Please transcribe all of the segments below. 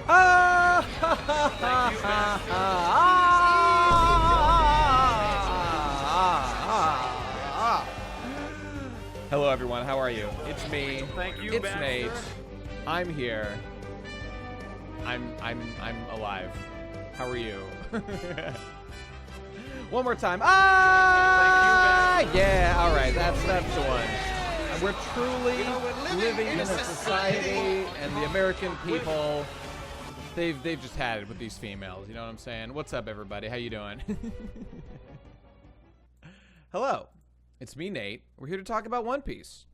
Ah! Hello, everyone. How are you? It's me. Thank you, It's Baxter. Nate. I'm here. I'm alive. How are you? One more time. Ah! Thank you, Baxter. Yeah. All right. That's the one. We're truly living in a society, and the American people, they've just had it with these females. You know what I'm saying? What's up, everybody? How you doing? Hello, it's me, Nate. We're here to talk about One Piece.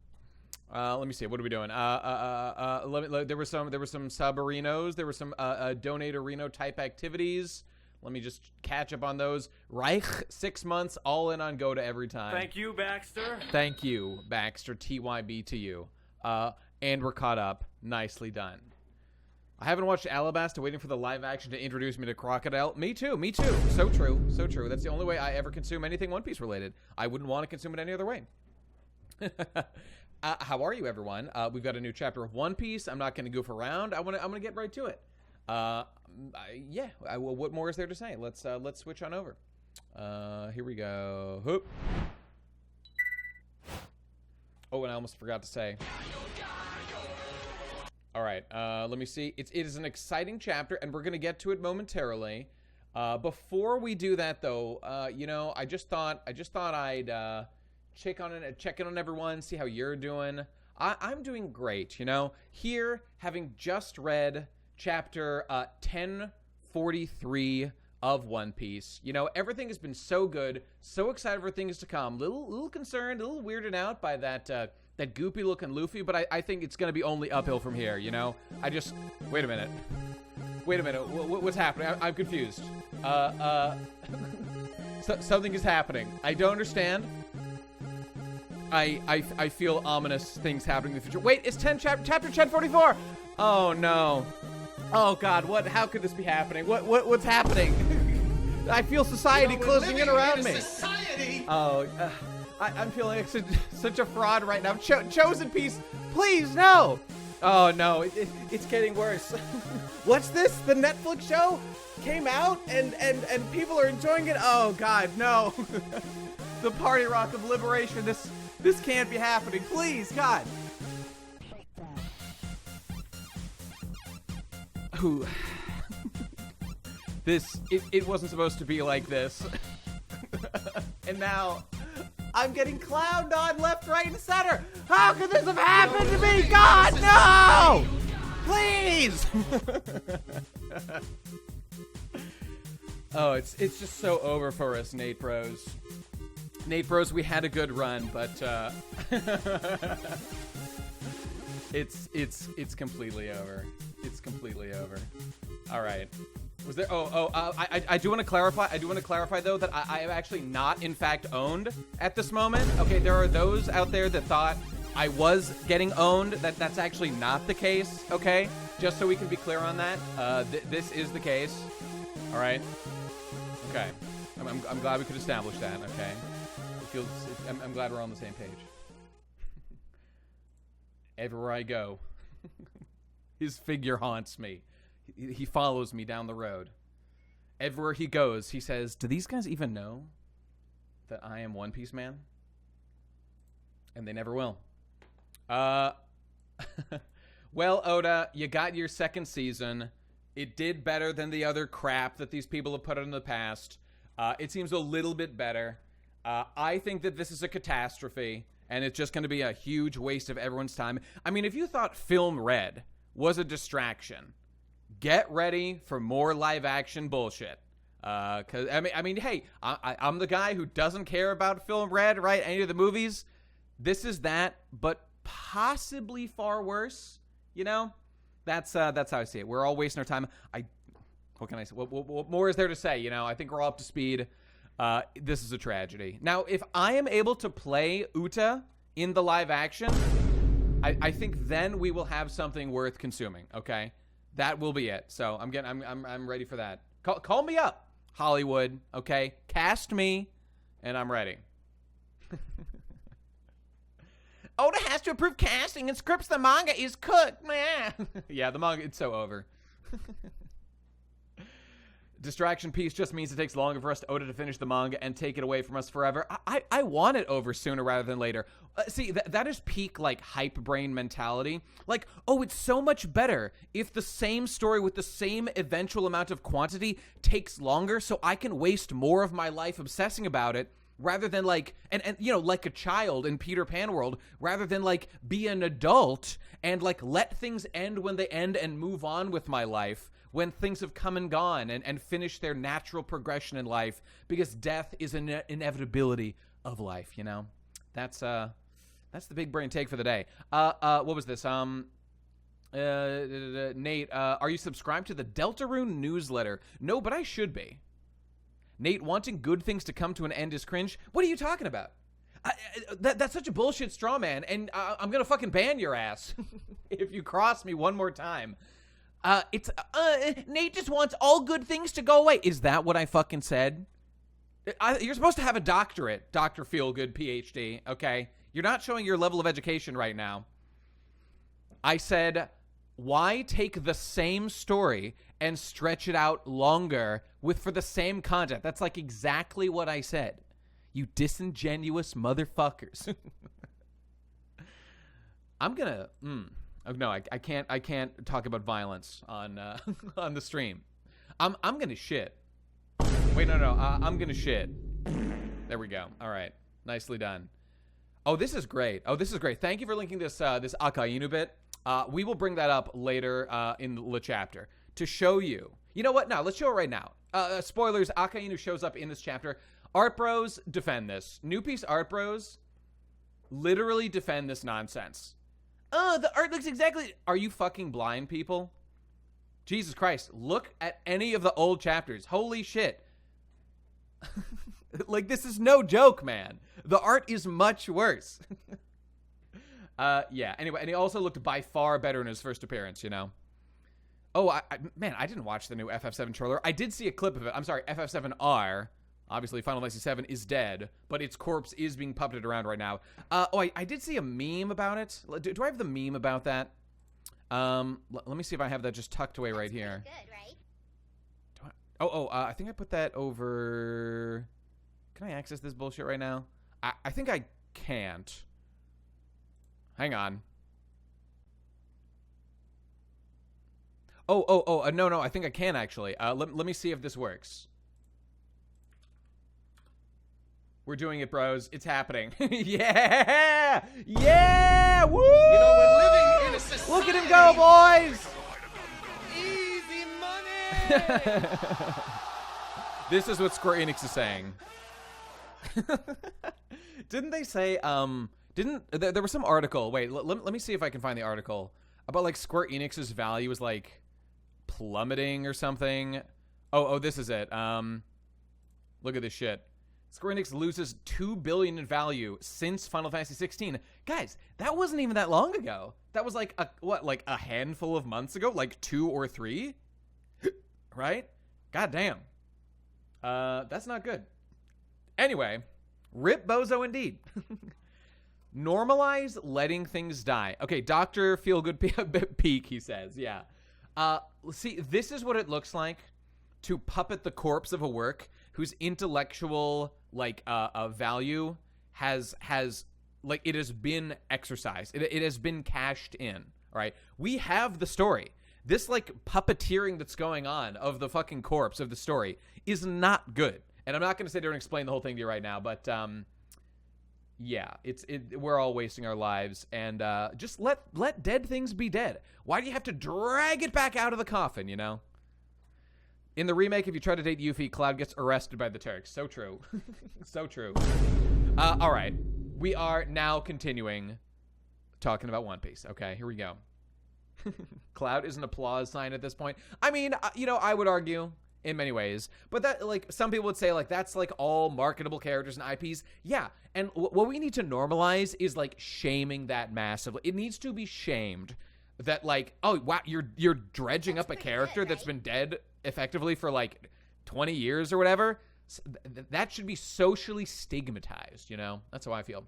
Let me see. What are we doing? There were some sub-arenos. There were some donate-areno type activities. Let me just catch up on those. Reich, 6 months, all in on Goda every time. Thank you, Baxter. Thank you, Baxter. TYB to you. And we're caught up. Nicely done. I haven't watched Alabasta, waiting for the live action to introduce me to Crocodile. Me too. So true. That's the only way I ever consume anything One Piece related. I wouldn't want to consume it any other way. How are you, everyone? We've got a new chapter of One Piece. I'm not going to goof around. I'm gonna get right to it. What more is there to say? Let's switch on over. Here we go. Hoop. Oh, and I almost forgot to say. All right, let me see. It is an exciting chapter, and we're gonna get to it momentarily. Before we do that, though, I just thought I'd check in on everyone, see how you're doing. I'm doing great. Here, having just read chapter 1043 of One Piece. Everything has been so good, so excited for things to come. Little concerned, a little weirded out by that goopy looking Luffy, but I think it's gonna be only uphill from here. Wait a minute. What's happening? I'm confused. Something is happening. I don't understand. I feel ominous things happening in the future. Wait, it's chapter 1044. Oh no. Oh God, how could this be happening? What's happening? I feel society closing in around me. Oh, I'm feeling like such a fraud right now. Chosen Piece, please, no. Oh no, it's getting worse. What's this? The Netflix show came out and people are enjoying it? Oh God, no. The party rock of liberation, this can't be happening. Please, God. Ooh. It wasn't supposed to be like this. And now I'm getting clowned on left, right, and center. How could this have happened to me? God, no! Please! Oh, it's just so over for us, Nate Bros. Nate Bros, we had a good run, but it's completely over. It's completely over. All right. Was there? I do want to clarify. I do want to clarify though that I am actually not, in fact, owned at this moment. Okay, there are those out there that thought I was getting owned. That's actually not the case. Okay, just so we can be clear on that. This is the case. All right. Okay. I'm glad we could establish that. Okay. I'm glad we're on the same page. Everywhere I go, his figure haunts me. He follows me down the road. Everywhere he goes, he says, "Do these guys even know that I am One Piece Man?" And they never will. Well, Oda, you got your second season. It did better than the other crap that these people have put out in the past. It seems a little bit better. I think that this is a catastrophe, and it's just going to be a huge waste of everyone's time. I mean, if you thought Film Red was a distraction, get ready for more live-action bullshit. Because I mean, hey, I'm the guy who doesn't care about Film Red, right? Any of the movies. This is that, but possibly far worse. That's how I see it. We're all wasting our time. What can I say? What more is there to say? I think we're all up to speed. This is a tragedy. Now, if I am able to play Uta in the live action, I think then we will have something worth consuming. Okay, that will be it. So I'm ready for that. Call me up, Hollywood. Okay, cast me, and I'm ready. Oda has to approve casting and scripts. The manga is cooked, man. Yeah, the manga, it's so over. Distraction piece just means it takes longer for us to Oda to finish the manga and take it away from us forever. I want it over sooner rather than later. See, that is peak, like, hype brain mentality. Like, oh, it's so much better if the same story with the same eventual amount of quantity takes longer so I can waste more of my life obsessing about it rather than, like, and you know, like a child in Peter Pan world, rather than, like, be an adult and, like, let things end when they end and move on with my life when things have come and gone and finished their natural progression in life, because death is an inevitability of life, you know? That's the big brain take for the day. What was this? Nate, are you subscribed to the Deltarune newsletter? No, but I should be. Nate, wanting good things to come to an end is cringe. What are you talking about? That's such a bullshit straw man, and I'm gonna fucking ban your ass if you cross me one more time. Nate just wants all good things to go away. Is that what I fucking said? You're supposed to have a doctorate, Dr. Feelgood, PhD, okay? You're not showing your level of education right now. I said, why take the same story and stretch it out longer for the same content? That's like exactly what I said. You disingenuous motherfuckers. I'm gonna... Oh, no, I can't talk about violence on on the stream. I'm gonna shit. Wait, no. I'm gonna shit. There we go. All right, nicely done. Oh, this is great. Thank you for linking this this Akainu bit. We will bring that up later in the chapter to show you. You know what? No, let's show it right now. Spoilers: Akainu shows up in this chapter. Art Bros defend this. New Piece Art Bros literally defend this nonsense. The art looks exactly... Are you fucking blind, people? Jesus Christ. Look at any of the old chapters. Holy shit. Like, this is no joke, man. The art is much worse. Yeah. Anyway, and he also looked by far better in his first appearance, you know? Oh, man, I didn't watch the new FF7 trailer. I did see a clip of it. I'm sorry, FF7R. Obviously, Final Fantasy VII is dead, but its corpse is being puppeted around right now. I did see a meme about it. Do I have the meme about that? Let me see if I have that just tucked away right here. Good, right? I think I put that over... Can I access this bullshit right now? I think I can't. Hang on. No, I think I can, actually. Let me see if this works. We're doing it, bros. It's happening. Yeah! Yeah! Woo! You know, we're living in a society. Look at him go, boys! Easy money! This is what Square Enix is saying. Didn't they say, there was some article. Wait, let me see if I can find the article. About, like, Square Enix's value is, like, plummeting or something. Oh, this is it. Look at this shit. Square Enix loses $2 billion in value since Final Fantasy 16. Guys, that wasn't even that long ago. That was like a handful of months ago, like 2 or 3, right? God damn. That's not good. Anyway, rip bozo indeed. Normalize letting things die. Okay, Dr. Feelgood Peak, he says. Yeah. See, this is what it looks like to puppet the corpse of a work whose intellectual, like, value has like, it has been exercised. It has been cashed in, all right? We have the story. This, like, puppeteering that's going on of the fucking corpse of the story is not good. And I'm not going to sit there and explain the whole thing to you right now, but, yeah, we're all wasting our lives, and just let dead things be dead. Why do you have to drag it back out of the coffin, you know? In the remake, if you try to date Yuffie, Cloud gets arrested by the Turks. So true. So true. All right. We are now continuing talking about One Piece. Okay, here we go. Cloud is an applause sign at this point. I mean, you know, I would argue in many ways, but that, like, some people would say, like, that's, like, all marketable characters and IPs. Yeah, and what we need to normalize is, like, shaming that massively. It needs to be shamed that, like, oh, wow, you're dredging up a character that's been dead effectively for, like, 20 years or whatever. That should be socially stigmatized, you know? That's how I feel.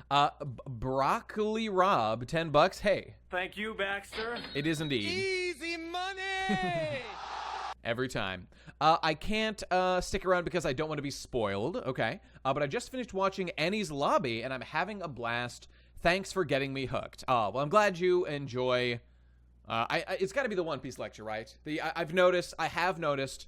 Broccoli Rob, $10. Hey, Thank you, Baxter. it is indeed. Easy money. Every time. I can't stick around because I don't want to be spoiled, okay? But I just finished watching Annie's Lobby, and I'm having a blast. Thanks for getting me hooked. Well, I'm glad you enjoy... it's got to be the One Piece lecture, right? I have noticed...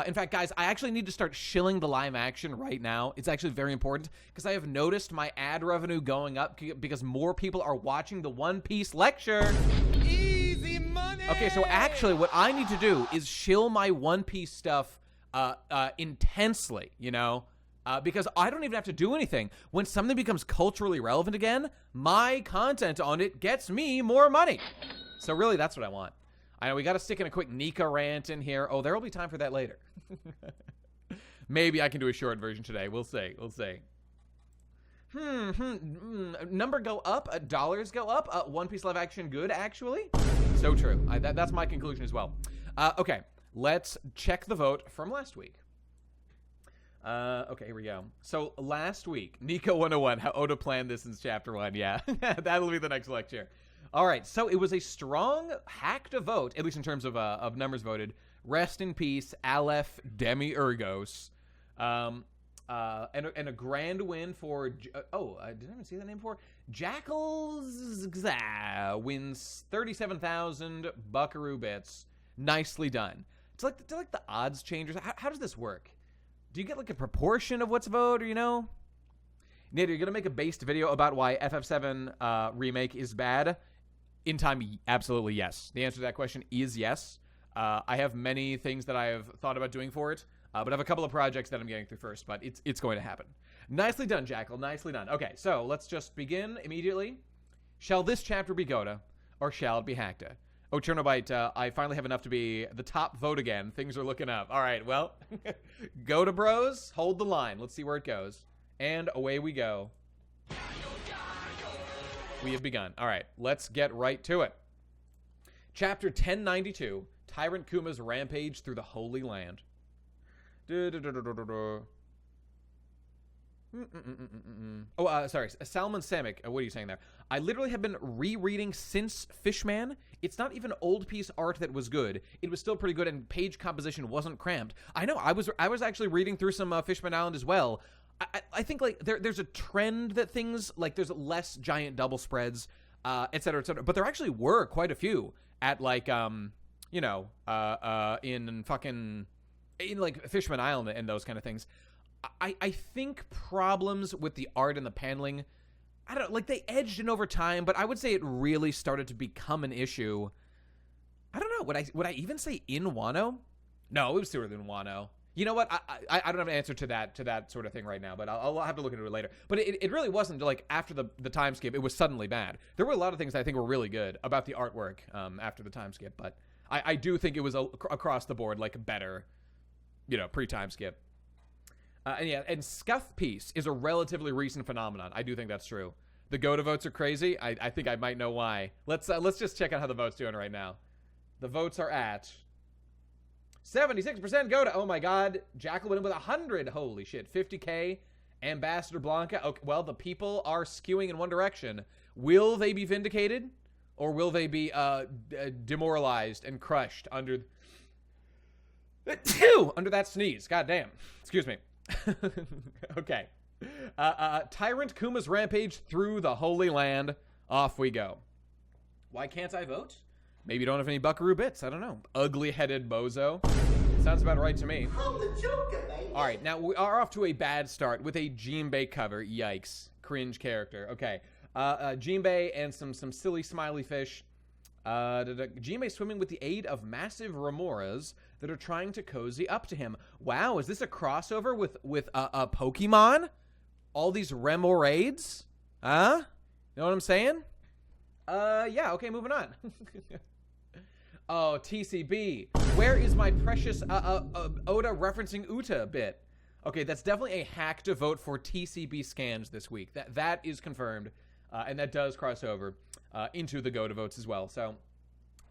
in fact, guys, I actually need to start shilling the live action right now. It's actually very important because I have noticed my ad revenue going up because more people are watching the One Piece lecture. Easy money. Okay, so actually what I need to do is shill my One Piece stuff intensely, you know? Because I don't even have to do anything. When something becomes culturally relevant again, my content on it gets me more money. So really, that's what I want. I know we got to stick in a quick Nika rant in here. Oh, there will be time for that later. Maybe I can do a short version today. We'll see. We'll see. Number go up. Dollars go up. One Piece live action good, actually. So true. That's my conclusion as well. Okay, let's check the vote from last week. Okay, here we go. So last week, Nika 101, how Oda planned this in chapter 1. Yeah, that'll be the next lecture. All right, so it was a strong hack to vote, at least in terms of numbers voted. Rest in peace, Aleph Demiurgos. And a grand win for... did I even see that name before? Jackals wins 37,000 buckaroo bits. Nicely done. Do like the odds changers? How does this work? Do you get like a proportion of what's voted, or, you know? Nate, are you going to make a based video about why FF7 remake is bad? In time, absolutely yes. The answer to that question is yes. I have many things that I have thought about doing for it, but I have a couple of projects that I'm getting through first, but it's going to happen. Nicely done, Jackal. Nicely done. Okay, so let's just begin immediately. Shall this chapter be Goda, or shall it be Hakta? Oh, Chernobite, I finally have enough to be the top vote again. Things are looking up. All right, well, Goda bros, hold the line. Let's see where it goes. And away we go. We have begun. All right, let's get right to it. Chapter 1092, Tyrant Kuma's Rampage Through the Holy Land. Sorry, Salman Samek, what are you saying there? I literally have been rereading since Fishman. It's not even old piece art that was good. It was still pretty good, and page composition wasn't cramped. I know, I was actually reading through some Fishman Island as well. I think like there's a trend that things like there's less giant double spreads, et cetera, but there actually were quite a few at like in like Fishman Island and those kind of things. I think problems with the art and the paneling, I don't like they edged in over time, but I would say it really started to become an issue. I don't know. Would I even say in Wano? No, it was sooner than Wano. You know what? I don't have an answer to that sort of thing right now, but I'll have to look into it later. But it really wasn't like after the time skip, it was suddenly bad. There were a lot of things that I think were really good about the artwork after the time skip, but I do think it was across the board like better, pre-time skip. And Scuff Piece is a relatively recent phenomenon. I do think that's true. The Goda votes are crazy. I think I might know why. Let's just check out how the vote's doing right now. The votes are at 76% Goda. Oh my God. Jackal went in with 100. Holy shit. 50K. Ambassador Blanca. Okay, well, the people are skewing in one direction. Will they be vindicated? Or will they be demoralized and crushed under that sneeze? God damn. Excuse me. Okay. Tyrant Kuma's Rampage Through the Holy Land. Off we go. Why can't I vote? Maybe you don't have any buckaroo bits. I don't know. Ugly-headed bozo. Sounds about right to me. I'm the Joker, baby. All right, now we are off to a bad start with a Jinbei cover. Yikes. Cringe character. Okay. Jinbei and some silly smiley fish. Jinbei swimming with the aid of massive remoras that are trying to cozy up to him. Wow, is this a crossover with a Pokemon? All these remorades? Huh? You know what I'm saying? Yeah, okay, moving on. Oh, TCB. Where is my precious Oda referencing Uta bit? Okay, that's definitely a hack to vote for TCB scans this week. That is confirmed, and that does cross over into the Goda votes as well. So,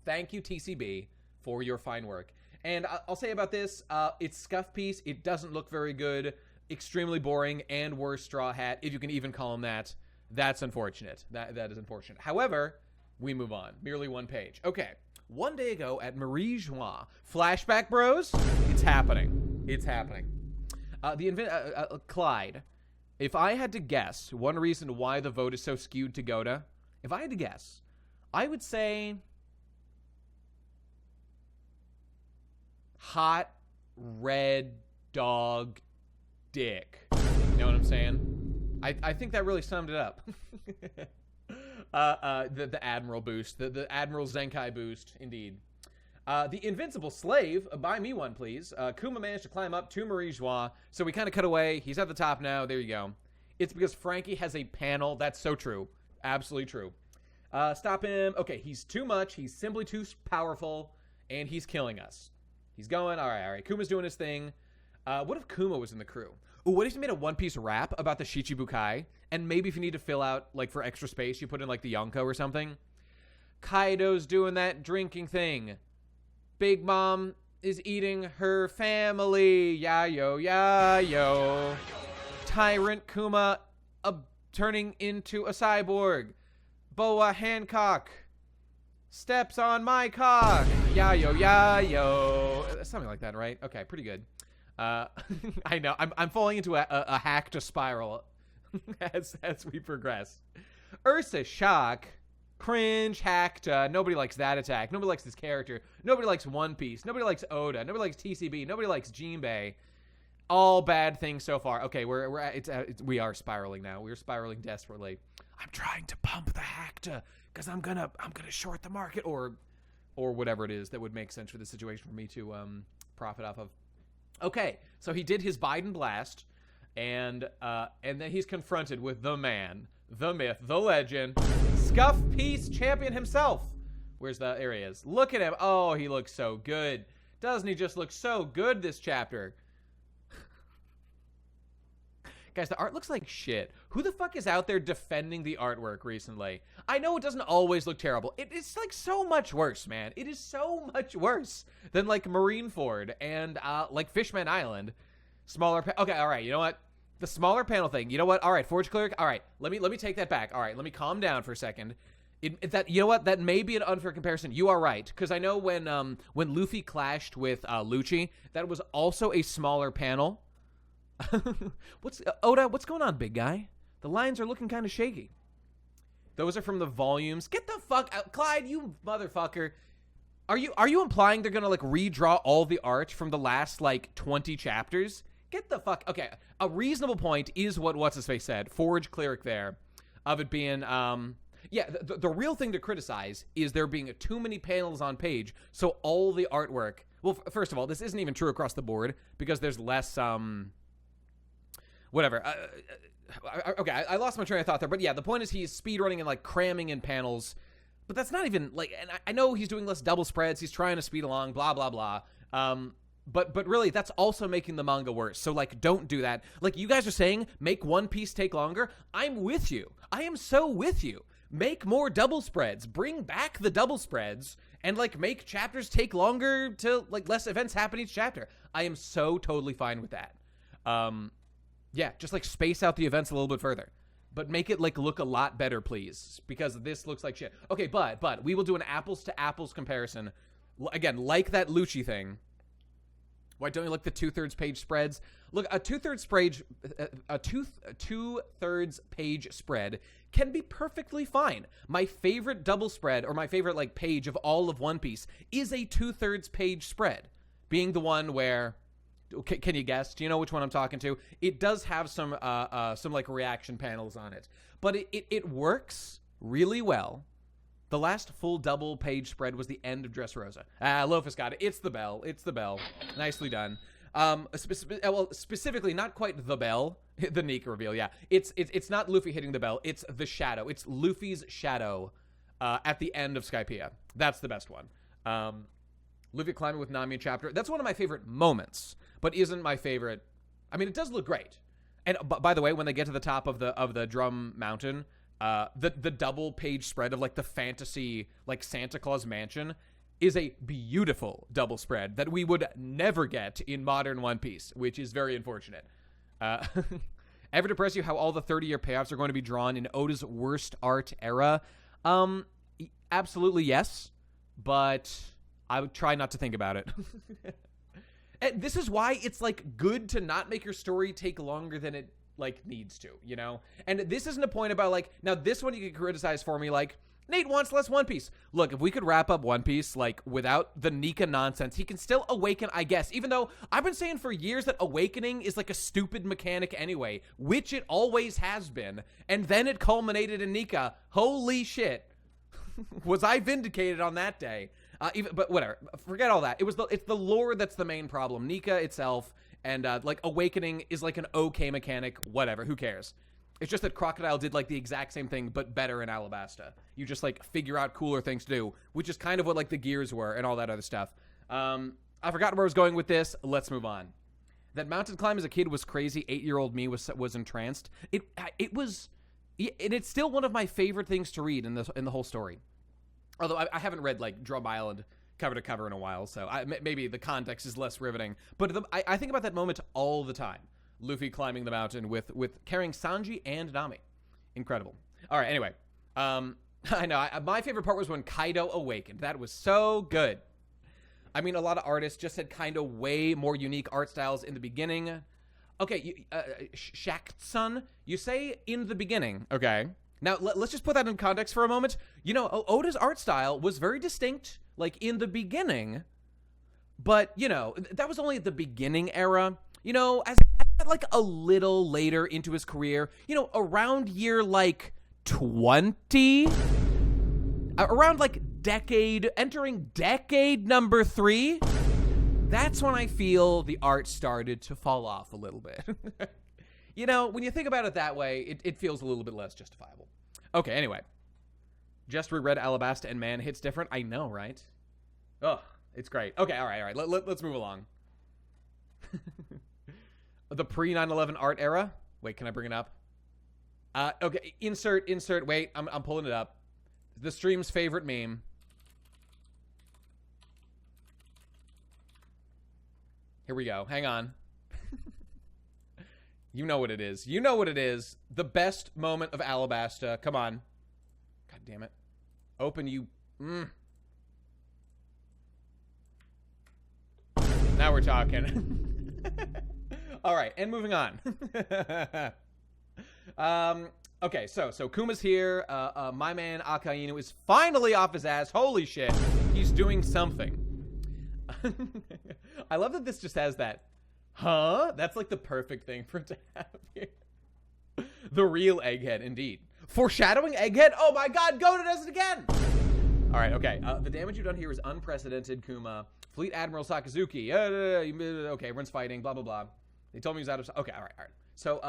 thank you, TCB, for your fine work. And I'll say about this, it's Scuff Piece. It doesn't look very good. Extremely boring and worse Straw Hat, if you can even call him that, That's unfortunate. That is unfortunate. However, we move on. Merely one page. Okay. One day ago at Marie Joie. Flashback, bros? It's happening. It's happening. Clyde, if I had to guess one reason why the vote is so skewed to Goda, if I had to guess, I would say hot red dog dick. You know what I'm saying? I think that really summed it up. The Admiral boost, the Admiral Zenkai boost, indeed. The Invincible Slave, buy me one, please. Kuma managed to climb up to Marie Joie, so we kind of cut away. He's at the top now. There you go. It's because Frankie has a panel. That's so true. Absolutely true. Stop him. Okay, he's too much. He's simply too powerful, and he's killing us. He's going. All right. Kuma's doing his thing. What if Kuma was in the crew? Ooh, what if you made a One Piece rap about the Shichibukai? And maybe if you need to fill out, like, for extra space, you put in, like, the Yonko or something. Kaido's doing that drinking thing. Big Mom is eating her family. Yayo. Tyrant Kuma turning into a cyborg. Boa Hancock steps on my cock. Yayo. Something like that, right? Okay, pretty good. I know. I'm falling into a hack to spiral as we progress. Ursa Shock. Cringe, hacked. Nobody likes that attack. Nobody likes this character. Nobody likes One Piece. Nobody likes Oda. Nobody likes TCB. Nobody likes Jinbei. All bad things so far. Okay, we are spiraling now. We're spiraling desperately. I'm trying to pump the hackta because I'm gonna short the market or whatever it is that would make sense for the situation for me to profit off of. Okay, so he did his Biden blast, and then he's confronted with the man, the myth, the legend, Scuff Peace Champion himself. There he is. Look at him. Oh, he looks so good. Doesn't he just look so good this chapter? Guys, the art looks like shit. Who the fuck is out there defending the artwork recently? I know it doesn't always look terrible. It's like so much worse, man. It is so much worse than like Marineford and like Fishman Island. Okay, all right. You know what? The smaller panel thing. You know what? All right, Forge Cleric. All right, let me take that back. All right, let me calm down for a second. You know what? That may be an unfair comparison. You are right, because I know when Luffy clashed with Lucci, that was also a smaller panel. Oda, what's going on, big guy? The lines are looking kind of shaky. Those are from the volumes. Get the fuck out, Clyde, you motherfucker. Are you implying they're gonna like redraw all the art from the last like 20 chapters? Get the fuck. Okay, a reasonable point is what's his face said. Forge Cleric there, of it being yeah. The real thing to criticize is there being too many panels on page, so all the artwork. Well, first of all, this isn't even true across the board because there's less whatever. Okay, I lost my train of thought there, but yeah, the point is he's speedrunning and like cramming in panels, but that's not even like. And I know he's doing less double spreads. He's trying to speed along. Blah blah blah. But really, that's also making the manga worse. So like, don't do that. Like you guys are saying, make One Piece take longer. I'm with you. I am so with you. Make more double spreads. Bring back the double spreads and like make chapters take longer to like less events happen each chapter. I am so totally fine with that. Yeah, just like space out the events a little bit further, but make it like look a lot better, please, because this looks like shit. Okay, but we will do an apples to apples comparison. Again, like that Lucci thing. Why don't you like the 2/3 page spreads? Look, a 2/3 page, a 2/3 page spread can be perfectly fine. My favorite double spread, or my favorite like page of all of One Piece, is a 2/3 page spread, being the one where. Can you guess? Do you know which one I'm talking to? It does have some like reaction panels on it, but it works really well. The last full double page spread was the end of Dressrosa. Lofus got it. It's the bell. It's the bell. Nicely done. Well, specifically, not quite the bell. The Nika reveal. Yeah, it's not Luffy hitting the bell. It's the shadow. It's Luffy's shadow at the end of Skypiea. That's the best one. Luffy climbing with Nami in chapter. That's one of my favorite moments, but isn't my favorite. I mean, it does look great. And by the way, when they get to the top of the drum mountain, the double page spread of like the fantasy like Santa Claus mansion is a beautiful double spread that we would never get in modern One Piece, which is very unfortunate. Ever depress you how all the 30-year payoffs are going to be drawn in Oda's worst art era? Absolutely yes, but I would try not to think about it. And this is why it's like good to not make your story take longer than it like needs to, you know? And this isn't a point about like, now this one you can criticize for me, like, Nate wants less One Piece. Look, if we could wrap up One Piece, like, without the Nika nonsense, he can still awaken, I guess, even though I've been saying for years that awakening is like a stupid mechanic anyway, which it always has been, and then it culminated in Nika. Holy shit. Was I vindicated on that day? But whatever, forget all that. It's the lore that's the main problem. Nika itself and like awakening is like an okay mechanic. Whatever, who cares? It's just that Crocodile did like the exact same thing but better in Alabasta. You just like figure out cooler things to do, which is kind of what like the gears were and all that other stuff. I forgot where I was going with this. Let's move on. That mountain climb as a kid was crazy. 8-year-old me was entranced. It's still one of my favorite things to read in the whole story. Although I haven't read like Drum Island cover to cover in a while, so maybe the context is less riveting. But I think about that moment all the time. Luffy climbing the mountain with carrying Sanji and Nami. Incredible. All right, anyway. I know. My favorite part was when Kaido awakened. That was so good. I mean, a lot of artists just had kind of way more unique art styles in the beginning. Okay, Shaktsun, you say in the beginning, okay? Now, let's just put that in context for a moment. You know, Oda's art style was very distinct, like, in the beginning. But, you know, that was only at the beginning era. You know, as like, a little later into his career, you know, around year, like, 20? Around, like, entering decade number 3? That's when I feel the art started to fall off a little bit. You know, when you think about it that way, it feels a little bit less justifiable. Okay, anyway. Just reread Alabasta and man, hits different. I know, right? Oh, it's great. Okay, all right. Let's move along. The pre-9/11 art era. Wait, can I bring it up? Okay, insert. Wait, I'm pulling it up. The stream's favorite meme. Here we go. Hang on. You know what it is. You know what it is. The best moment of Alabasta. Come on. God damn it. Open you. Now we're talking. All right, and moving on. Okay, so Kuma's here. My man Akainu is finally off his ass. Holy shit. He's doing something. I love that this just has that. Huh? That's like the perfect thing for it to have here. The real Egghead, indeed. Foreshadowing Egghead? Oh my god, Goda does it again! Alright, okay. The damage you've done here is unprecedented, Kuma. Fleet Admiral Sakazuki. Okay, everyone's fighting, blah, blah, blah. They told me he was out of... Okay, alright. So,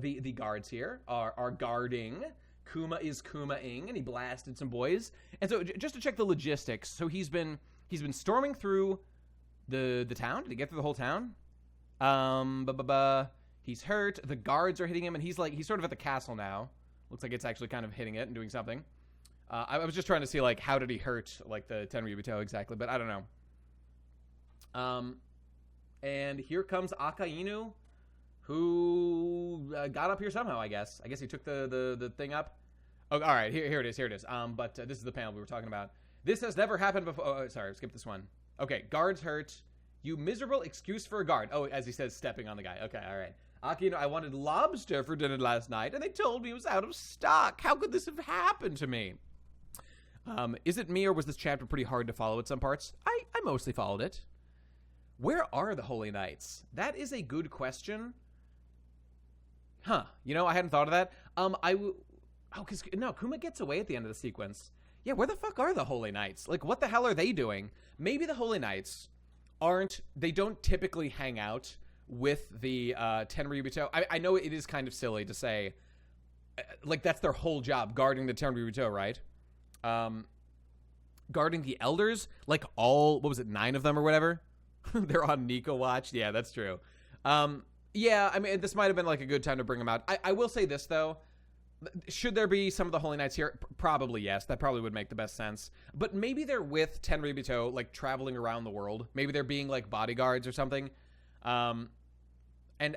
the guards here are guarding. Kuma is Kuma-ing, and he blasted some boys. And so, just to check the logistics, so he's been storming through the town. Did he get through the whole town? He's hurt. The guards are hitting him, and he's sort of at the castle now. Looks like it's actually kind of hitting it and doing something. I was just trying to see, like, how did he hurt, like, the Tenryubitou exactly, but I don't know. And here comes Akainu, who got up here somehow, I guess. I guess he took the thing up. Oh, all right, here it is. But this is the panel we were talking about. This has never happened before. Oh, sorry, skip this one. Okay, guards hurt. You miserable excuse for a guard. Oh, as he says, stepping on the guy. Okay, all right. Akino, I wanted lobster for dinner last night, and they told me it was out of stock. How could this have happened to me? Is it me, or was this chapter pretty hard to follow at some parts? I mostly followed it. Where are the Holy Knights? That is a good question. Huh. You know, I hadn't thought of that. Kuma gets away at the end of the sequence. Yeah, where the fuck are the Holy Knights? Like, what the hell are they doing? Maybe the Holy Knights they don't typically hang out with the Tenryubitou. I know it is kind of silly to say, like, that's their whole job, guarding the Tenryubitou, right? Guarding the elders, like all, 9 of them or whatever? They're on Nico watch. Yeah, that's true. Yeah, I mean, this might have been like a good time to bring them out. I will say this, though. Should there be some of the Holy Knights here? Probably yes. That probably would make the best sense. But maybe they're with Tenryubitou, like, traveling around the world. Maybe they're being, like, bodyguards or something. And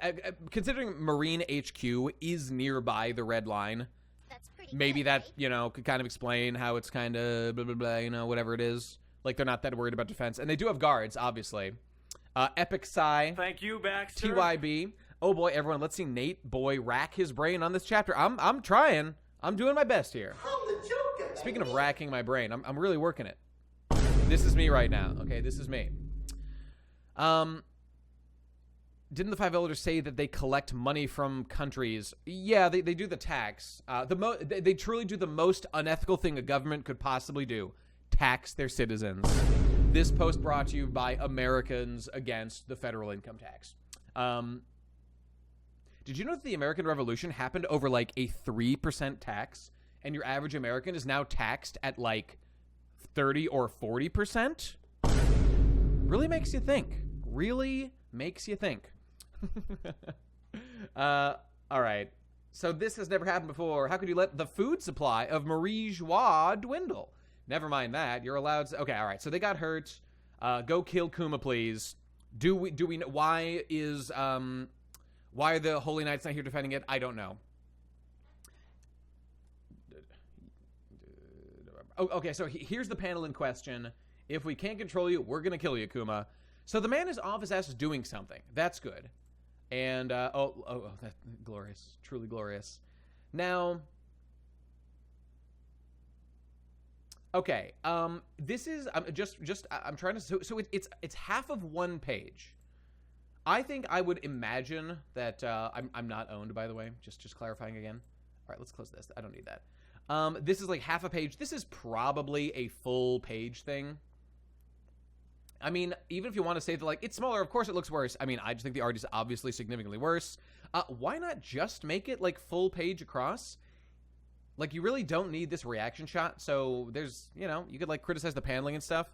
considering Marine HQ is nearby the red line, That's pretty maybe good, that, right? you know, could kind of explain how it's kind of blah, blah, blah, you know, whatever it is. Like, they're not that worried about defense. And they do have guards, obviously. Epic Psy. Thank you, Baxter. TYB. Oh, boy, everyone, let's see Nate Boy rack his brain on this chapter. I'm trying. I'm doing my best here. I'm the Joker. Speaking of racking my brain, I'm really working it. This is me right now. Okay, this is me. Didn't the Five Elders say that they collect money from countries? Yeah, they do the tax. They truly do the most unethical thing a government could possibly do. Tax their citizens. This post brought to you by Americans Against the Federal Income Tax. Did you know that the American Revolution happened over like a 3% tax, and your average American is now taxed at like 30 or 40%? Really makes you think. Really makes you think. All right. So this has never happened before. How could you let the food supply of Marie Joie dwindle? Never mind that. You're allowed to... Okay, all right. So they got hurt. Go kill Kuma, please. Do we know... Why are the Holy Knights not here defending it? I don't know. Oh, okay, so here's the panel in question. If we can't control you, we're going to kill you, Kuma. So the man is off his ass is doing something. That's good. And, that's glorious. Truly glorious. Now... Okay, this is, I'm trying to, so it's half of one page. I think I would imagine that, I'm not owned, by the way, just clarifying again. All right, let's close this. I don't need that. This is like half a page. This is probably a full page thing. I mean, even if you want to say that, like, it's smaller, of course it looks worse. I mean, I just think the art is obviously significantly worse. Why not just make it, like, full page across? Like, you really don't need this reaction shot, so there's, you know, you could, like, criticize the paneling and stuff.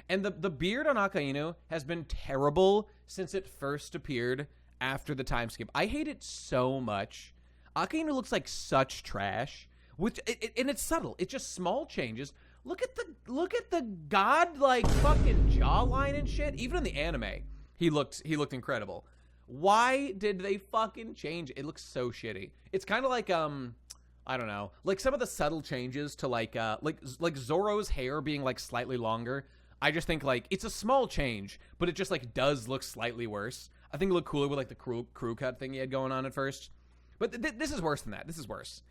And the beard on Akainu has been terrible since it first appeared after the time skip. I hate it so much. Akainu looks like such trash, and it's subtle. It's just small changes. Look at the god-like fucking jawline and shit. Even in the anime, he looked incredible. Why did they fucking change it? It looks so shitty. It's kind of like, I don't know, like some of the subtle changes to like Zoro's hair being like slightly longer. I just think like it's a small change, but it just like does look slightly worse. I think it looked cooler with like the crew cut thing he had going on at first. But this is worse than that. This is worse.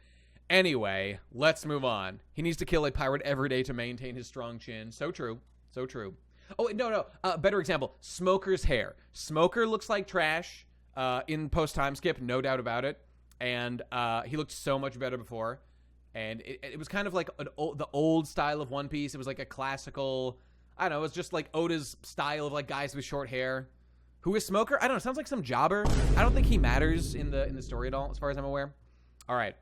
Anyway, let's move on. He needs to kill a pirate every day to maintain his strong chin. So true. So true. Oh, no. Better example. Smoker's hair. Smoker looks like trash in post-time skip, no doubt about it. And he looked so much better before. And it was kind of like the old style of One Piece. It was like a classical, I don't know, it was just like Oda's style of like guys with short hair. Who is Smoker? I don't know, sounds like some jobber. I don't think he matters in the story at all, as far as I'm aware. All right.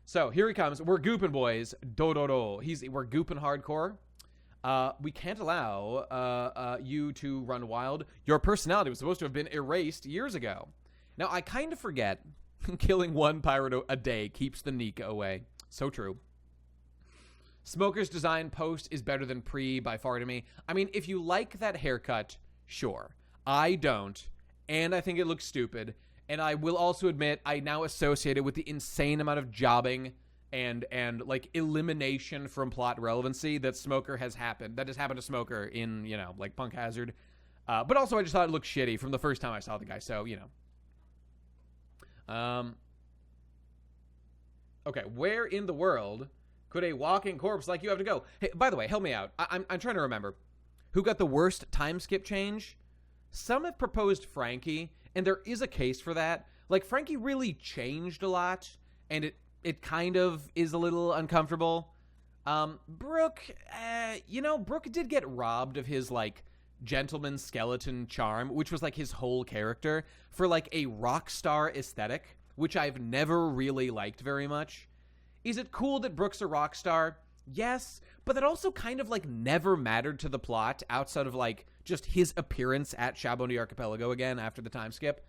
So here he comes. We're gooping, boys. Do. We're gooping hardcore. We can't allow you to run wild. Your personality was supposed to have been erased years ago. Now, I kind of forget killing one pirate a day keeps the Nika away. So true. Smoker's design post is better than pre by far to me. I mean, if you like that haircut, sure. I don't, and I think it looks stupid. And I will also admit, I now associate it with the insane amount of jobbing and like elimination from plot relevancy that has happened to Smoker in, you know, like Punk Hazard. But also I just thought it looked shitty from the first time I saw the guy, so, you know. Okay, where in the world could a walking corpse like you have to go? Hey, by the way, help me out. I'm trying to remember. Who got the worst time skip change? Some have proposed Frankie, and there is a case for that. Like, Frankie really changed a lot, and it kind of is a little uncomfortable. Brooke, you know, Brooke did get robbed of his, like, gentleman skeleton charm, which was, like, his whole character, for, like, a rock star aesthetic, which I've never really liked very much. Is it cool that Brooke's a rock star? Yes, but that also kind of, like, never mattered to the plot outside of, like, just his appearance at Chabondy Archipelago again after the time skip.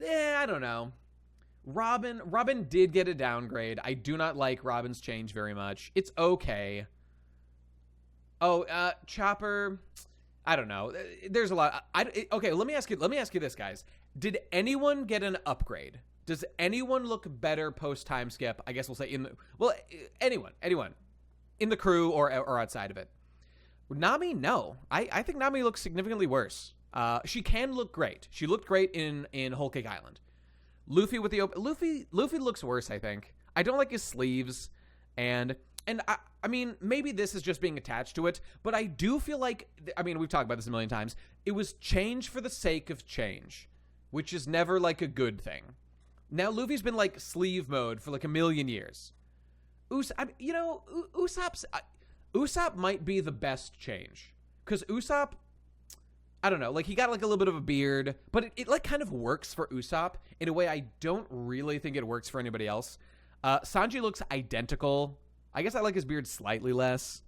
I don't know. Robin did get a downgrade. I do not like Robin's change very much. It's okay. Oh, Chopper, I don't know. There's a lot. Okay, let me ask you this, guys. Did anyone get an upgrade? Does anyone look better post time skip? I guess we'll say anyone in the crew or outside of it. Nami, no. I think Nami looks significantly worse. She can look great. She looked great in Whole Cake Island. Luffy with the Luffy looks worse, I think. I don't like his sleeves, and I mean, maybe this is just being attached to it, but I do feel like, I mean, we've talked about this a million times. It was change for the sake of change, which is never like a good thing. Now Luffy's been like sleeve mode for like a million years. Usopp might be the best change, because Usopp, I don't know, like he got like a little bit of a beard, but it like kind of works for Usopp in a way I don't really think it works for anybody else. Sanji looks identical. I guess I like his beard slightly less.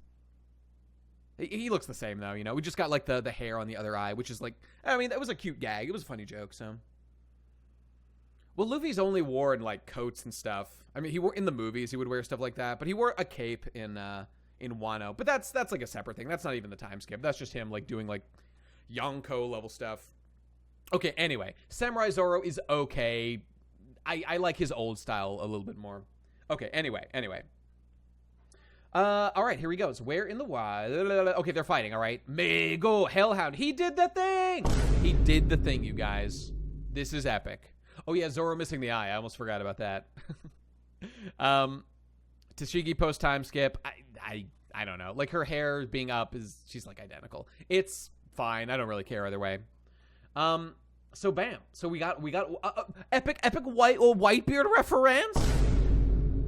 He looks the same though, you know. We just got like the hair on the other eye, which is like, I mean, that was a cute gag. It was a funny joke, so. Well, Luffy's only wore in like coats and stuff. I mean, he wore in the movies, he would wear stuff like that, but he wore a cape in Wano. But that's like a separate thing. That's not even the time skip. That's just him like doing like Yonko level stuff. Okay, anyway, Samurai Zoro is okay. I like his old style a little bit more. Okay, anyway. All right, here he goes. Where in the wild? Okay, they're fighting, all right. Mego Hellhound. He did the thing. He did the thing, you guys. This is epic. Oh, yeah, Zoro missing the eye. I almost forgot about that. Tashigi post time skip. I don't know. Like, her hair being up she's, like, identical. It's fine. I don't really care either way. So, bam. So, we got epic Whitebeard reference.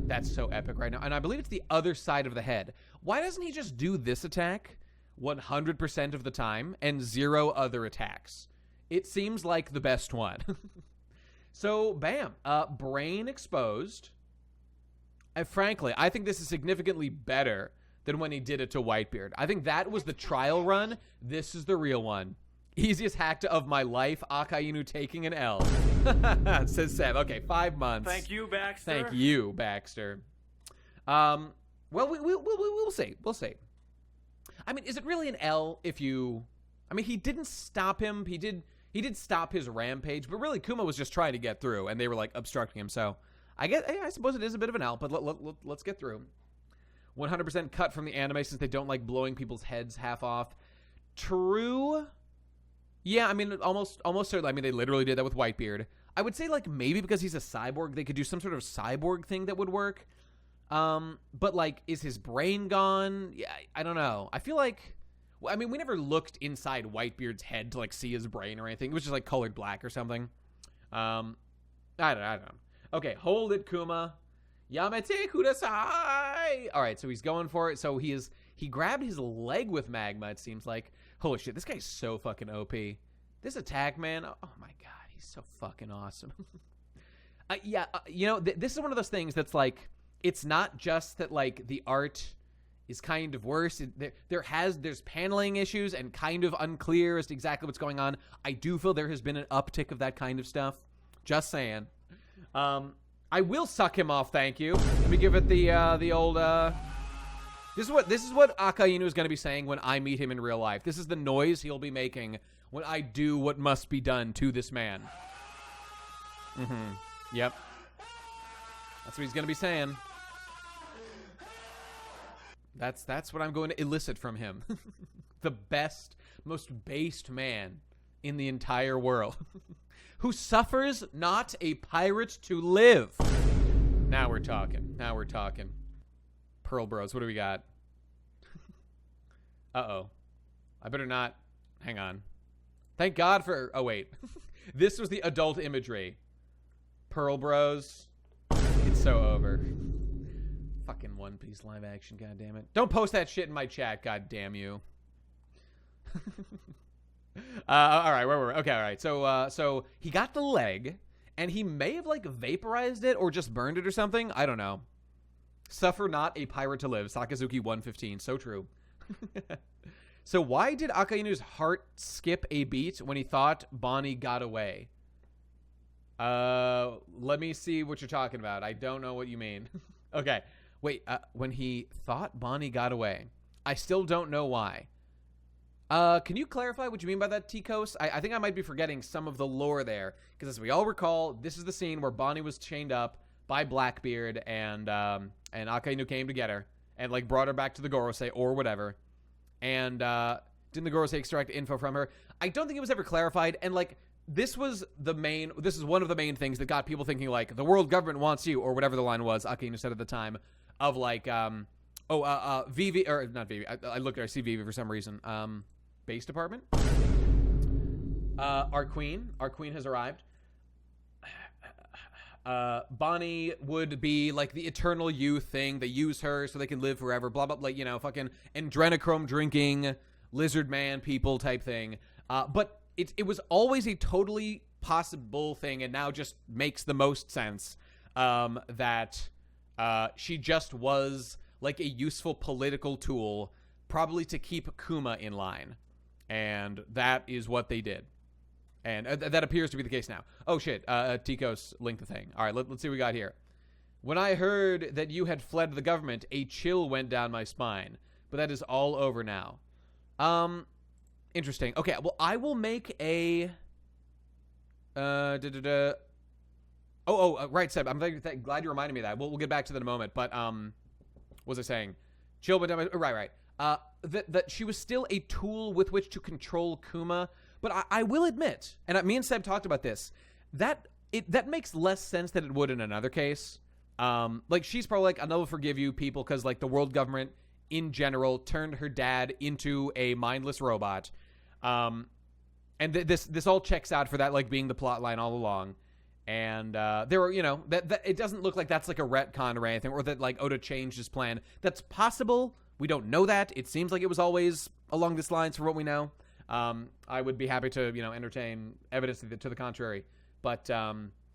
That's so epic right now. And I believe it's the other side of the head. Why doesn't he just do this attack 100% of the time and 0 other attacks? It seems like the best one. So, bam. Brain exposed. And frankly, I think this is significantly better than when he did it to Whitebeard. I think that was the trial run. This is the real one. Easiest hack of my life. Akainu taking an L. Says Seb. Okay, 5 months. Thank you, Baxter. Thank you, Baxter. Well, we'll see. We'll see. I mean, is it really an L if you... I mean, he didn't stop him. He did stop his rampage, but really Kuma was just trying to get through, and they were, like, obstructing him. So I suppose it is a bit of an L, but let's get through. 100% cut from the anime since they don't like blowing people's heads half off. True... Yeah, I mean, almost certainly. I mean, they literally did that with Whitebeard. I would say, like, maybe because he's a cyborg, they could do some sort of cyborg thing that would work. But, like, is his brain gone? Yeah, I don't know. I feel like... Well, I mean, we never looked inside Whitebeard's head to, like, see his brain or anything. It was just, like, colored black or something. I don't know. Okay, hold it, Kuma. Yamete kudasai! All right, so he's going for it. So he grabbed his leg with magma, it seems like. Holy shit, this guy's so fucking OP. This attack, man, oh my god, he's so fucking awesome. You know, this is one of those things that's like, it's not just that, like, the art is kind of worse. There's paneling issues and kind of unclear as to exactly what's going on. I do feel there has been an uptick of that kind of stuff. Just saying. I will suck him off, thank you. Let me give it the old... This is what Akainu is going to be saying when I meet him in real life. This is the noise he'll be making when I do what must be done to this man. Yep. That's what he's going to be saying. That's what I'm going to elicit from him. The best, most based man in the entire world. Who suffers not a pirate to live. Now we're talking. Pearl Bros, what do we got? Uh-oh. I better not. Hang on. Thank God for... Oh, wait. This was the adult imagery. Pearl Bros. It's so over. Fucking One Piece live action, goddammit. Don't post that shit in my chat, goddamn you. All right, where were we? Okay, all right. So he got the leg, and he may have, like, vaporized it or just burned it or something. I don't know. Suffer not a pirate to live. Sakazuki 115. So true. So why did Akainu's heart skip a beat when he thought Bonnie got away? Let me see what you're talking about. I don't know what you mean. Okay. Wait, when he thought Bonnie got away. I still don't know why. Can you clarify what you mean by that, Tikos? I think I might be forgetting some of the lore there, because as we all recall, this is the scene where Bonnie was chained up by Blackbeard, and Akainu came to get her and like brought her back to the Gorosei or whatever. And didn't the Gorosei extract info from her? I don't think it was ever clarified. And like this is one of the main things that got people thinking like the world government wants you, or whatever the line was Akainu said at the time, of like Vivi, or not Vivi. I see Vivi for some reason. Base department. Our queen has arrived. Bonnie would be like the eternal youth thing. They use her so they can live forever. Blah blah. Like, you know, fucking adrenochrome drinking lizard man people type thing. But it was always a totally possible thing, and now just makes the most sense. That she just was like a useful political tool, probably to keep Kuma in line. And that is what they did. And that appears to be the case now. Oh, shit. Tikos linked the thing. All right, let's see what we got here. When I heard that you had fled the government, a chill went down my spine. But that is all over now. Interesting. Okay, well, I will make a... right, Seb. I'm glad you reminded me of that. We'll get back to that in a moment. But, what was I saying? Chill went down my... Right. That she was still a tool with which to control Kuma. But I will admit, and me and Seb talked about this, that makes less sense than it would in another case. Like, she's probably like, I'll forgive you people because, like, the world government in general turned her dad into a mindless robot. And this all checks out for that, like, being the plot line all along. And there were, you know, that it doesn't look like that's like a retcon or anything, or that, like, Oda changed his plan. That's possible. We don't know that. It seems like it was always along this lines for what we know. I would be happy to, you know, entertain evidence to the contrary. But,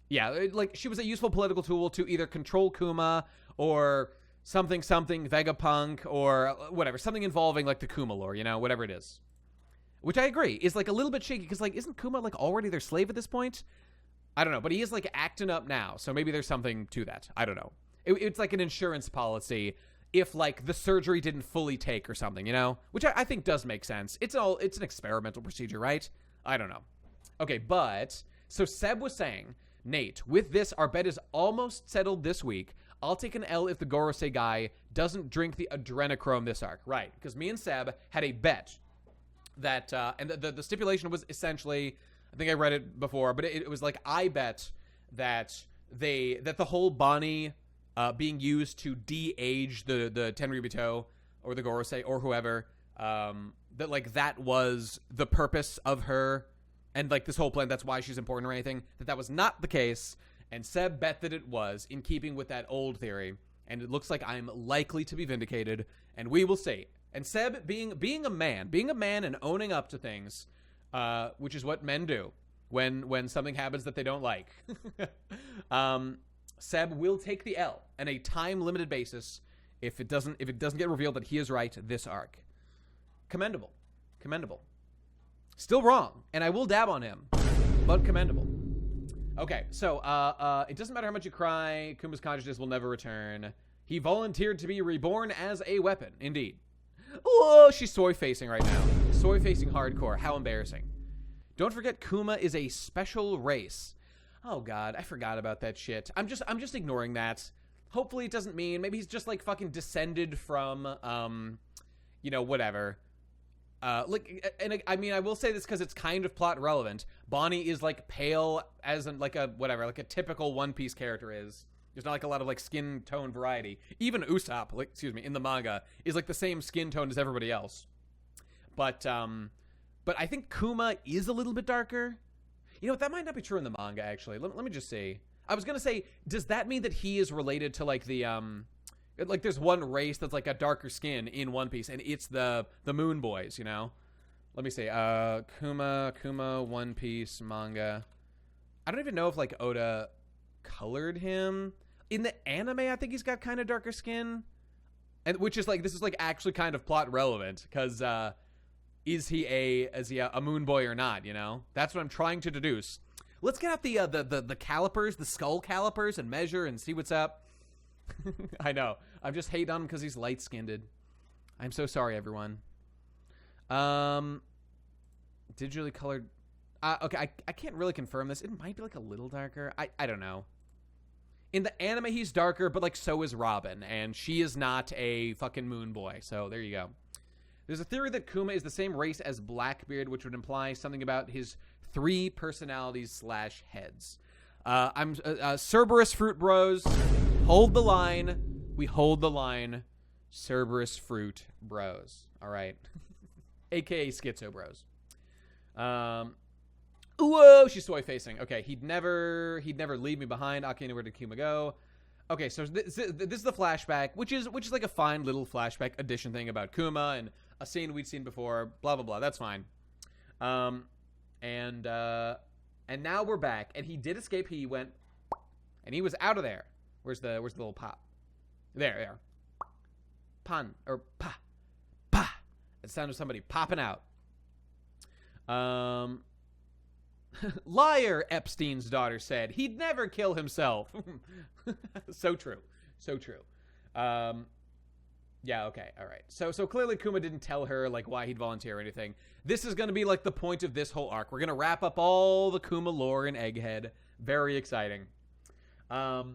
yeah, like, she was a useful political tool to either control Kuma or something, Vegapunk, or whatever. Something involving, like, the Kuma lore, you know, whatever it is. Which I agree is, like, a little bit shaky, because, like, isn't Kuma, like, already their slave at this point? I don't know, but he is, like, acting up now, so maybe there's something to that. I don't know. It's like an insurance policy if, like, the surgery didn't fully take or something, you know? Which I think does make sense. It's an experimental procedure, right? I don't know. Okay, but... So Seb was saying, Nate, with this, our bet is almost settled this week. I'll take an L if the Gorosei guy doesn't drink the adrenochrome this arc. Right, because me and Seb had a bet that... and the stipulation was essentially... I think I read it before, but it was like, I bet that the whole Bonnie... being used to de-age the Tenryubito or the Gorosei or whoever, that, like, that was the purpose of her, and, like, this whole plan, that's why she's important or anything, that was not the case, and Seb bet that it was, in keeping with that old theory, and it looks like I'm likely to be vindicated, and we will see. And Seb, being a man and owning up to things, which is what men do when something happens that they don't like, Seb will take the L on a time-limited basis if it doesn't get revealed that he is right this arc. Commendable. Still wrong, and I will dab on him, but commendable. Okay, so it doesn't matter how much you cry, Kuma's consciousness will never return. He volunteered to be reborn as a weapon, indeed. Oh, she's soy-facing right now. Soy-facing hardcore. How embarrassing. Don't forget Kuma is a special race. Oh god, I forgot about that shit. I'm just ignoring that. Hopefully it doesn't mean, maybe he's just like fucking descended from you know, whatever. Like, and I mean, I will say this because it's kind of plot relevant. Bonnie is like pale as in like a whatever, like a typical One Piece character is. There's not like a lot of like skin tone variety. Even Usopp, like, excuse me, in the manga is like the same skin tone as everybody else. But I think Kuma is a little bit darker. You know what? That might not be true in the manga, actually. Let me just see. I was going to say, does that mean that he is related to, like, the, like, there's one race that's, like, a darker skin in One Piece, and it's the Moon Boys, you know? Let me see. Kuma, One Piece, manga. I don't even know if, like, Oda colored him. In the anime, I think he's got kind of darker skin. And which is, like, this is, like, actually kind of plot relevant, because, is he a moon boy or not, you know? That's what I'm trying to deduce. Let's get out the calipers, the skull calipers, and measure and see what's up. I know. I'm just hating on him because he's light-skinned. I'm so sorry, everyone. digitally colored. Okay, I can't really confirm this. It might be like a little darker. I don't know. In the anime, he's darker, but like so is Robin, and she is not a fucking moon boy. So there you go. There's a theory that Kuma is the same race as Blackbeard, which would imply something about his 3 personalities / heads. I'm Cerberus Fruit Bros. Hold the line. We hold the line. Cerberus Fruit Bros. All right. AKA Schizo Bros. Whoa, she's soy facing. Okay, he'd never leave me behind. Akane, where did Kuma go? Okay, so this is the flashback, which is like a fine little flashback addition thing about Kuma and a scene we'd seen before. Blah blah blah. That's fine. And now we're back, and he did escape. He went, and he was out of there. Where's the little pop? There. Pan or pa. It sounded somebody popping out. Liar, Epstein's daughter said. He'd never kill himself. So true. Yeah, okay, all right. So clearly Kuma didn't tell her like why he'd volunteer or anything. This is going to be like the point of this whole arc. We're going to wrap up all the Kuma lore in Egghead. Very exciting. Okay,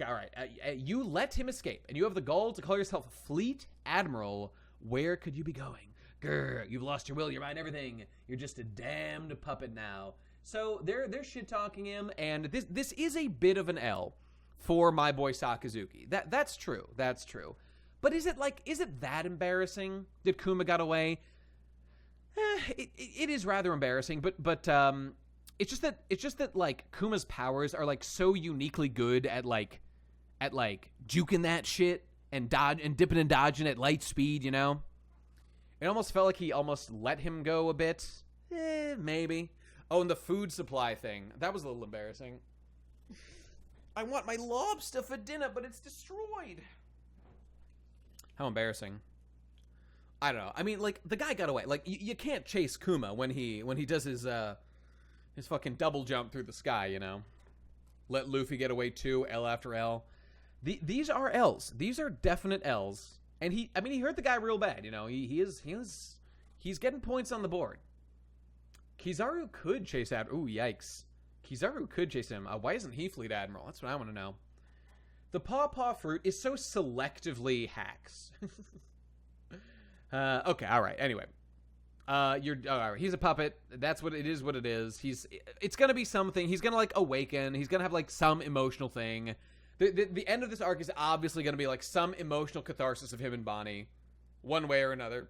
all right. You let him escape, and you have the gall to call yourself Fleet Admiral. Where could you be going? Grr, you've lost your will, your mind, everything. You're just a damned puppet now. So they're shit-talking him, and this is a bit of an L for my boy Sakazuki. That's true. But is it that embarrassing that Kuma got away? It is rather embarrassing, but it's just that like Kuma's powers are like so uniquely good at juking that shit and dodge and dipping and dodging at light speed, you know? It almost felt like he almost let him go a bit. Maybe. Oh, and the food supply thing. That was a little embarrassing. I want my lobster for dinner, but it's destroyed. How embarrassing. I don't know. I mean, like, the guy got away. Like, you can't chase Kuma when he does his fucking double jump through the sky, you know? Let Luffy get away too, L after L. These are L's. These are definite L's. And he hurt the guy real bad, you know? He's getting points on the board. Kizaru could chase out. Ooh, yikes. Kizaru could chase him. Why isn't he Fleet Admiral? That's what I want to know. The Paw fruit is so selectively hacks. Okay, all right. Anyway, all right. He's a puppet. That's what it is. What it is. It's gonna be something. He's gonna like awaken. He's gonna have like some emotional thing. The end of this arc is obviously gonna be like some emotional catharsis of him and Bonnie, one way or another,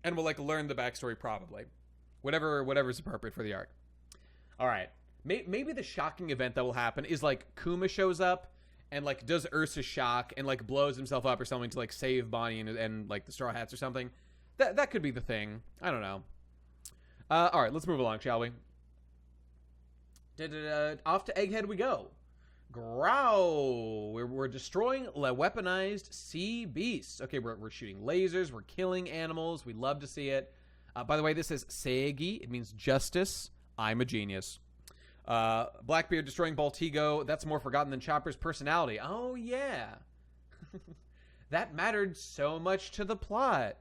and we'll like learn the backstory probably, whatever's appropriate for the arc. All right. Maybe the shocking event that will happen is like Kuma shows up and like does Ursa shock and like blows himself up or something to like save Bonnie and like the Straw Hats or something. That could be the thing. I don't know. All right, let's move along, shall we? Off to Egghead we go. Growl. We're destroying weaponized sea beasts. Okay, we're shooting lasers. We're killing animals. We love to see it. By the way, this is Seigi. It means justice. I'm a genius. Blackbeard destroying Baltigo. That's more forgotten than Chopper's personality. Oh, yeah. That mattered so much to the plot.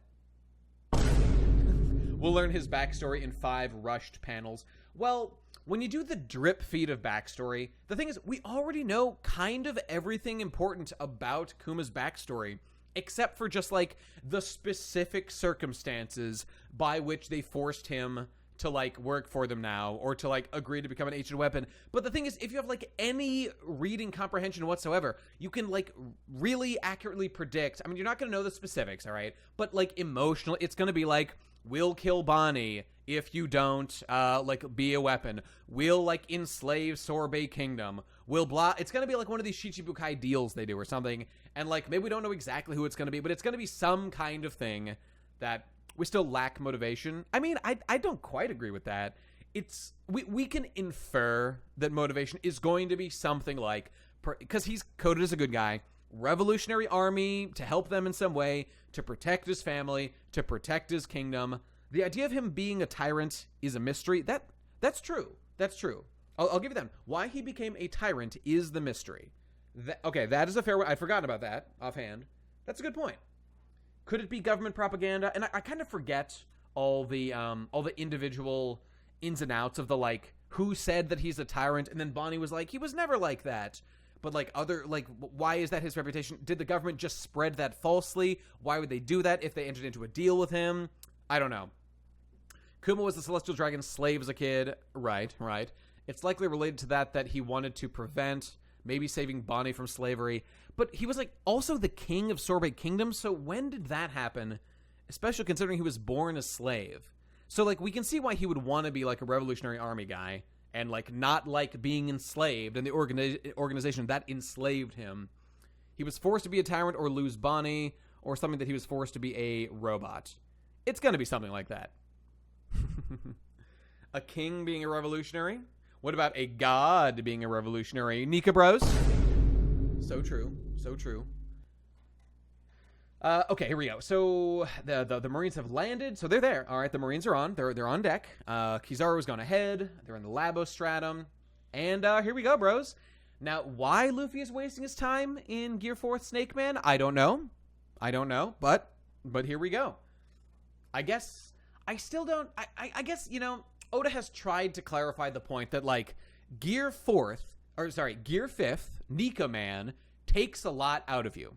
We'll learn his backstory in 5 rushed panels. Well, when you do the drip feed of backstory, the thing is, we already know kind of everything important about Kuma's backstory, except for just, like, the specific circumstances by which they forced him to, like, work for them now, or to, like, agree to become an ancient weapon. But the thing is, if you have, like, any reading comprehension whatsoever, you can, like, really accurately predict. I mean, you're not going to know the specifics, all right? But, like, emotionally, it's going to be like, we'll kill Bonnie if you don't, like, be a weapon. We'll, like, enslave Sorbet Kingdom. We'll blah. It's going to be, like, one of these Shichibukai deals they do or something. And, like, maybe we don't know exactly who it's going to be, but it's going to be some kind of thing that we still lack motivation. I mean, I don't quite agree with that. It's we can infer that motivation is going to be something like, because he's coded as a good guy, revolutionary army to help them in some way, to protect his family, to protect his kingdom. The idea of him being a tyrant is a mystery. That's true. That's true. I'll give you that. Why he became a tyrant is the mystery. Okay, that is a fair way. I'd forgotten about that offhand. That's a good point. Could it be government propaganda? And I kind of forget all the individual ins and outs of the, like, who said that he's a tyrant, and then Bonnie was like, he was never like that. But, like, why is that his reputation? Did the government just spread that falsely? Why would they do that if they entered into a deal with him? I don't know. Kuma was the Celestial Dragon's slave as a kid. Right. It's likely related to that he wanted to prevent, maybe saving Bonnie from slavery. But he was, like, also the king of Sorbet Kingdom, so when did that happen? Especially considering he was born a slave. So, like, we can see why he would want to be, like, a Revolutionary Army guy and, like, not like being enslaved and the organization that enslaved him. He was forced to be a tyrant or lose Bonnie, or something that he was forced to be a robot. It's going to be something like that. A king being a revolutionary? What about a god being a revolutionary? Nika Bros? So true. Okay, here we go. So the Marines have landed. So they're there. All right, the Marines are on. They're on deck. Kizaru's gone ahead. They're in the Labostratum. And here we go, bros. Now, why Luffy is wasting his time in Gear 4th Snake Man, I don't know. But here we go. I guess I still don't. I guess, you know, Oda has tried to clarify the point that, like, Gear 5th, Nika Man, takes a lot out of you.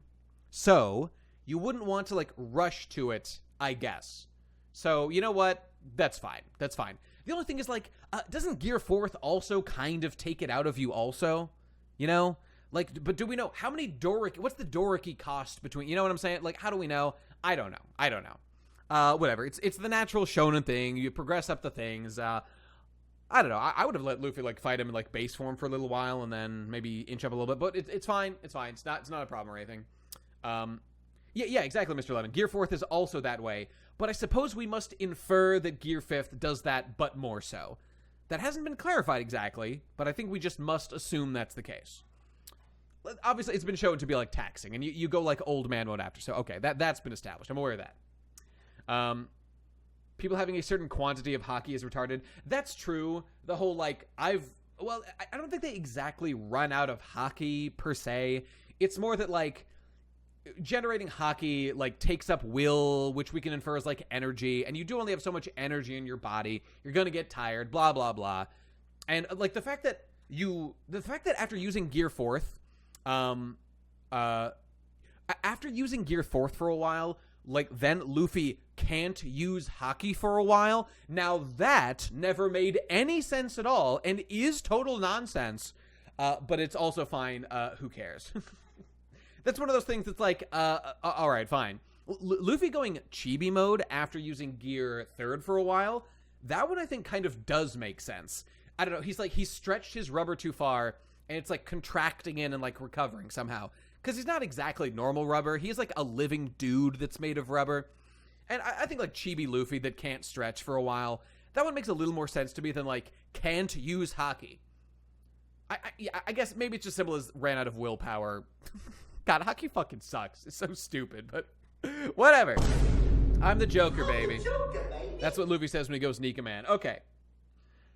So you wouldn't want to, like, rush to it, I guess. So, you know what? That's fine. The only thing is, like, doesn't Gear 4th also kind of take it out of you also? You know? Like, but do we know how many what's the Doriki cost between, you know what I'm saying? Like, how do we know? I don't know. Whatever. It's the natural shonen thing. You progress up the things. I don't know. I would have let Luffy, like, fight him in, like, base form for a little while and then maybe inch up a little bit. But it's fine. It's not a problem or anything. Yeah, exactly, Mr. Lemon. Gear 4th is also that way. But I suppose we must infer that Gear 5th does that, but more so. That hasn't been clarified exactly, but I think we just must assume that's the case. Obviously, it's been shown to be, like, taxing, and you go, like, old man mode after. So, okay, that's been established. I'm aware of that. People having a certain quantity of haki is retarded. That's true. The whole, like, I don't think they exactly run out of haki, per se. It's more that, like, generating haki, like, takes up will, which we can infer as, like, energy, and you do only have so much energy in your body. You're gonna get tired, blah, blah, blah. And, like, the fact that after using Gear 4th, after using Gear 4th for a while, like, then Luffy can't use haki for a while. Now that never made any sense at all and is total nonsense. But it's also fine. Who cares? That's one of those things that's like, all right, fine. Luffy going chibi mode after using Gear 3rd for a while, that one I think kind of does make sense. I don't know. He's stretched his rubber too far and it's, like, contracting in and, like, recovering somehow. Because he's not exactly normal rubber. He's, like, a living dude that's made of rubber. And I think, like, chibi Luffy that can't stretch for a while, that one makes a little more sense to me than, like, can't use haki. I guess maybe it's just simple as ran out of willpower. God, haki fucking sucks. It's so stupid, but whatever. I'm the Joker, baby. That's what Luffy says when he goes Nika Man. Okay.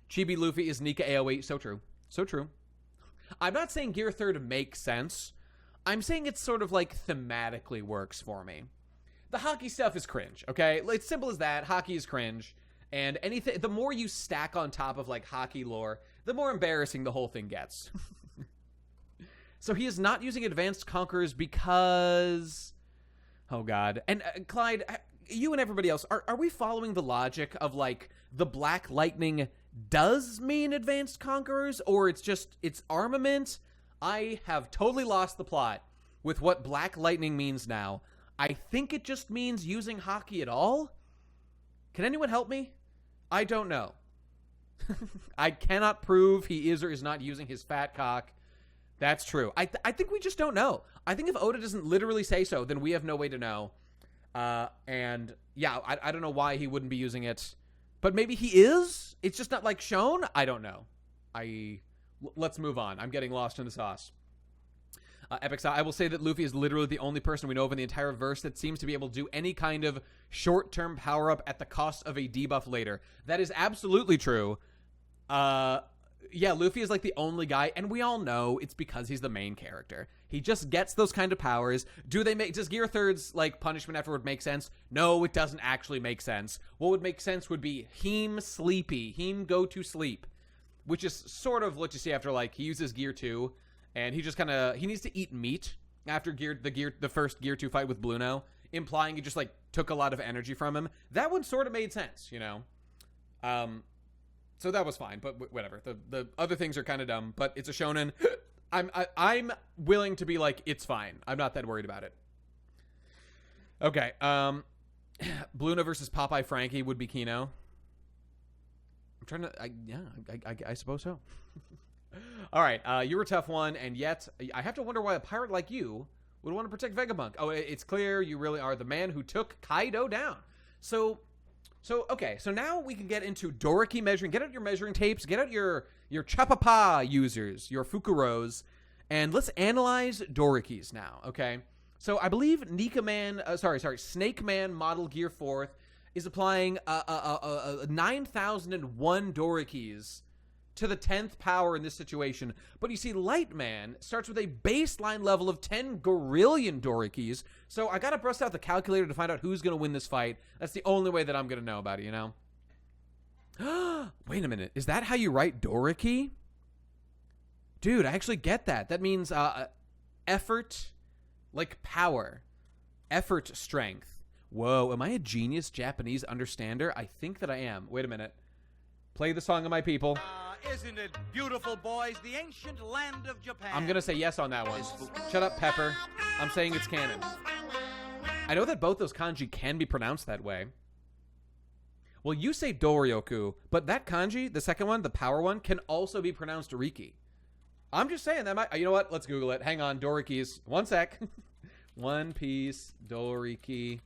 Chibi Luffy is Nika AoE. So true. So true. I'm not saying Gear 3rd makes sense. I'm saying it's sort of, like, thematically works for me. The haki stuff is cringe, okay? It's simple as that. Haki is cringe. And anything, the more you stack on top of, like, haki lore, the more embarrassing the whole thing gets. So he is not using Advanced Conquerors because... Oh, God. And, Clyde, you and everybody else, are we following the logic of, like, the Black Lightning does mean Advanced Conquerors, or it's armament? I have totally lost the plot with what Black Lightning means now. I think it just means using haki at all? Can anyone help me? I don't know. I cannot prove he is or is not using his fat cock. That's true. I think we just don't know. I think if Oda doesn't literally say so, then we have no way to know. And yeah, I don't know why he wouldn't be using it. But maybe he is? It's just not, like, shown? I don't know. Let's move on. I'm getting lost in the sauce. Epic Style, I will say that Luffy is literally the only person we know of in the entire verse that seems to be able to do any kind of short-term power-up at the cost of a debuff later. That is absolutely true. Yeah, Luffy is, like, the only guy, and we all know it's because he's the main character. He just gets those kind of powers. Does Gear Third's, like, punishment afterward make sense? No, it doesn't actually make sense. What would make sense would be him sleepy. Him go to sleep. Which is sort of what you see after, like, he uses Gear 2, and he just kind of, he needs to eat meat after the first Gear 2 fight with Bluno, implying he just, like, took a lot of energy from him. That one sort of made sense, you know? So that was fine, but whatever. The other things are kind of dumb, but it's a shonen. I'm willing to be like, it's fine. I'm not that worried about it. Okay, Bluno versus Popeye Frankie would be Kino. I'm trying to, I suppose so. All right, you're a tough one, and yet I have to wonder why a pirate like you would want to protect Vegapunk. Oh, it's clear you really are the man who took Kaido down. So okay, so now we can get into Doriki measuring. Get out your measuring tapes, get out your Chapapa users, your Fukuros, and let's analyze Dorikis now, okay? So I believe Snake Man Model Gear 4th is applying 9,001 Dorikis to the 10th power in this situation. But you see, Light Man starts with a baseline level of 10 gorillion Dorikis. So I gotta bust out the calculator to find out who's gonna win this fight. That's the only way that I'm gonna know about it, you know? Wait a minute. Is that how you write Doriki? Dude, I actually get that. That means effort, like power. Effort strength. Whoa, am I a genius Japanese understander? I think that I am. Wait a minute. Play the song of my people. Isn't it beautiful, boys? The ancient land of Japan. I'm gonna say yes on that one. Shut up, Pepper. I'm saying it's canon. I know that both those kanji can be pronounced that way. Well, you say Doryoku, but that kanji, the second one, the power one, can also be pronounced Riki. I'm just saying that might. You know what? Let's Google it. Hang on, Dorikis. One sec. One Piece Doriki.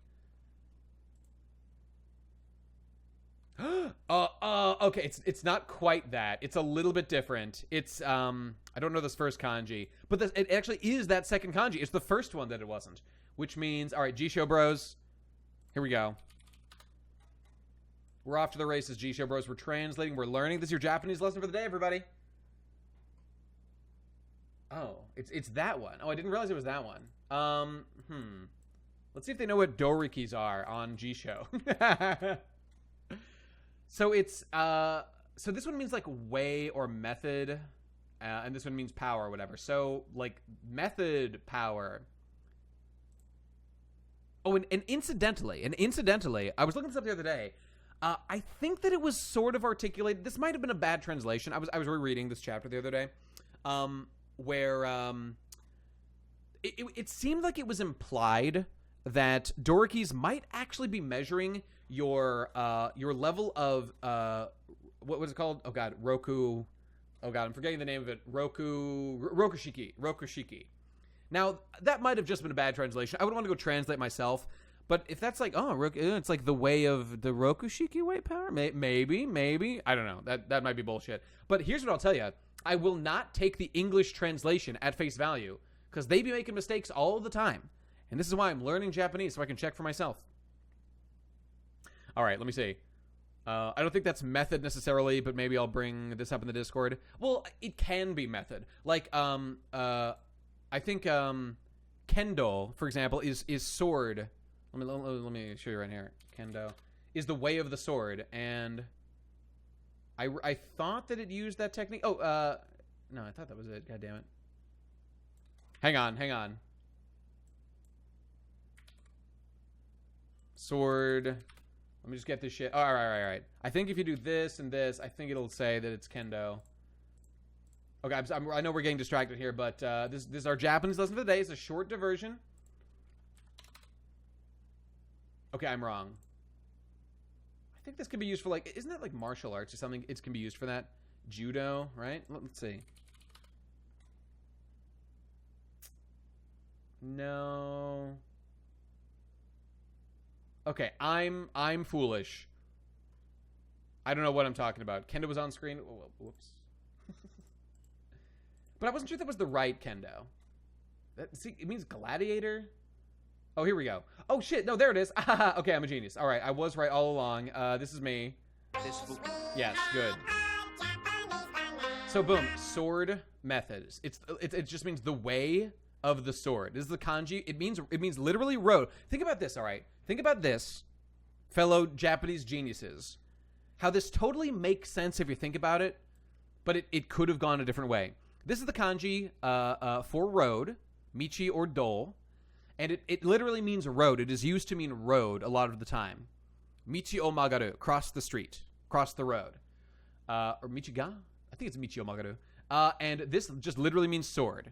Okay, it's not quite that. It's a little bit different. It's I don't know this first kanji, but it actually is that second kanji. It's the first one that it wasn't, which means, all right, G-Show Bros, here we go. We're off to the races, G-Show Bros. We're translating, we're learning. This is your Japanese lesson for the day, everybody. Oh, it's that one. Oh, I didn't realize it was that one. Let's see if they know what Dorikis are on G-Show. So it's, so this one means like way or method, and this one means power or whatever. So like method power. Oh, and incidentally, I was looking this up the other day. I think that it was sort of articulated. This might have been a bad translation. I was rereading this chapter the other day, where it seemed like it was implied that Dorikis might actually be measuring your level of what was it called? Oh god, Roku. Oh god, I'm forgetting the name of it. Rokushiki. Now that might have just been a bad translation. I would want to go translate myself. But if that's like, oh, it's like the way of the Rokushiki weight power, maybe I don't know. That might be bullshit. But here's what I'll tell you: I will not take the English translation at face value because they be making mistakes all the time. And this is why I'm learning Japanese so I can check for myself. All right, let me see. I don't think that's method necessarily, but maybe I'll bring this up in the Discord. Well, it can be method. Like, I think kendo, for example, is sword. Let me show you right here. Kendo is the way of the sword, and I thought that it used that technique. Oh, no, I thought that was it. God damn it. Hang on. Sword. Let me just get this shit. All right. I think if you do this and this, I think it'll say that it's kendo. Okay, I know we're getting distracted here, but this is our Japanese lesson for the day. It's a short diversion. Okay, I'm wrong. I think this could be used for, like, isn't that like martial arts or something? It can be used for that. Judo, right? Let's see. No. Okay, I'm foolish. I don't know what I'm talking about. Kendo was on screen. Oh, whoops. But I wasn't sure that was the right kendo. See, it means gladiator. Oh, here we go. Oh, shit. No, there it is. Okay, I'm a genius. All right, I was right all along. This is me. Yes, good. So, boom. Sword methods. It just means the way of the sword. This is the kanji. It means literally road. Think about this, all right? Think about this, fellow Japanese geniuses. How this totally makes sense if you think about it, but it could have gone a different way. This is the kanji for road, michi or do, and it literally means road. It is used to mean road a lot of the time. Michi o magaru, cross the street, cross the road. Or michi ga? I think it's michi o magaru. And this just literally means sword.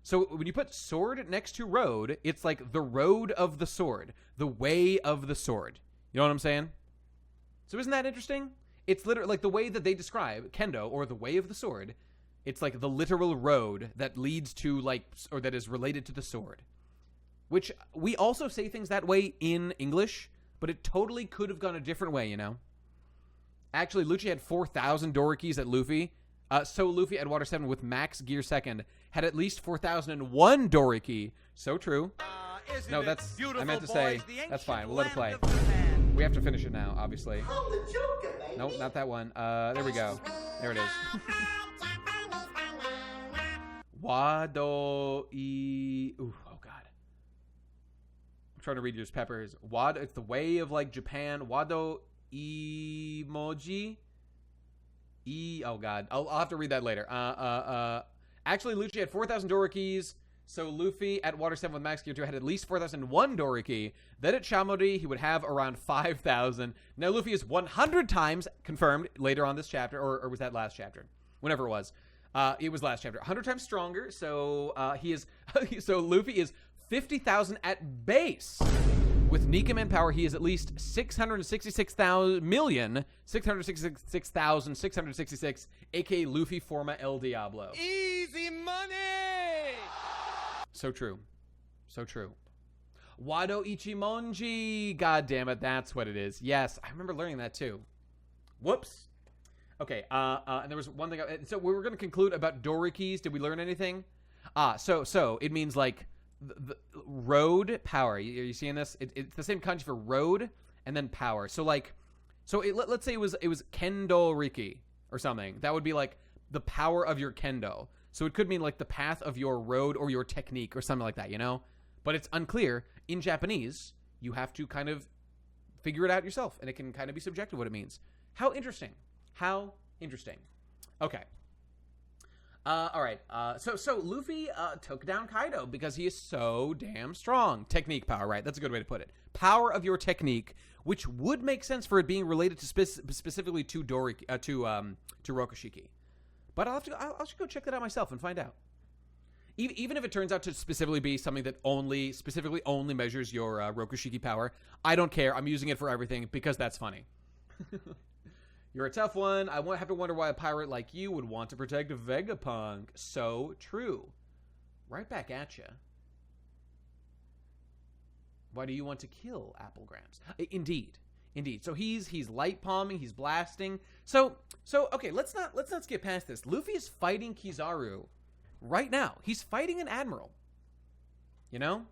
So when you put sword next to road, it's like the road of the sword, the way of the sword. You know what I'm saying? So isn't that interesting? It's literally like the way that they describe kendo, or the way of the sword. It's like the literal road that leads to, like, or that is related to the sword. Which we also say things that way in English, but it totally could have gone a different way, you know? Actually, Lucci had 4,000 Dorikis at Luffy. So Luffy at Water 7 with max gear second had at least 4,001 Doriki. So true. No, that's, I meant to say, that's fine. We'll let it play. We have to finish it now, obviously. Nope, not that one. There we go. There it is. Wado I... Ooh, oh god. I'm trying to read yours, Peppers. Wado, it's the way of, like, Japan. Wado Emoji. Oh god. I'll have to read that later. Actually, Lucci had 4,000 Dorikis. So Luffy at Water 7 with max gear 2 had at least 4,001 Doriki. Then at Chamori, he would have around 5,000. Now Luffy is 100 times confirmed later on this chapter, or was that last chapter? Whenever it was. It was last chapter. 100 times stronger. So he is. So Luffy is 50,000 at base. With Nika manpower, he is at least 666,666,666, aka Luffy Forma El Diablo. Easy money! So true. So true. Wado Ichimonji. God damn it, that's what it is. Yes, I remember learning that too. Whoops. Okay, and there was one thing. So we were going to conclude about Dorikis. Did we learn anything? So it means like the road power. Are you seeing this? It's the same kanji for road and then power. So like, let's say it was Kendo Riki or something. That would be like the power of your Kendo. So it could mean like the path of your road or your technique or something like that, you know? But it's unclear. In Japanese, you have to kind of figure it out yourself, and it can kind of be subjective what it means. How interesting. How interesting. Okay. All right. So Luffy took down Kaido because he is so damn strong. Technique power, right? That's a good way to put it. Power of your technique, which would make sense for it being related to specifically to to Rokushiki. But I'll have to go check that out myself and find out. Even if it turns out to specifically be something that specifically only measures your Rokushiki power, I don't care. I'm using it for everything because that's funny. You're a tough one. I won't have to wonder why a pirate like you would want to protect Vegapunk. So true. Right back at you. Why do you want to kill Applegrams? Indeed. So he's light palming, he's blasting. So okay, let's not skip past this. Luffy is fighting Kizaru right now. He's fighting an admiral. You know?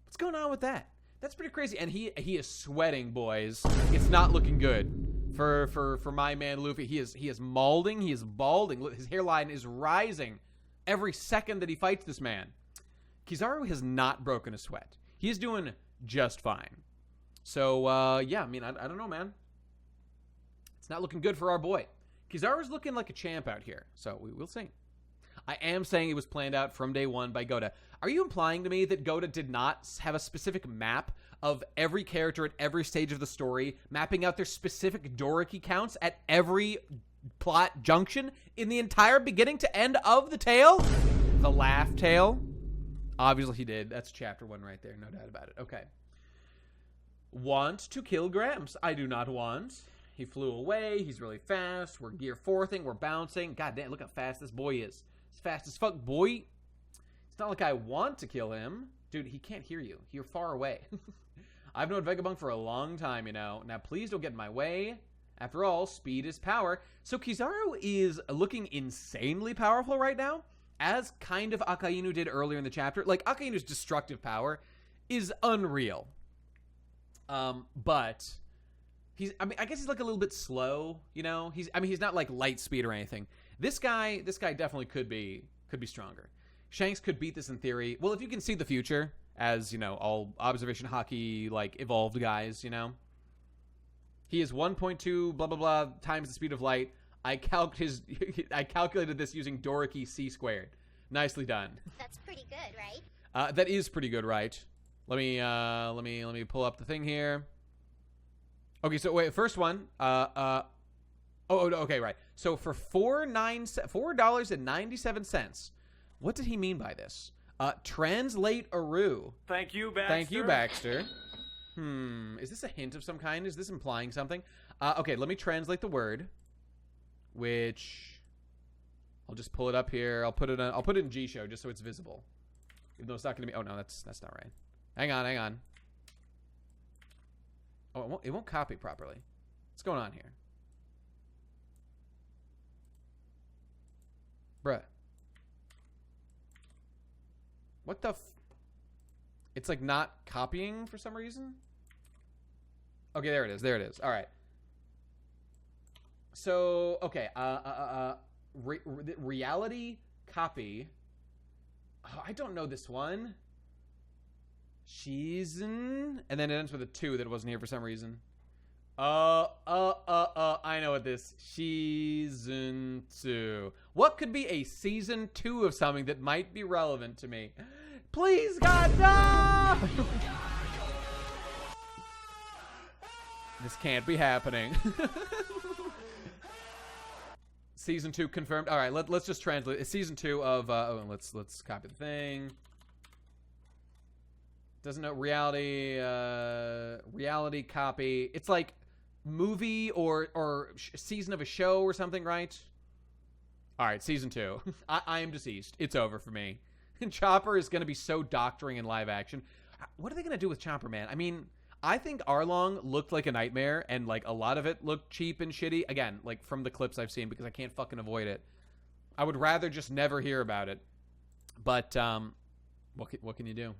What's going on with that? That's pretty crazy. And he is sweating, boys. It's not looking good for my man Luffy. He is mauling, he is balding. His hairline is rising every second that he fights this man. Kizaru has not broken a sweat. He is doing just fine. So, yeah, I mean, I don't know, man. It's not looking good for our boy. Kizaru's looking like a champ out here, so we will see. I am saying it was planned out from day one by Goda. Are you implying to me that Goda did not have a specific map of every character at every stage of the story, mapping out their specific Doriki counts at every plot junction in the entire beginning to end of the tale? The laugh tale? Obviously he did. That's chapter 1 right there. No doubt about it. Okay. Want to kill Gramps. I do not want. He flew away. He's really fast. We're gear 4-ing. We're bouncing. God damn, look how fast this boy is. He's fast as fuck, boy. It's not like I want to kill him. Dude, he can't hear you. You're far away. I've known Vegapunk for a long time, you know. Now, please don't get in my way. After all, speed is power. So Kizaru is looking insanely powerful right now, as kind of Akainu did earlier in the chapter. Like, Akainu's destructive power is unreal. But I guess he's like a little bit slow, you know. He's not like light speed or anything. This guy definitely could be stronger. Shanks could beat this in theory. Well, if you can see the future, as, you know, all observation hockey, like, evolved guys, you know. He is 1.2 blah, blah, blah times the speed of light. I calculated this using Doric C². Nicely done. That's pretty good, right? That is pretty good, right? Let me pull up the thing here. Okay, so wait, first one. Okay, right. So for $4.97, what did he mean by this? Translate Aru. Thank you, Baxter. Thank you, Baxter. Is this a hint of some kind? Is this implying something? Okay, let me translate the word, which I'll just pull it up here. I'll put it in G Show just so it's visible. Even though it's not going to be. Oh no, that's not right. Hang on. Oh, it won't copy properly. What's going on here? Bruh. What the It's like not copying for some reason. Okay, there it is. All right. So, okay. Reality copy. Oh, I don't know this one. Season. And then it ends with a 2 that wasn't here for some reason. I know what this. Season 2. What could be a season 2 of something that might be relevant to me? Please, God, no! This can't be happening. Season 2 confirmed. All right, let's just translate. It's season 2 of. Let's copy the thing. Doesn't know reality. Reality copy. It's like movie or season of a show or something, right? All right, season 2. I am deceased. It's over for me. Chopper is going to be so doctoring in live action. What are they going to do with Chopper, man? I mean, I think Arlong looked like a nightmare, and like a lot of it looked cheap and shitty. Again, like from the clips I've seen, because I can't fucking avoid it. I would rather just never hear about it. But what can you do?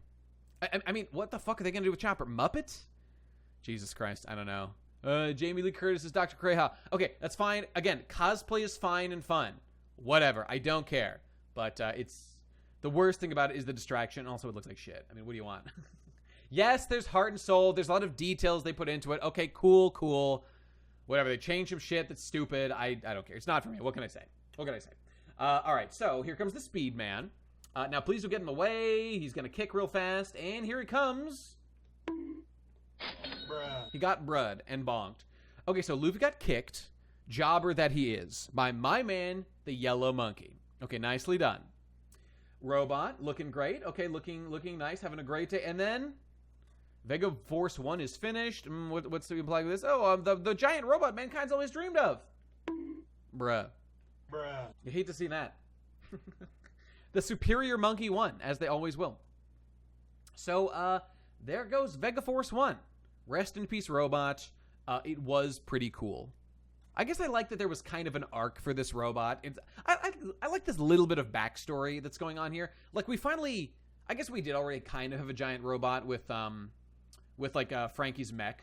I mean, what the fuck are they going to do with Chopper? Muppets? Jesus Christ, I don't know. Jamie Lee Curtis is Dr. Kreha. Okay, that's fine. Again, cosplay is fine and fun. Whatever, I don't care. But it's the worst thing about it is the distraction. Also, it looks like shit. I mean, what do you want? Yes, there's heart and soul. There's a lot of details they put into it. Okay, cool. Whatever. They change some shit that's stupid. I don't care. It's not for me. What can I say? All right, so here comes the Speed Man. Now, please don't get in the way. He's going to kick real fast. And here he comes. Bruh. He got brud and bonked. Okay, so Luffy got kicked. Jobber that he is. By my man, the Yellow Monkey. Okay, nicely done. Robot, looking great. Okay, looking nice, having a great day. And then Vega Force 1 is finished. What's to imply with this? Oh, the giant robot mankind's always dreamed of. Bruh. You hate to see that. The superior monkey won, as they always will. So, there goes Vega Force 1. Rest in peace, robot. It was pretty cool. I guess I like that there was kind of an arc for this robot. I like this little bit of backstory that's going on here. Like, we finally, I guess we did already kind of have a giant robot with like Frankie's mech.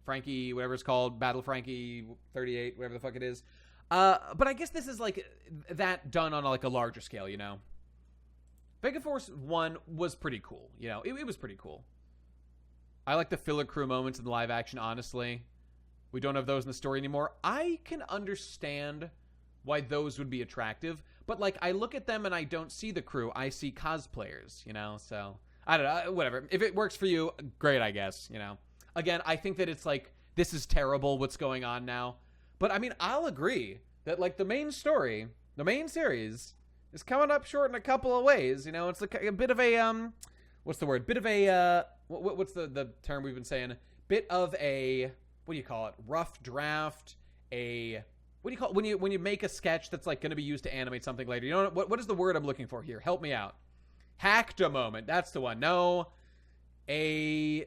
Frankie, whatever it's called, Battle Frankie 38, whatever the fuck it is. But I guess this is like that done on like a larger scale, you know? Vega Force 1 was pretty cool, you know? It was pretty cool. I like the filler crew moments in the live action, honestly. We don't have those in the story anymore. I can understand why those would be attractive, but like I look at them and I don't see the crew. I see cosplayers, you know? So, I don't know, whatever. If it works for you, great, I guess, you know? Again, I think that it's like, this is terrible what's going on now. But I mean, I'll agree that like the main story, the main series is coming up short in a couple of ways, you know? It's like a bit of a, what's the word? Bit of a, what's the term we've been saying? Bit of a, what do you call it? Rough draft, what do you call it? When you make a sketch that's like going to be used to animate something later? You know what is the word I'm looking for here? Help me out. Hacked a moment. That's the one. No, you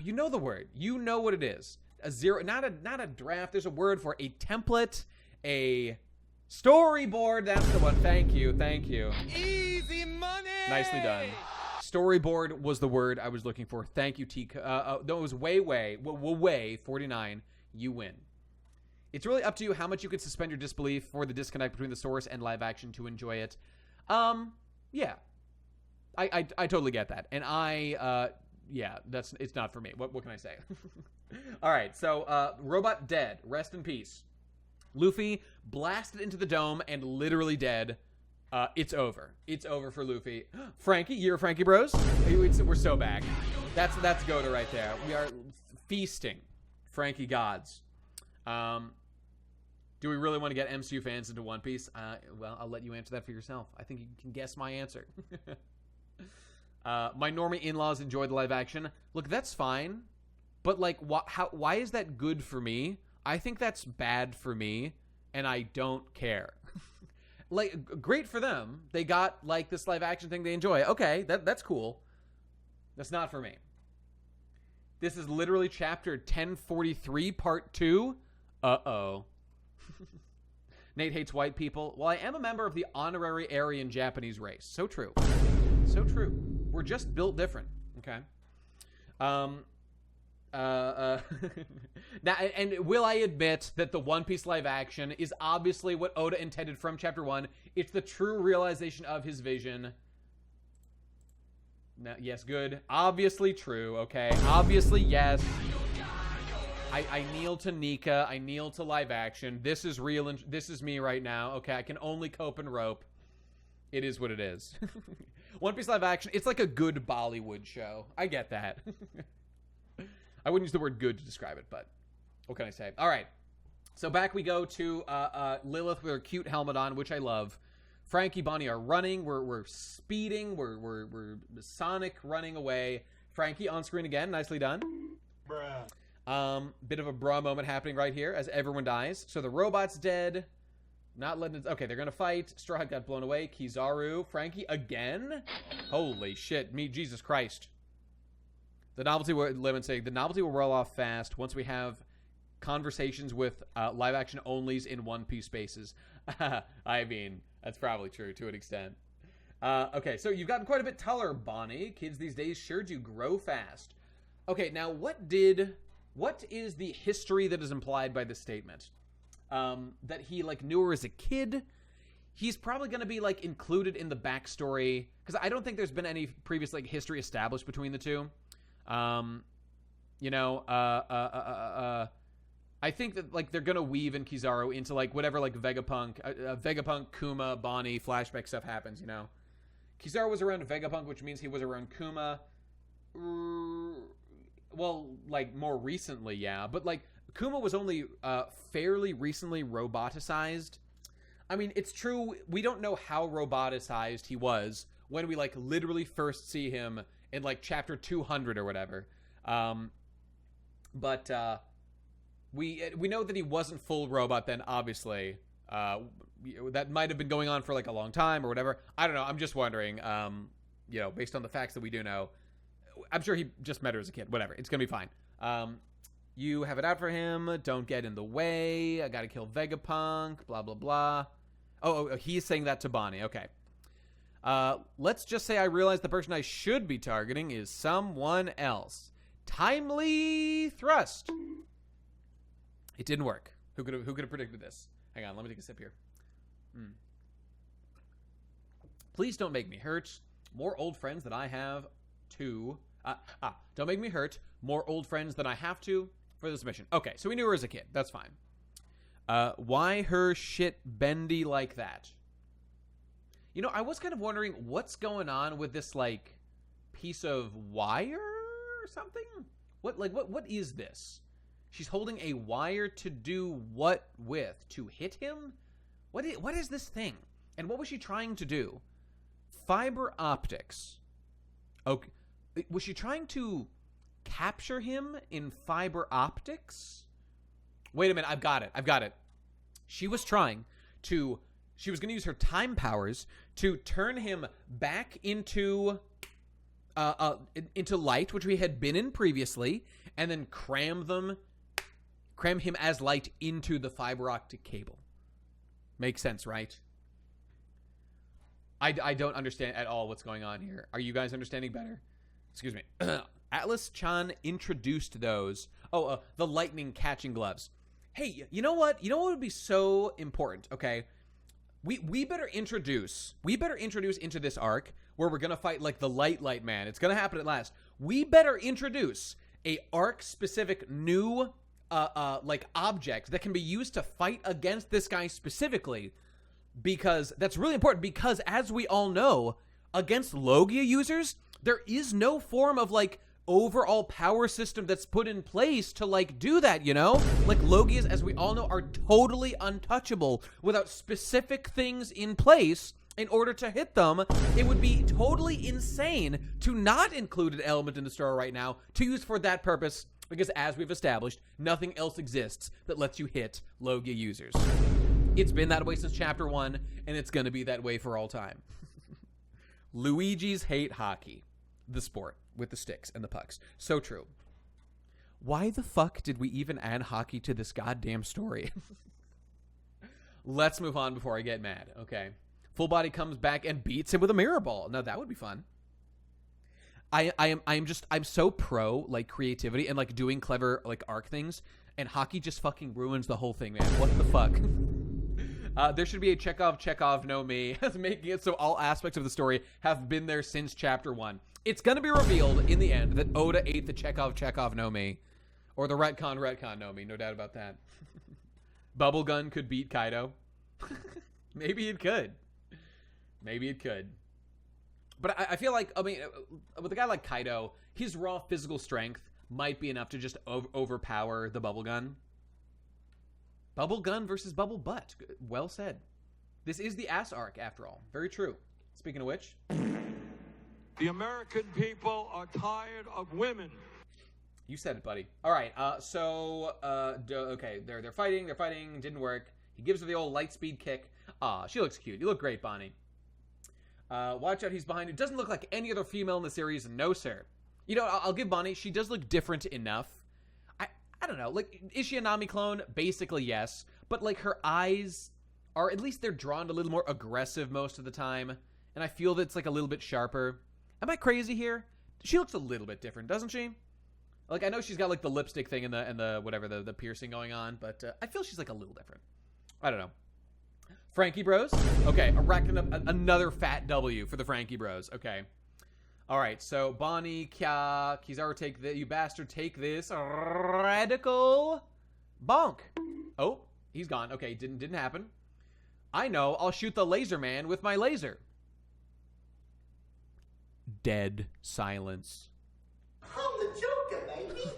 know the word. You know what it is. A zero, not a draft. There's a word for a template, a storyboard. That's the one. Thank you. Easy money! Nicely done. Storyboard was the word I was looking for. Thank you, T. No, it was way 49. You win. It's really up to you how much you could suspend your disbelief for the disconnect between the source and live action to enjoy it. Yeah. I totally get that. And yeah, it's not for me. What can I say? All right, so Robot dead. Rest in peace. Luffy blasted into the dome and literally dead. It's over. It's over for Luffy. Frankie, you're Frankie Bros? We're so back. That's Goda right there. We are feasting. Frankie gods. Do we really want to get MCU fans into One Piece? Well, I'll let you answer that for yourself. I think you can guess my answer. My normie in-laws enjoy the live action. Look, that's fine. But, like, why is that good for me? I think that's bad for me, and I don't care. Like, great for them. They got, like, this live action thing they enjoy. Okay, that's cool. That's not for me. This is literally chapter 1043, part 2. Uh-oh. Nate hates white people. Well, I am a member of the honorary Aryan Japanese race. So true. So true. We're just built different. Okay. Now, and will I admit that the One Piece live action is obviously what Oda intended from chapter 1. It's the true realization of his vision. Now, yes, good. Obviously true, okay? Obviously, yes. I kneel to Nika. I kneel to live action. This is real, and this is me right now. Okay, I can only cope and rope. It is what it is. One Piece live action, it's like a good Bollywood show. I get that. I wouldn't use the word good to describe it, but what can I say? All right. So back we go to Lilith with her cute helmet on, which I love. Frankie, Bonnie are running. We're speeding. We're Sonic running away. Frankie on screen again. Nicely done. Bruh. Bit of a bra moment happening right here as everyone dies. So the robot's dead. Not letting it... Okay, they're going to fight. Straw Hat got blown away. Kizaru. Frankie again? Holy shit. Jesus Christ. The novelty will... Lemon saying, the novelty will roll off fast once we have conversations with live-action onlys in One Piece spaces. I mean, that's probably true to an extent. Okay, so you've gotten quite a bit taller, Bonnie. Kids these days sure do grow fast. Okay, now what is the history that is implied by this statement? That he, like, knew her as a kid? He's probably going to be, like, included in the backstory, because I don't think there's been any previous, like, history established between the two. You know, I think that, like, they're gonna weave in Kizaru into, like, whatever, like, Vegapunk, Kuma, Bonnie, flashback stuff happens, you know. Kizaru was around Vegapunk, which means he was around Kuma. Well, like, more recently, yeah. But, like, Kuma was only fairly recently roboticized. I mean, it's true, we don't know how roboticized he was when we, like, literally first see him in, like, chapter 200 or whatever. But we know that he wasn't full robot then, obviously. That might have been going on for, like, a long time or whatever. I don't know. I'm just wondering, you know, based on the facts that we do know. I'm sure he just met her as a kid. Whatever. It's going to be fine. You have it out for him. Don't get in the way. I got to kill Vegapunk. Blah, blah, blah. Oh, he's saying that to Bonnie. Okay. Let's just say I realize the person I should be targeting is someone else. Timely thrust. It didn't work. Who could have predicted this? Hang on, let me take a sip here. Please don't make me hurt. More old friends than I have to. Don't make me hurt. More old friends than I have to for this mission. Okay, so we knew her as a kid. That's fine. Why her shit bendy like that? You know, I was kind of wondering what's going on with this, like, piece of wire or something? What is this? She's holding a wire to do what with? To hit him? What is this thing? And what was she trying to do? Fiber optics. Okay. Was she trying to capture him in fiber optics? Wait a minute, I've got it. She was going to use her time powers to turn him back into light, which we had been in previously, and then cram him as light into the fiber optic cable. Makes sense, right? I don't understand at all what's going on here. Are you guys understanding better? Excuse me. Atlas-chan introduced those. The lightning catching gloves. Hey, you know what? You know what would be so important, okay? We better introduce into this arc where we're going to fight like the light man. It's going to happen at last. We better introduce a arc-specific new like object that can be used to fight against this guy specifically, because that's really important, because as we all know, against Logia users, there is no form of like overall power system that's put in place to like do that, you know? Like Logias, as we all know, are totally untouchable without specific things in place in order to hit them. It would be totally insane to not include an element in the story right now to use for that purpose, because as we've established, nothing else exists that lets you hit Logia users. It's been that way since chapter 1, and it's gonna be that way for all time. Luigi's hate hockey, the sport with the sticks and the pucks. So true. Why the fuck did we even add hockey to this goddamn story? Let's move on before I get mad. Okay. Full Body comes back and beats him with a mirror ball. Now that would be fun. I'm so pro like creativity and like doing clever like arc things, and hockey just fucking ruins the whole thing, man. What the fuck? There should be a Chekhov no me, making it so all aspects of the story have been there since chapter 1. It's gonna be revealed in the end that Oda ate the Chekhov no me, or the retcon no me, no doubt about that. Bubblegum could beat Kaido. Maybe it could. Maybe it could. But I feel like, I mean, with a guy like Kaido, his raw physical strength might be enough to just overpower the Bubblegum. Bubblegum versus Bubble Butt. Well said. This is the ass arc, after all. Very true. Speaking of which, The American people are tired of women. you said it, buddy. All right. Okay. They're fighting. Didn't work. He gives her the old light speed kick. She looks cute. You look great, Bonnie. Watch out, he's behind you. Doesn't look like any other female in the series. No, sir. You know, I'll give Bonnie, she does look different enough. I don't know. Like, is she a Nami clone? Basically, yes. But, like, her eyes are, at least they're drawn a little more aggressive most of the time. And I feel that it's, like, a little bit sharper. Am I crazy here? She looks a little bit different, doesn't she? Like, I know she's got, like, the lipstick thing and the whatever, the piercing going on. But I feel she's, like, a little different. I don't know. Frankie Bros? Okay, erecting another fat W for the Frankie Bros. Okay. All right, so Bonnie, Kizaru, take this. You bastard, take this. Radical bonk. Oh, he's gone. Okay, didn't happen. I know, I'll shoot the laser man with my laser. Dead silence. I'm the Joker, baby.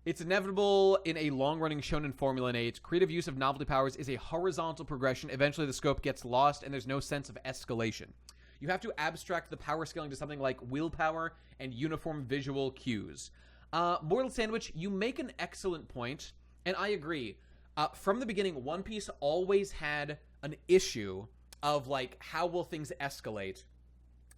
It's inevitable in a long-running shonen formula in 8. Creative use of novelty powers is a horizontal progression. Eventually, the scope gets lost, and there's no sense of escalation. You have to abstract the power scaling to something like willpower and uniform visual cues. Mortal Sandwich, you make an excellent point, and I agree. From the beginning, One Piece always had an issue of, like, how will things escalate?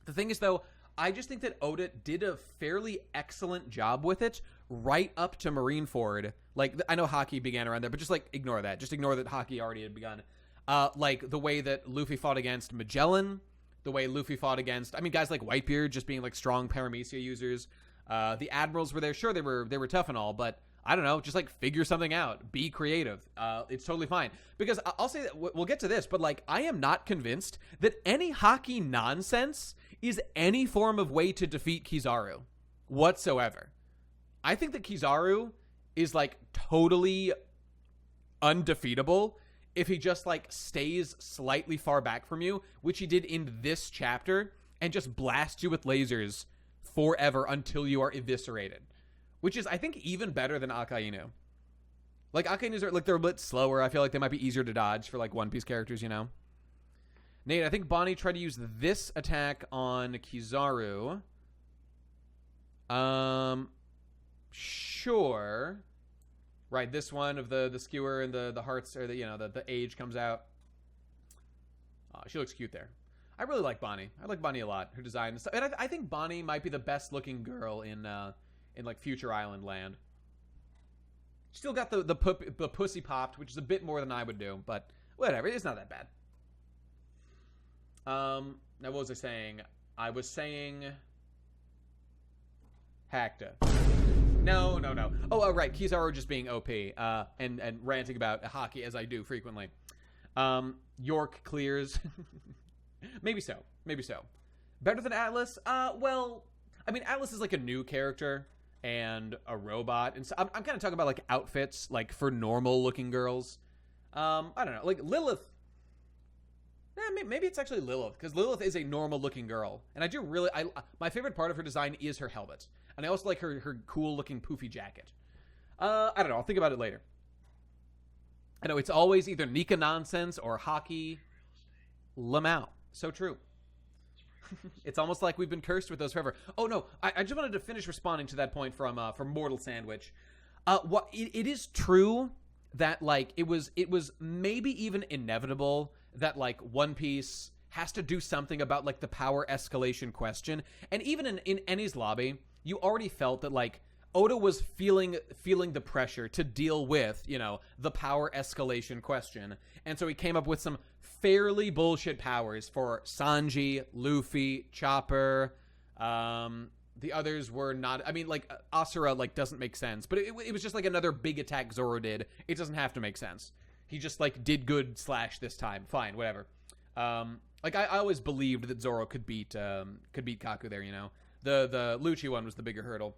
The thing is, though, I just think that Oda did a fairly excellent job with it right up to Marineford. Like, I know Haki began around there, but just, like, ignore that. Just ignore that Haki already had begun. Like, the way that Luffy fought against Magellan, the way Luffy fought against, I mean, guys like Whitebeard just being, like, strong Paramecia users. The Admirals were there. Sure, they were tough and all, but I don't know, just, like, figure something out. Be creative. It's totally fine. Because I'll say that we'll get to this, but, like, I am not convinced that any Haki nonsense is any form of way to defeat Kizaru whatsoever. I think that Kizaru is, like, totally undefeatable if he just, like, stays slightly far back from you, which he did in this chapter, and just blasts you with lasers forever until you are eviscerated. Which is, I think, even better than Akainu. Like, Akainus are, like, they're a bit slower. I feel like they might be easier to dodge for, like, One Piece characters, you know? Nate, I think Bonnie tried to use this attack on Kizaru. Sure. Right, this one of the skewer and the hearts, or the age comes out. She looks cute there. I really like Bonnie. I like Bonnie a lot. Her design and stuff. And I think Bonnie might be the best looking girl in like Future Island land. Still got the pussy popped, which is a bit more than I would do, but whatever. It's not that bad. Now what was I saying? I was saying Hacta. No. Oh, right. Kizaru just being OP and ranting about hockey as I do frequently. York clears. Maybe so. Better than Atlas? Well, I mean, Atlas is like a new character and a robot, and so I'm kind of talking about like outfits, like for normal looking girls. I don't know, like Lilith. Maybe it's actually Lilith, because Lilith is a normal looking girl, and I do really, my favorite part of her design is her helmet, and I also like her cool looking poofy jacket. I don't know, I'll think about it later. I know it's always either Nika nonsense or hockey Lamau. So true. It's almost like we've been cursed with those forever. Oh no, I just wanted to finish responding to that point from Mortal Sandwich. It is true that like it was maybe even inevitable that like One Piece has to do something about like the power escalation question. And even in Eni's lobby, you already felt that like Oda was feeling the pressure to deal with, you know, the power escalation question. And so he came up with some fairly bullshit powers for Sanji, Luffy, Chopper. The others were not, I mean, like Asura like doesn't make sense, but it was just like another big attack Zoro did. It doesn't have to make sense. He just like did good / this time. Fine, whatever. Like I always believed that Zoro could beat Kaku there, you know. The Lucci one was the bigger hurdle.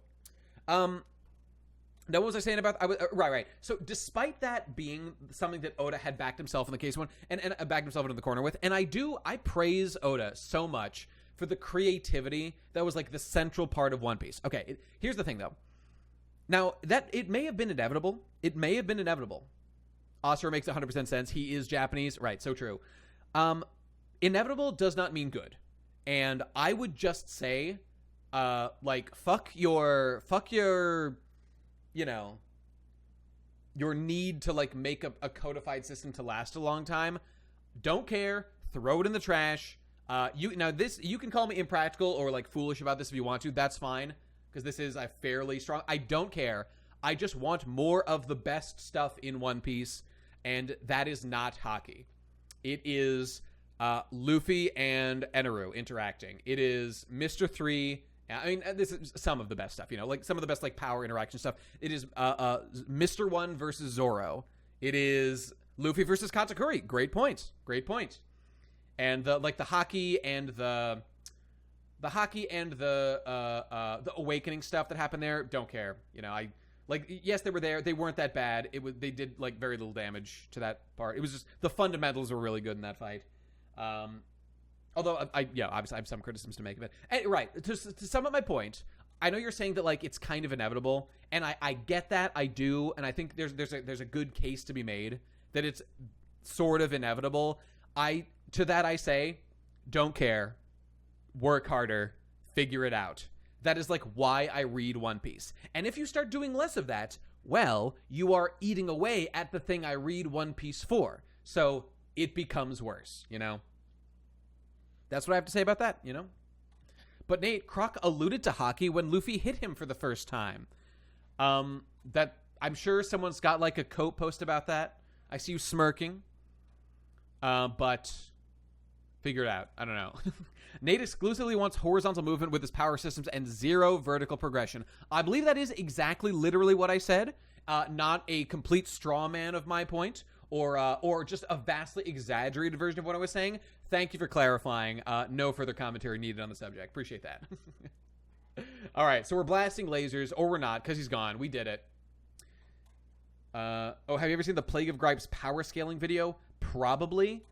Now, what was I saying about right? So, despite that being something that Oda had backed himself in the case one, and backed himself into the corner with, and I praise Oda so much for the creativity that was like the central part of One Piece. Okay, here's the thing though. Now that it may have been inevitable. Asura makes 100% sense. He is Japanese, right? So true. Inevitable does not mean good, and I would just say, like fuck your. You know, your need to like make a codified system to last a long time. Don't care. Throw it in the trash. You can call me impractical or like foolish about this if you want to. That's fine, because this is a fairly strong. I don't care. I just want more of the best stuff in One Piece, and that is not Haki. It is Luffy and Eneru interacting. It is Mr. 3. I mean, this is some of the best stuff, you know, like some of the best like power interaction stuff. It is Mr. 1 versus Zoro. It is Luffy versus Katakuri. Great point. And the Haki and the awakening stuff that happened there, don't care. You know, yes, they were there. They weren't that bad. They did like very little damage to that part. It was just the fundamentals were really good in that fight. Although, obviously I have some criticisms to make of it. And, right, to sum up my point, I know you're saying that, like, it's kind of inevitable, and I get that, I do, and I think there's a good case to be made that it's sort of inevitable. To that I say, don't care, work harder, figure it out. That is, like, why I read One Piece. And if you start doing less of that, well, you are eating away at the thing I read One Piece for. So, it becomes worse, you know? That's what I have to say about that, you know? But Nate, Croc alluded to Haki when Luffy hit him for the first time. That I'm sure someone's got like a coat post about that. I see you smirking. But figure it out. I don't know. Nate exclusively wants horizontal movement with his power systems and 0 vertical progression. I believe that is exactly literally what I said. Not a complete straw man of my point. Or just a vastly exaggerated version of what I was saying. Thank you for clarifying. No further commentary needed on the subject. Appreciate that. All right, so we're blasting lasers, or we're not, because he's gone. We did it. Have you ever seen the Plague of Gripes power scaling video? Probably.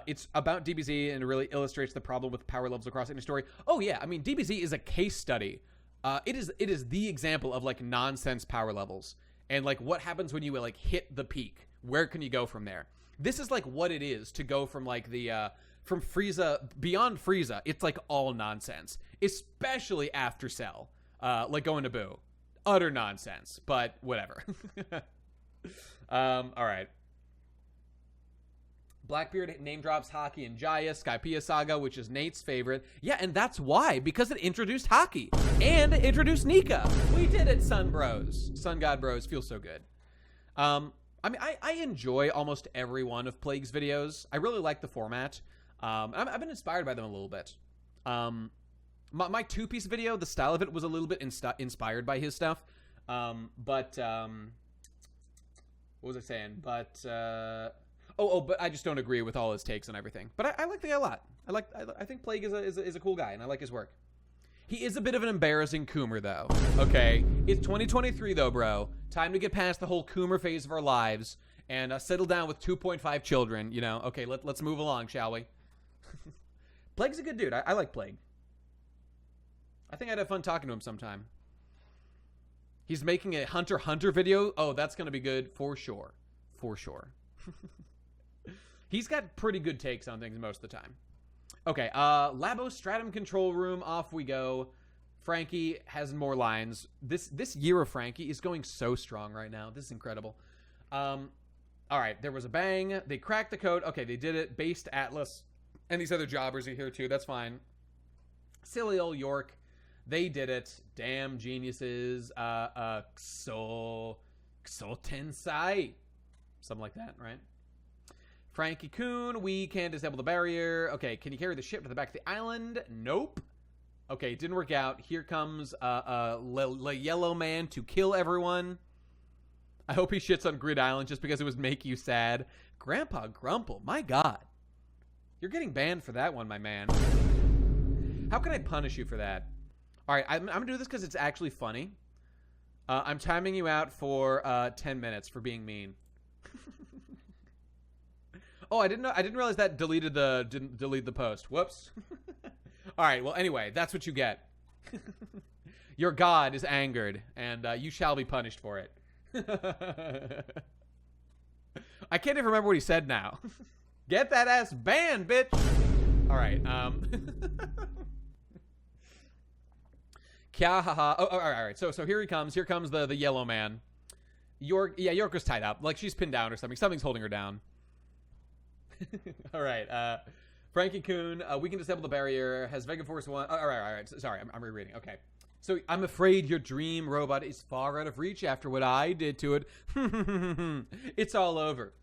It's about DBZ, and it really illustrates the problem with power levels across any story. Oh, yeah, I mean, DBZ is a case study. It is the example of, like, nonsense power levels. And, like, what happens when you, like, hit the peak? Where can you go from there? This is like what it is to go from like from Frieza, beyond Frieza. It's like all nonsense, especially after Cell, like going to Boo. Utter nonsense, but whatever. All right. Blackbeard name drops Haki and Jaya, Skypiea Saga, which is Nate's favorite. Yeah, and that's why, because it introduced Haki and it introduced Nika. We did it, Sun Bros. Sun God Bros. Feels so good. I mean, I enjoy almost every one of Plague's videos. I really like the format. I've been inspired by them a little bit. My two-piece video, the style of it was a little bit inspired by his stuff. What was I saying? But I just don't agree with all his takes and everything. But I like the guy a lot. I think Plague is a cool guy, and I like his work. He is a bit of an embarrassing Coomer, though. Okay, it's 2023 though, bro. Time to get past the whole Coomer phase of our lives and settle down with 2.5 children. You know, okay, let's move along, shall we? Plague's a good dude. I like Plague. I think I'd have fun talking to him sometime. He's making a Hunter x Hunter video. Oh, that's gonna be good for sure. For sure. He's got pretty good takes on things most of the time. Okay, Labo Stratum Control Room, off we go. Frankie has more lines. This year of Frankie is going so strong right now. This is incredible. All right, there was a bang. They cracked the code. Okay, they did it. Based Atlas. And these other jobbers are here too. That's fine. Silly old York. They did it. Damn geniuses. Xol Tensai. Something like that, right? Frankie Coon, we can disable the barrier. Okay, can you carry the ship to the back of the island? Nope. Okay, it didn't work out. Here comes Yellow Man to kill everyone. I hope he shits on Grid Island just because it would make you sad. Grandpa Grumple, my God. You're getting banned for that one, my man. How can I punish you for that? All right, I'm going to do this because it's actually funny. I'm timing you out for 10 minutes for being mean. Oh, I didn't realize that didn't delete the post. Whoops. All right. Well, anyway, that's what you get. Your God is angered, and you shall be punished for it. I can't even remember what he said now. Get that ass banned, bitch. All right. Kya haha. Oh, all right. So here he comes. Here comes the yellow man. York was tied up. Like she's pinned down or something. Something's holding her down. All right. Frankie Coon, we can disable the barrier. Has Vega Force 1. All right. Sorry, I'm rereading. Okay. So I'm afraid your dream robot is far out of reach after what I did to it. It's all over.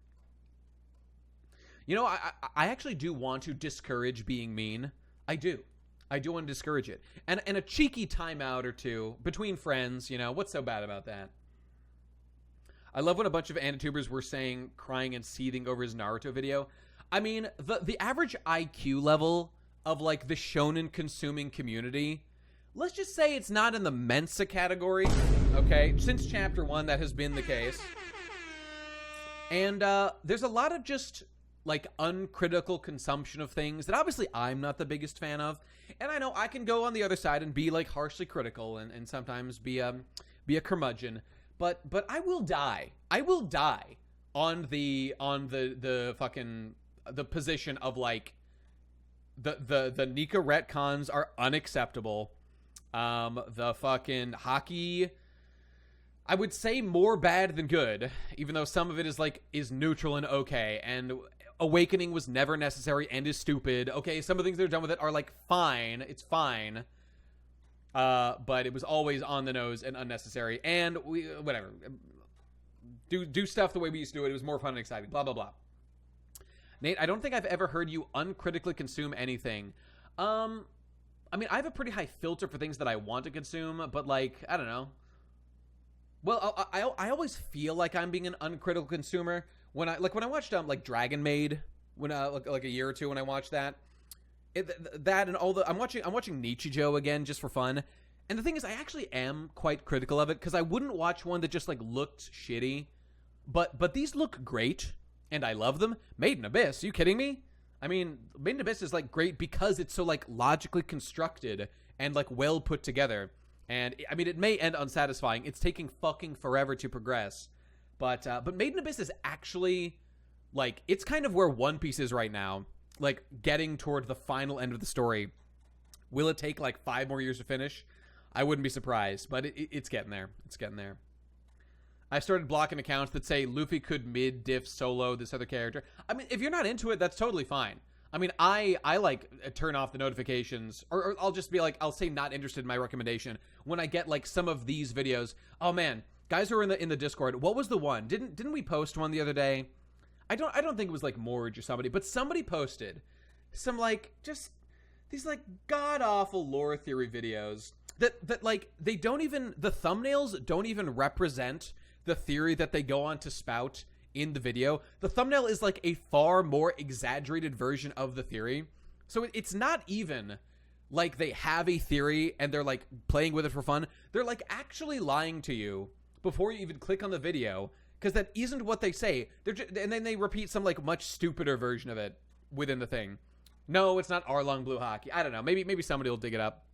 You know, I actually do want to discourage being mean. I do want to discourage it. And a cheeky timeout or two between friends, you know, what's so bad about that? I love when a bunch of Anitubers were saying, crying and seething over his Naruto video. I mean, the average IQ level of, like, the shonen consuming community, let's just say it's not in the Mensa category, okay? Since Chapter 1, that has been the case. And there's a lot of just, like, uncritical consumption of things that obviously I'm not the biggest fan of. And I know I can go on the other side and be, like, harshly critical and sometimes be a curmudgeon. But I will die. I will die on the fucking the position of, like, the Nika retcons are unacceptable. The fucking hockey, I would say more bad than good, even though some of it is neutral and okay. And Awakening was never necessary and is stupid. Okay, some of the things they're done with it are, like, fine. It's fine. But it was always on the nose and unnecessary. And whatever. Do stuff the way we used to do it. It was more fun and exciting. Blah, blah, blah. Nate, I don't think I've ever heard you uncritically consume anything. I mean, I have a pretty high filter for things that I want to consume, but, like, I don't know. Well, I always feel like I'm being an uncritical consumer when I watched like Dragon Maid when like a year or two when I watched that. That and all the I'm watching Nichijou again just for fun. And the thing is, I actually am quite critical of it because I wouldn't watch one that just, like, looked shitty. But these look great, and I love them. Made in Abyss, are you kidding me? I mean, Made in Abyss is, like, great because it's so, like, logically constructed and, like, well put together. And, I mean, it may end unsatisfying. It's taking fucking forever to progress. But Made in Abyss is actually, like, it's kind of where One Piece is right now. Like, getting toward the final end of the story. Will it take, like, 5 more years to finish? I wouldn't be surprised, but it's getting there. It's getting there. I started blocking accounts that say Luffy could mid-diff solo this other character. I mean, if you're not into it, that's totally fine. I mean, I like, turn off the notifications, or I'll just be like, I'll say not interested in my recommendation when I get, like, some of these videos. Oh, man. Guys who are in the Discord, what was the one? Didn't we post one the other day? I don't think it was, like, Morge or somebody, but somebody posted some, like, just these, like, god-awful lore theory videos that like, they don't even, the thumbnails don't even represent the theory that they go on to spout in the video, the thumbnail is like a far more exaggerated version of the theory. So it's not even like they have a theory and they're like playing with it for fun. They're like actually lying to you before you even click on the video, because that isn't what they say. And then they repeat some like much stupider version of it within the thing. No, it's not Arlong Blue Hockey. I don't know. Maybe somebody will dig it up.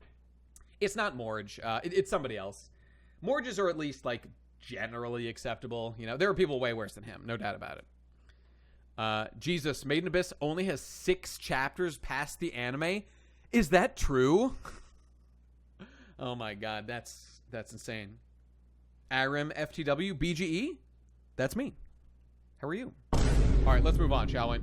It's not Morge. It's somebody else. Morges are at least like generally acceptable. You know, there are people way worse than him. No doubt about it. Jesus, Made in Abyss only has 6 chapters past the anime. Is that true? Oh my god, that's insane. Arim FTW BGE? That's me. How are you? All right, let's move on, shall we?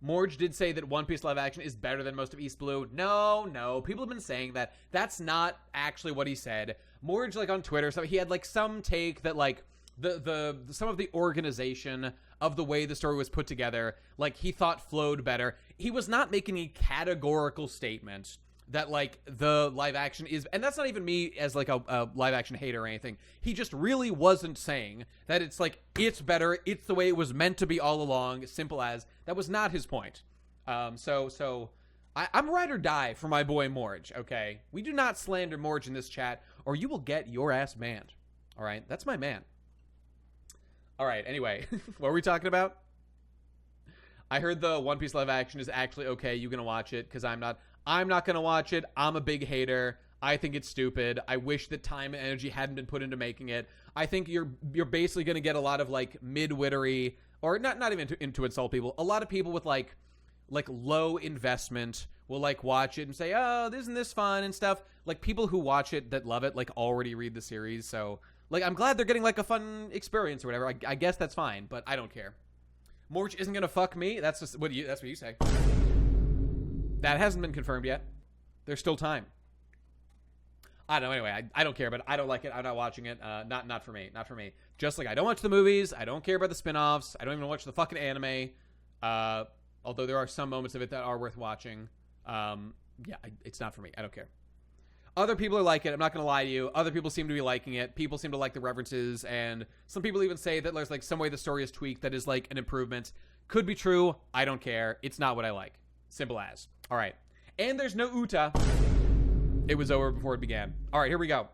Morge did say that One Piece live action is better than most of East Blue. No. People have been saying that. That's not actually what he said. Morge, like on Twitter, so he had like some take that like the some of the organization of the way the story was put together, like he thought flowed better. He was not making a categorical statement that like the live action is, and that's not even me as like a live action hater or anything. He just really wasn't saying that it's like it's better, it's the way it was meant to be all along, simple as. That was not his point. So I'm ride or die for my boy Morge. Okay, we do not slander Morge in this chat, or you will get your ass banned. All right, that's my man. All right, anyway, what were we talking about? I heard the One Piece live action is actually okay. You gonna watch it? Because I'm not gonna watch it. I'm a big hater. I think it's stupid. I wish that time and energy hadn't been put into making it. I think you're basically gonna get a lot of like mid-wittery, or not even to insult people. A lot of people with like low investment will like watch it and say, oh, isn't this fun and stuff. Like people who watch it that love it like already read the series. So like I'm glad they're getting like a fun experience or whatever. I guess that's fine, but I don't care. Morge isn't gonna fuck me. That's what you say. That hasn't been confirmed yet. There's still time. I don't know. Anyway, I don't care, but I don't like it. I'm not watching it. Not for me. Not for me. Just like I don't watch the movies. I don't care about the spin-offs. I don't even watch the fucking anime. Although there are some moments of it that are worth watching. Yeah, it's not for me. I don't care. Other people are like it. I'm not going to lie to you. Other people seem to be liking it. People seem to like the references, and some people even say that there's like some way the story is tweaked that is like an improvement. Could be true. I don't care. It's not what I like. Simple as. All right. And there's no Uta. It was over before it began. All right, here we go.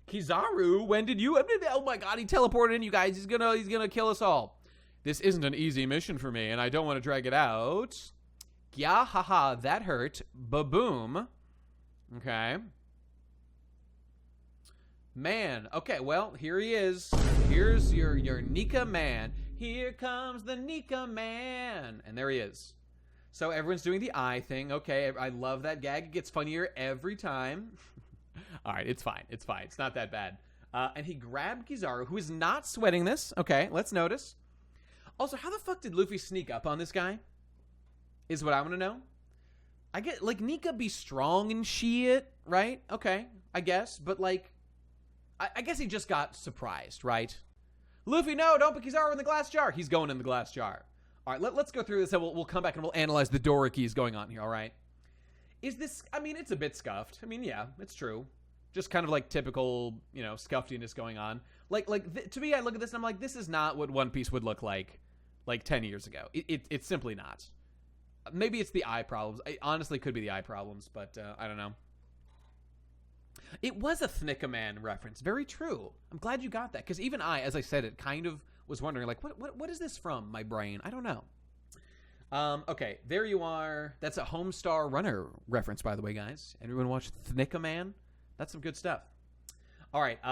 Kizaru, when did you... Oh my god, he teleported in, you guys. He's gonna kill us all. This isn't an easy mission for me, and I don't want to drag it out. Yeah, haha, that hurt. Ba-boom. Okay. Man. Okay, well, here he is. Here's your Nika man. Here comes the Nika man. And there he is. So everyone's doing the eye thing. Okay, I love that gag. It gets funnier every time. All right, it's fine. It's fine. It's not that bad. And he grabbed Kizaru, who is not sweating this. Okay, let's notice. Also, how the fuck did Luffy sneak up on this guy? Is what I want to know. I get, like, Nika be strong and shit, right? Okay, I guess. But, like, I guess he just got surprised, right? Luffy, no, don't put Kizaru in the glass jar. He's going in the glass jar. All right, let's go through this, and we'll come back and we'll analyze the Dorikis going on here, all right? Is this... I mean, it's a bit scuffed. I mean, yeah, it's true. Just kind of, like, typical, you know, scuffiness going on. To me, I look at this, and I'm like, this is not what One Piece would look like 10 years ago. It's simply not. Maybe it's the eye problems. It honestly could be the eye problems, but I don't know. It was a Thnickaman reference. Very true. I'm glad you got that, because even I, as I said it, kind of was wondering, like, what is this from, my brain? I don't know. Okay, there you are. That's a Homestar Runner reference, by the way, guys. Everyone watch Thnickaman? That's some good stuff. All right,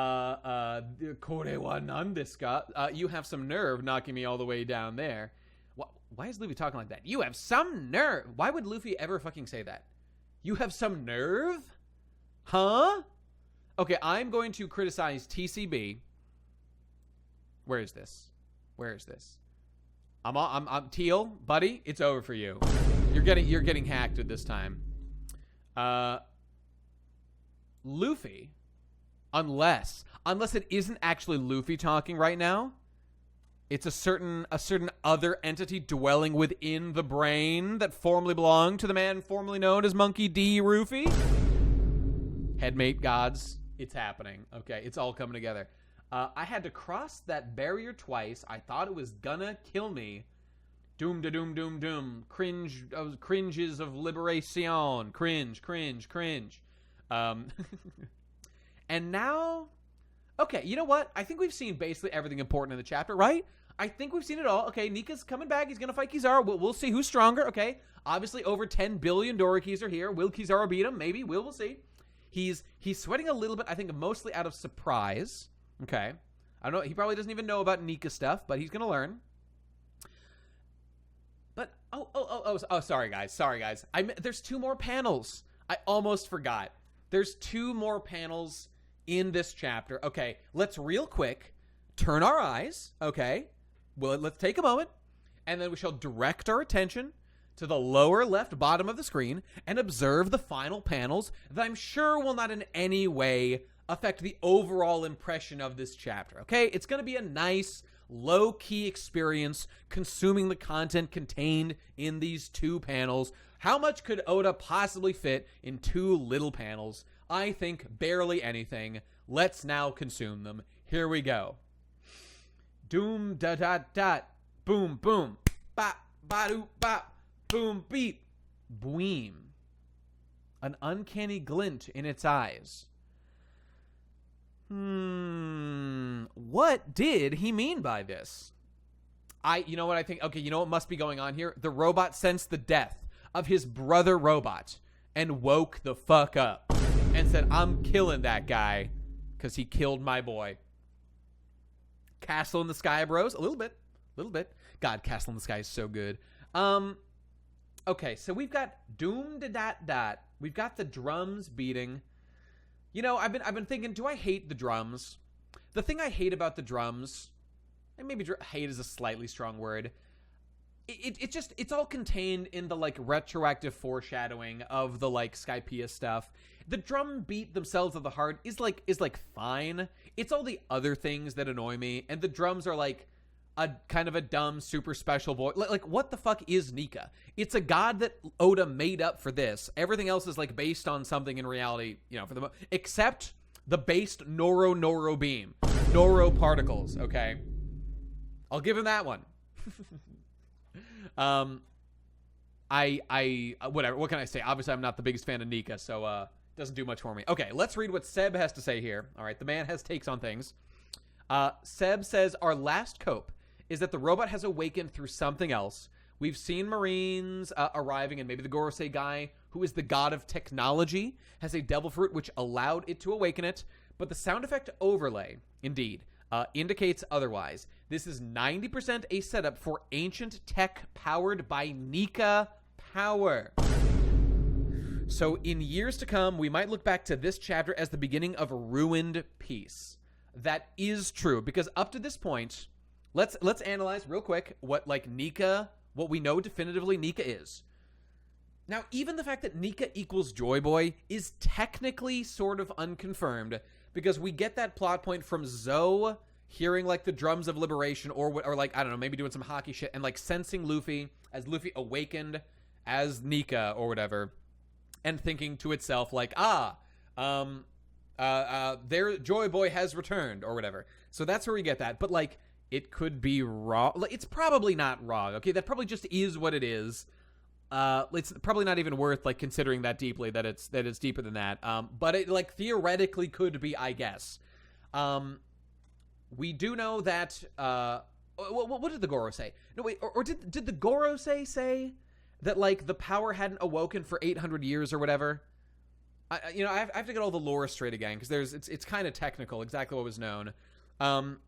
Kore wa nan desu ka? You have some nerve knocking me all the way down there. Why is Luffy talking like that? You have some nerve. Why would Luffy ever fucking say that? You have some nerve? Huh? Okay, I'm going to criticize TCB. Where is this? Where is this? I'm Teal, buddy. It's over for you. You're getting hacked at this time. Luffy, unless it isn't actually Luffy talking right now, it's a certain other entity dwelling within the brain that formerly belonged to the man formerly known as Monkey D. Rufy. Headmate gods, it's happening. Okay, it's all coming together. I had to cross that barrier twice. I thought it was gonna kill me. Doom da doom doom doom. Cringes of liberation. Cringe. And now, okay, you know what? I think we've seen basically everything important in the chapter, right? I think we've seen it all. Okay, Nika's coming back. He's gonna fight Kizaru. We'll see who's stronger. Okay, obviously over 10 billion Dorikis are here. Will Kizaru beat him? Maybe. We'll see. He's sweating a little bit. I think mostly out of surprise. Okay, I don't know. He probably doesn't even know about Nika stuff, but he's gonna learn. But sorry guys. There's 2 more panels. I almost forgot. There's 2 more panels in this chapter. Okay, let's real quick turn our eyes. Okay, well, let's take a moment, and then we shall direct our attention to the lower left bottom of the screen and observe the final panels that I'm sure will not in any way affect the overall impression of this chapter. Okay, it's going to be a nice low-key experience consuming the content contained in these 2 panels. How much could Oda possibly fit in 2 little panels? I think barely anything. Let's now consume them. Here we go. Doom da da da. Boom boom. Bop ba doo bop. Boom beep. Bweem. An uncanny glint in its eyes. What did he mean by this? You know what I think? Okay, you know what must be going on here? The robot sensed the death of his brother robot and woke the fuck up and said, I'm killing that guy because he killed my boy. Castle in the Sky bros? A little bit. God, Castle in the Sky is so good. Okay, so we've got doom da dot dot. We've got the drums beating. You know, I've been thinking, do I hate the drums? The thing I hate about the drums, and maybe hate is a slightly strong word, it's all contained in the like retroactive foreshadowing of the like Skypiea stuff. The drum beat themselves of the heart is like fine. It's all the other things that annoy me, and the drums are like a kind of a dumb, super special voice. Like what the fuck is Nika? It's a god that Oda made up for this. Everything else is like based on something in reality, you know, except the based Noro beam. Noro particles, okay? I'll give him that one. Whatever, what can I say? Obviously, I'm not the biggest fan of Nika, so, it doesn't do much for me. Okay, let's read what Seb has to say here. All right, the man has takes on things. Seb says, our last cope is that the robot has awakened through something else. We've seen Marines arriving, and maybe the Gorosei guy, who is the god of technology, has a devil fruit which allowed it to awaken it, but the sound effect overlay, indeed, indicates otherwise. This is 90% a setup for ancient tech powered by Nika power. So in years to come, we might look back to this chapter as the beginning of a ruined peace. That is true, because up to this point, let's analyze real quick what we know definitively Nika is. Now, even the fact that Nika equals Joy Boy is technically sort of unconfirmed, because we get that plot point from Zoe hearing like the drums of liberation, or like, I don't know, maybe doing some hockey shit and like sensing Luffy as Luffy awakened as Nika or whatever, and thinking to itself like, their Joy Boy has returned or whatever. So that's where we get that. But like, it could be wrong. Like, it's probably not wrong. Okay, that probably just is what it is. It's probably not even worth like considering that deeply, that it's deeper than that. But it like theoretically could be, I guess. We do know that. What did the Goro say? No, wait. Or did the Gorosei say that like the power hadn't awoken for 800 years or whatever? I have to get all the lore straight again, because it's kind of technical exactly what was known. I'm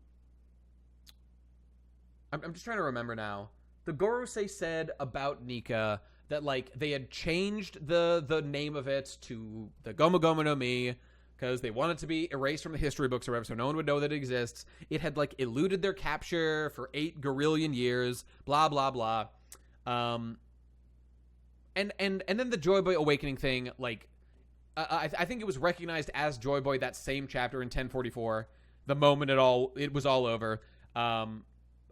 just trying to remember now. The Gorosei said about Nika that like they had changed the name of it to the Gomu Gomu no Mi because they wanted to be erased from the history books or whatever, so no one would know that it exists. It had like eluded their capture for 8 gorillion years, blah blah blah. And then the Joy Boy awakening thing, like I think it was recognized as Joy Boy that same chapter in 1044, the moment it was all over.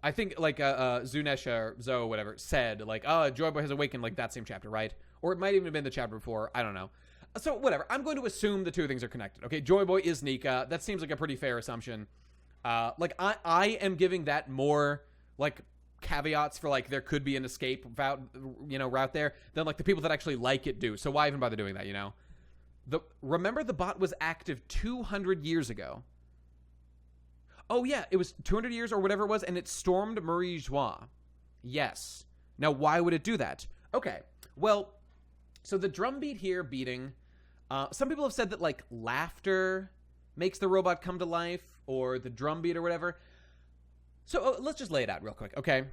I think like Zunesha or Zoe, whatever, said like, Joy Boy has awakened, like that same chapter, right? Or it might even have been the chapter before. I don't know. So whatever. I'm going to assume the two things are connected. Okay, Joy Boy is Nika. That seems like a pretty fair assumption. Like I am giving that more like caveats for like there could be an escape route there than like the people that actually like it do. So why even bother doing that? Remember the bot was active 200 years ago. Oh yeah, it was 200 years or whatever it was, and it stormed Marie Joie. Yes. Now why would it do that? Okay. Well, so the drum beat here beating. Some people have said that like laughter makes the robot come to life, or the drum beat or whatever. So let's just lay it out real quick, okay?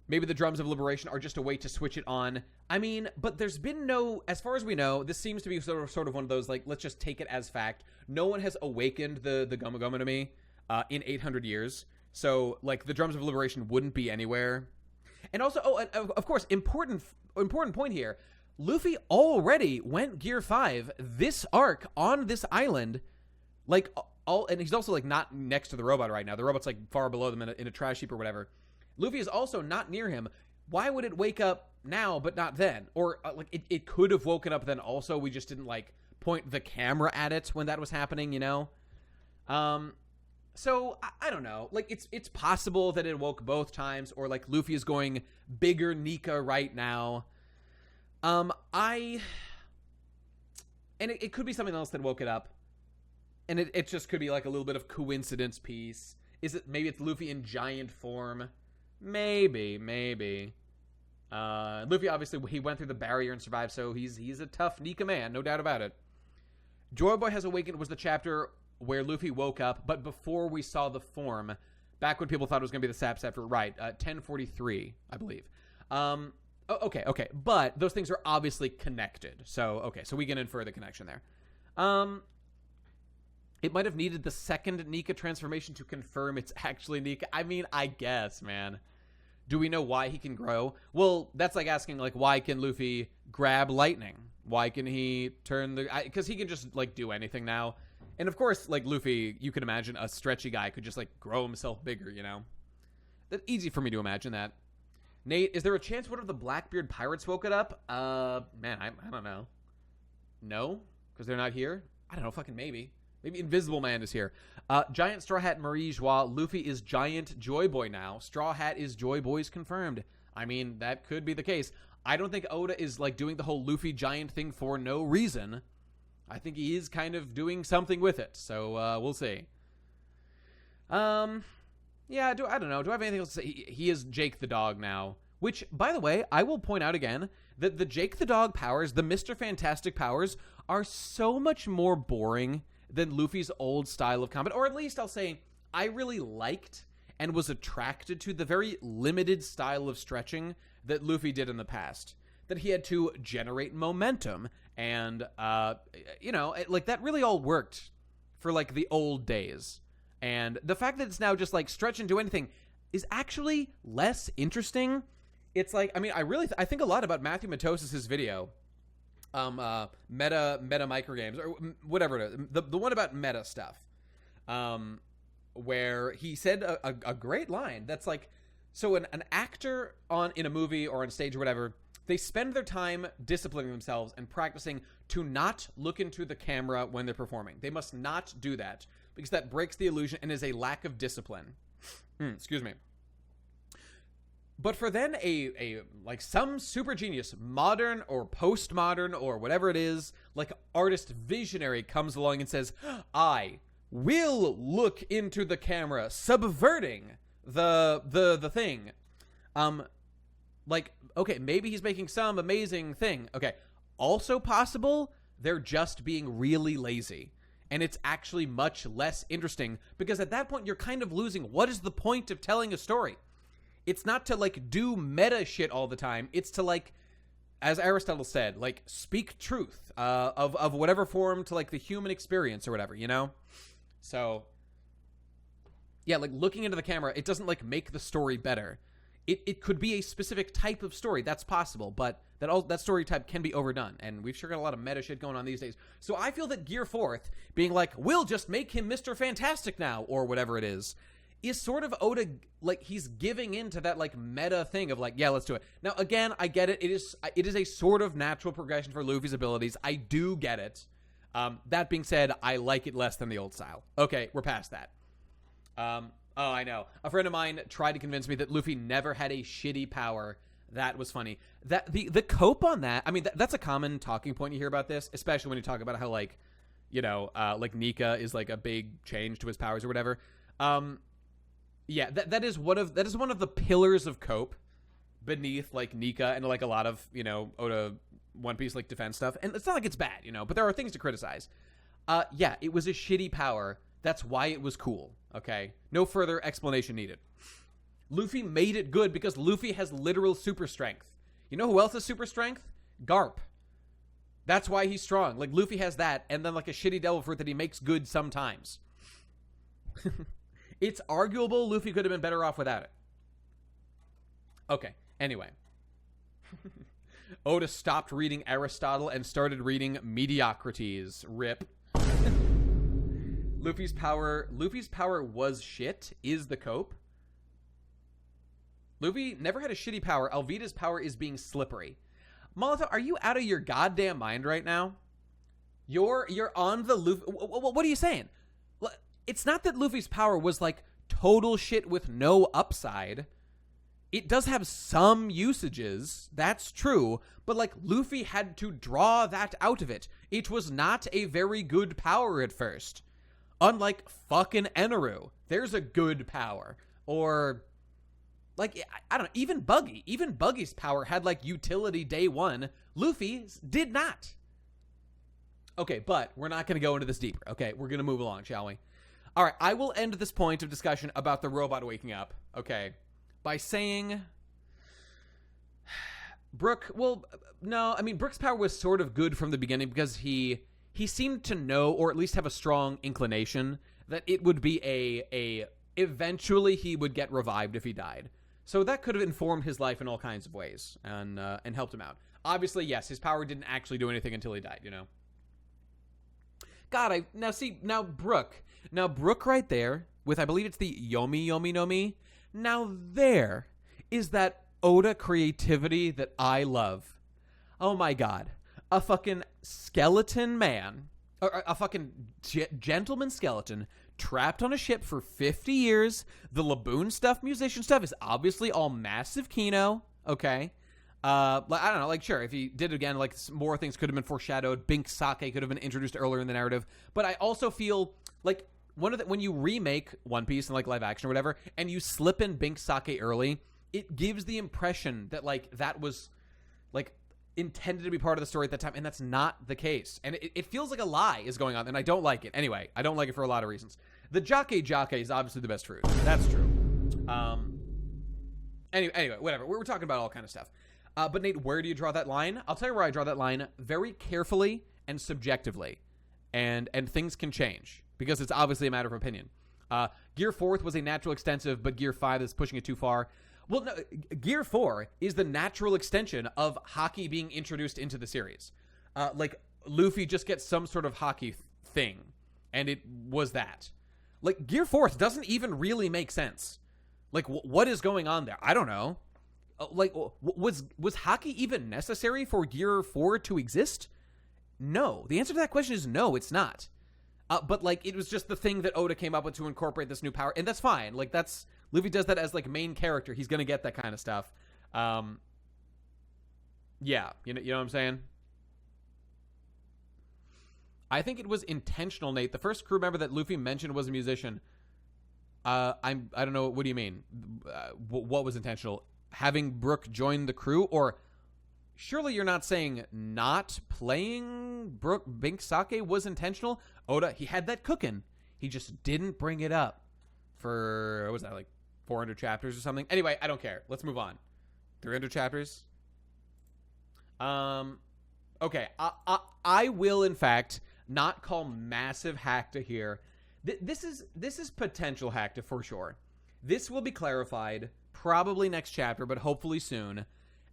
Maybe the drums of liberation are just a way to switch it on. I mean, but there's been no, as far as we know, this seems to be sort of one of those, like, let's just take it as fact. No one has awakened the Gumma Gumma to me in 800 years. So, like, the drums of liberation wouldn't be anywhere. And also, of course, important point here. Luffy already went Gear 5 this arc on this island, like, and he's also, like, not next to the robot right now. The robot's, like, far below them in a trash heap or whatever. Luffy is also not near him. Why would it wake up now but not then? Or, like, it could have woken up then also. We just didn't, like, point the camera at it when that was happening, you know? So, I don't know. Like, it's possible that it woke both times, or, like, Luffy is going bigger Nika right now. And it could be something else that woke it up. And it just could be, like, a little bit of coincidence piece. Maybe it's Luffy in giant form? Maybe. Luffy, obviously, he went through the barrier and survived, so he's a tough Nika man, no doubt about it. Joy Boy Has Awakened was the chapter where Luffy woke up, but before we saw the form, back when people thought it was going to be the Sap Sapper, right, 1043, I believe. Okay, but those things are obviously connected, so we can infer the connection there. It might have needed the second Nika transformation to confirm it's actually Nika. I mean, I guess, man. Do we know why he can grow? Well, that's like asking, like, why can Luffy grab lightning? Why can he turn the... Because he can just, like, do anything now. And, of course, like, Luffy, you can imagine a stretchy guy could just, like, grow himself bigger, you know? That's easy for me to imagine that. Nate, is there a chance one of the Blackbeard pirates woke it up? Man, I don't know. No? Because they're not here? I don't know, fucking maybe. Maybe Invisible Man is here. Giant Straw Hat Marie Joie. Luffy is Giant Joy Boy now. Straw Hat is Joy Boy's confirmed. I mean, that could be the case. I don't think Oda is, like, doing the whole Luffy Giant thing for no reason. I think he is kind of doing something with it. So, we'll see. Yeah, I don't know. Do I have anything else to say? He is Jake the Dog now. Which, by the way, I will point out again that the Jake the Dog powers, the Mr. Fantastic powers, are so much more boring than Luffy's old style of combat. Or at least I'll say I really liked and was attracted to the very limited style of stretching that Luffy did in the past. That he had to generate momentum and, like that really all worked for like the old days. And the fact that it's now just like stretch and do anything is actually less interesting. It's like, I mean, I think a lot about Matthew Matos's video. Meta microgames or whatever it is, the one about meta stuff, where he said a great line that's like, so an actor in a movie or on stage or whatever, they spend their time disciplining themselves and practicing to not look into the camera when they're performing. They must not do that because that breaks the illusion and is a lack of discipline. Excuse me. But for then like some super genius, modern or postmodern or whatever it is, like artist visionary comes along and says, I will look into the camera, subverting the thing. Like, okay, maybe he's making some amazing thing. Okay, also possible, they're just being really lazy. And it's actually much less interesting because at that point you're kind of losing. What is the point of telling a story? It's not to, like, do meta shit all the time. It's to, like, as Aristotle said, like, speak truth of whatever form to, like, the human experience or whatever, you know? So, yeah, like, looking into the camera, it doesn't, like, make the story better. It could be a specific type of story. That's possible, but that story type can be overdone, and we've sure got a lot of meta shit going on these days. So I feel that Gear 4th being like, we'll just make him Mr. Fantastic now, or whatever it is sort of Oda, like, he's giving into that, like, meta thing of, like, yeah, let's do it. Now, again, I get it. It is a sort of natural progression for Luffy's abilities. I do get it. That being said, I like it less than the old style. Okay, we're past that. Oh, I know. A friend of mine tried to convince me that Luffy never had a shitty power. That was funny. That the cope on that, I mean, that's a common talking point you hear about this, especially when you talk about how, like, you know, like Nika is like a big change to his powers or whatever. Yeah, that is one of the pillars of cope beneath like Nika and like a lot of, you know, Oda One Piece like defense stuff. And it's not like it's bad, you know, but there are things to criticize. Yeah, it was a shitty power. That's why it was cool. Okay, no further explanation needed. Luffy made it good because Luffy has literal super strength. You know who else has super strength? Garp. That's why he's strong. Like, Luffy has that, and then like a shitty devil fruit that he makes good sometimes. It's arguable Luffy could have been better off without it. Okay, anyway. Oda stopped reading Aristotle and started reading Mediocrities. Rip. Luffy's power was shit, is the cope. Luffy never had a shitty power. Alvida's power is being slippery. Molotov, are you out of your goddamn mind right now? You're on the Luffy. What are you saying? It's not that Luffy's power was like total shit with no upside. It does have some usages, that's true, but like Luffy had to draw that out of it. It was not a very good power at first. Unlike fucking Eneru, there's a good power. Or like, I don't know, even Buggy's power had like utility day one. Luffy's did not. Okay, but we're not going to go into this deeper. Okay, we're going to move along, shall we? All right, I will end this point of discussion about the robot waking up, okay, by saying Brook, well, no, I mean, Brook's power was sort of good from the beginning because he seemed to know, or at least have a strong inclination, that it would be eventually he would get revived if he died. So that could have informed his life in all kinds of ways and helped him out. Obviously, yes, his power didn't actually do anything until he died, you know? God, now Brook right there, with I believe it's the Yomi Yomi no Mi, now there is that Oda creativity that I love. Oh my god. A fucking skeleton man, or a fucking gentleman skeleton, trapped on a ship for 50 years. The Laboon stuff, musician stuff, is obviously all massive Kino, okay? I don't know, like, sure, if he did it again, like, more things could have been foreshadowed. Bink Sake could have been introduced earlier in the narrative. But I also feel like when you remake One Piece in, like, live action or whatever, and you slip in Bink Sake early, it gives the impression that, like, that was, like, intended to be part of the story at that time, and that's not the case. And it feels like a lie is going on, and I don't like it. Anyway, I don't like it for a lot of reasons. The Jockey is obviously the best fruit. That's true. Anyway, whatever. We're talking about all kind of stuff. But Nate, where do you draw that line? I'll tell you where I draw that line very carefully and subjectively. And things can change because it's obviously a matter of opinion. Gear 4th was a natural extensive, but Gear 5 is pushing it too far. Well, no, Gear 4 is the natural extension of Haki being introduced into the series. Like, Luffy just gets some sort of Haki thing, and it was that. Like, Gear 4th doesn't even really make sense. Like, what is going on there? I don't know. Like, was Haki even necessary for Gear 4 to exist? No. The answer to that question is no, it's not. But, like, it was just the thing that Oda came up with to incorporate this new power, and that's fine. Like, Luffy does that as, like, main character. He's gonna get that kind of stuff. Yeah, you know what I'm saying? I think it was intentional, Nate. The first crew member that Luffy mentioned was a musician. I don't know, what do you mean? What was intentional? Having Brook join the crew? Or surely you're not saying not playing Bink Sake was intentional? Oda, he had that cooking. He just didn't bring it up for, what was that, like 400 chapters or something? Anyway, I don't care. Let's move on. 300 chapters? Okay. I will, in fact, not call massive Hackta here. This is potential Hackta for sure. This will be clarified probably next chapter, but hopefully soon,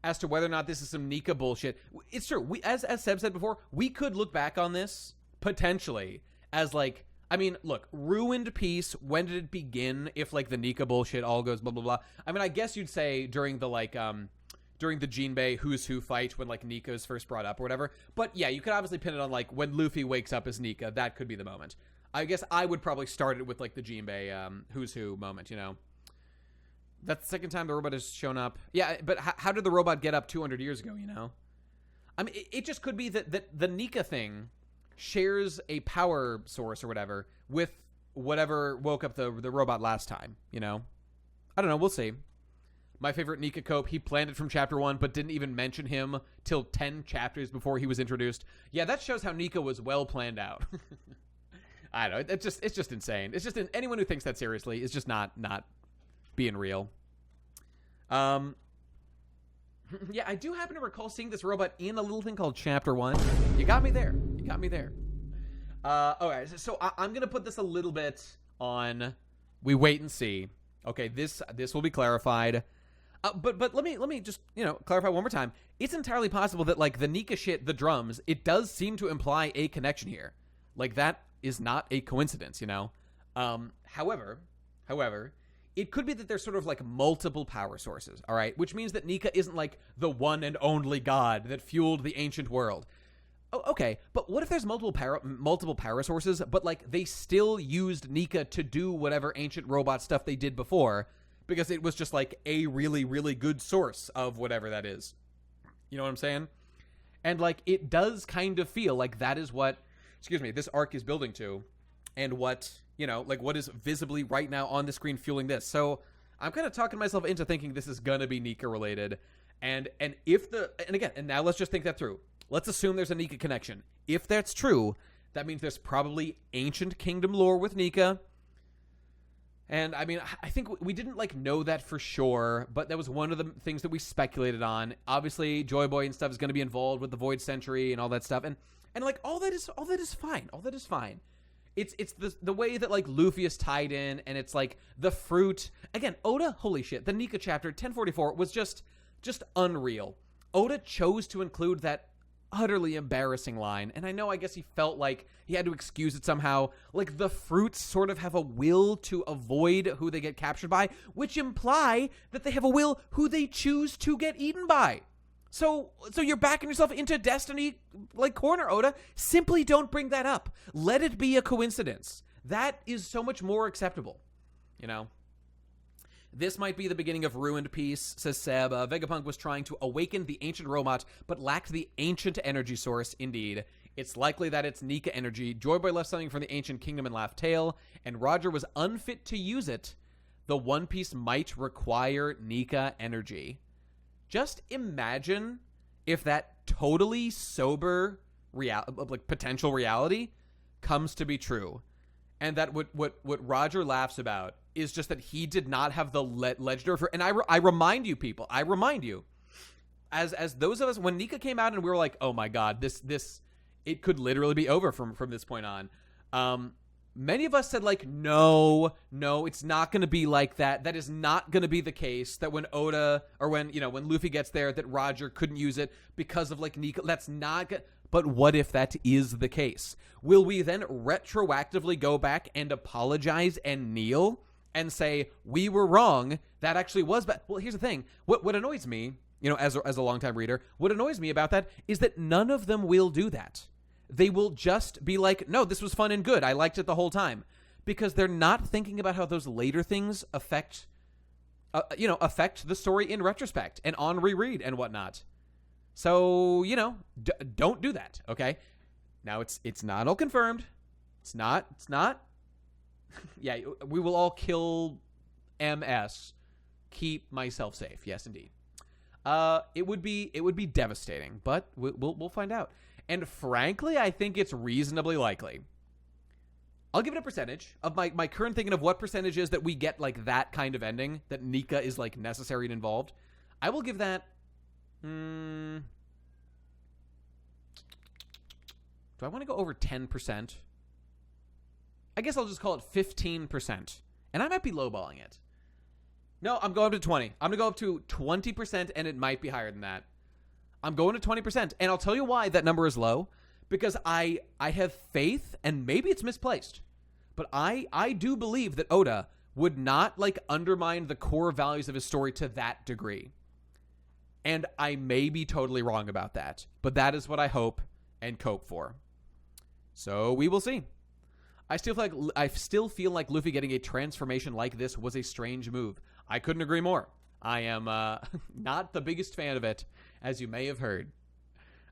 as to whether or not this is some Nika bullshit. It's true. As Seb said before, we could look back on this potentially as like, I mean, look, ruined peace. When did it begin? If like the Nika bullshit all goes blah blah blah. I mean, I guess you'd say during the like during the Jinbei Who's Who fight when like Nika is first brought up or whatever. But yeah, you could obviously pin it on like when Luffy wakes up as Nika. That could be the moment. I guess I would probably start it with like the Jinbei who's who moment, you know. That's the second time the robot has shown up. Yeah, but how did the robot get up 200 years ago, you know? I mean, it just could be that the Nika thing shares a power source or whatever with whatever woke up the robot last time, you know? I don't know, we'll see. My favorite Nika cope, he planned it from chapter 1, but didn't even mention him till 10 chapters before he was introduced. Yeah, that shows how Nika was well planned out. I don't know, it's just insane. It's just anyone who thinks that seriously is just not being real. Yeah, I do happen to recall seeing this robot in a little thing called Chapter 1. You got me there. Okay, so I'm going to put this a little bit on we wait and see. Okay, this will be clarified. But let me just, you know, clarify one more time. It's entirely possible that, like, the Nika shit, the drums, it does seem to imply a connection here. Like, that is not a coincidence, you know? However, it could be that there's sort of like multiple power sources, all right? Which means that Nika isn't like the one and only god that fueled the ancient world. Oh, okay, but what if there's multiple power sources, but like they still used Nika to do whatever ancient robot stuff they did before because it was just like a really, really good source of whatever that is. You know what I'm saying? And like it does kind of feel like that is what, this arc is building to, and what, you know, like what is visibly right now on the screen fueling this. So I'm kind of talking myself into thinking this is gonna be Nika related, and now let's just think that through. Let's assume there's a Nika connection. If that's true, that means there's probably ancient kingdom lore with Nika. And I mean, I think we didn't like know that for sure, but that was one of the things that we speculated on. Obviously, Joy Boy and stuff is going to be involved with the Void Century and all that stuff, and like all that is fine. All that is fine. It's the way that like Luffy is tied in, and it's like the fruit again. Oda, holy shit, the Nika chapter 1044 was just unreal. Oda chose to include that utterly embarrassing line, and I guess he felt like he had to excuse it somehow. Like the fruits sort of have a will to avoid who they get captured by, which imply that they have a will who they choose to get eaten by. So you're backing yourself into destiny like corner, Oda. Simply don't bring that up. Let it be a coincidence. That is so much more acceptable, you know. This might be the beginning of ruined peace, says Seb. Vegapunk was trying to awaken the ancient robot, but lacked the ancient energy source, indeed. It's likely that it's Nika energy. Joy Boy left something from the ancient kingdom in Laugh Tale, and Roger was unfit to use it. The One Piece might require Nika energy. Just imagine if that totally sober potential reality comes to be true. And that what Roger laughs about is just that he did not have the legendary. And I remind you, people, as those of us, when Nika came out and we were like, oh my god, this it could literally be over from this point on. Many of us said like, no, it's not going to be like that. That is not going to be the case. That when Oda or when Luffy gets there, that Roger couldn't use it because of like Nika. That's not good. But what if that is the case? Will we then retroactively go back and apologize and kneel and say, we were wrong, that actually was bad? Well, here's the thing. What annoys me, as a longtime reader, what annoys me about that is that none of them will do that. They will just be like, no, this was fun and good. I liked it the whole time. Because they're not thinking about how those later things affect the story in retrospect and on reread and whatnot. So, don't do that, okay? Now, it's not all confirmed. It's not. Yeah, we will all kill MS. Keep myself safe. Yes, indeed. It would be devastating, but we'll find out. And frankly, I think it's reasonably likely. I'll give it a percentage of my current thinking of what percentage is that we get like that kind of ending, that Nika is like necessary and involved. I will give that. Do I want to go over 10%? I guess I'll just call it 15%. And I might be lowballing it. No, I'm going up to 20. I'm going to go up to 20%, and it might be higher than that. I'm going to 20%, and I'll tell you why that number is low. Because I have faith, and maybe it's misplaced, but I do believe that Oda would not like undermine the core values of his story to that degree. And I may be totally wrong about that, but that is what I hope and cope for. So we will see. I still feel like Luffy getting a transformation like this was a strange move. I couldn't agree more. I am not the biggest fan of it, as you may have heard.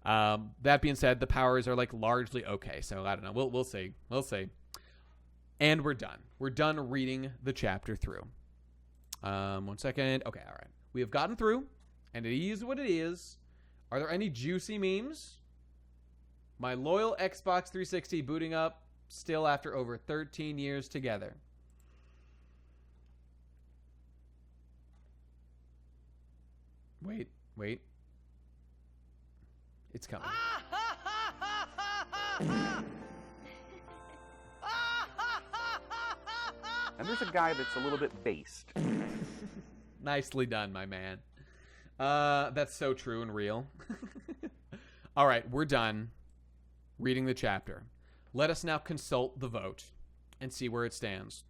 That being said, the powers are like largely okay, so I don't know. We'll see. We'll see. And we're done. We're done reading the chapter through. 1 second. Okay, all right. We have gotten through, and it is what it is. Are there any juicy memes? My loyal Xbox 360 booting up still after over 13 years together. Wait. It's coming. And there's a guy that's a little bit based. Nicely done, my man. That's so true and real. All right, we're done reading the chapter. Let us now consult the vote and see where it stands.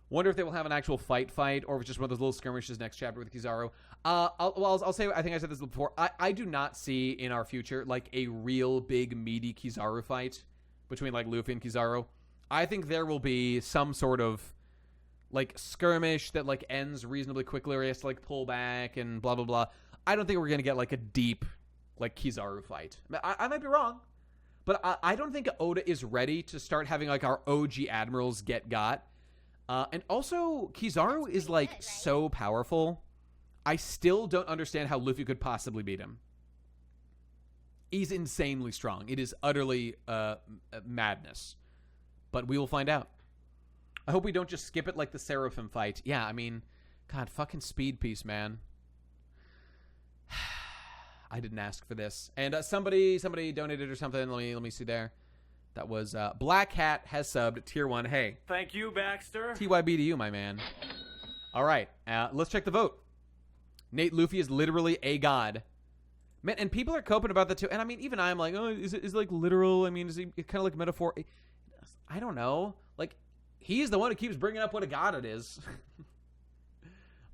Wonder if they will have an actual fight, or if it's just one of those little skirmishes next chapter with Kizaru. I'll say, I think I said this before. I do not see in our future like a real big meaty Kizaru fight between like Luffy and Kizaru. I think there will be some sort of like skirmish that like ends reasonably quickly, or he has to like pull back and blah blah blah. I don't think we're gonna get like a deep like Kizaru fight. I might be wrong, but I don't think Oda is ready to start having like our OG admirals get got. And also, Kizaru is, like, so powerful. I still don't understand how Luffy could possibly beat him. He's insanely strong. It is utterly madness. But we will find out. I hope we don't just skip it like the Seraphim fight. Yeah, I mean, God, fucking speed piece, man. I didn't ask for this. And somebody donated or something. Let me see there. That was Black Hat has subbed tier 1. Hey. Thank you, Baxter. TYB to you, my man. All right. Let's check the vote. Nate, Luffy is literally a god. Man, and people are coping about that too. And I mean, even I'm like, oh, is it like literal? I mean, is it kind of like metaphor? I don't know. Like, he's the one who keeps bringing up what a god it is.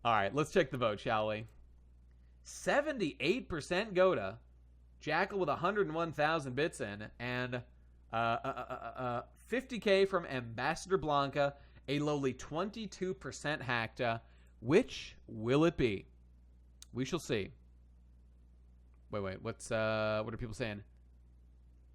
All right. Let's check the vote, shall we? 78% Goda. Jackal with 101,000 bits in. And 50K from Ambassador Blanca, a lowly 22% Hacta. Which will it be? We shall see. Wait. What are people saying?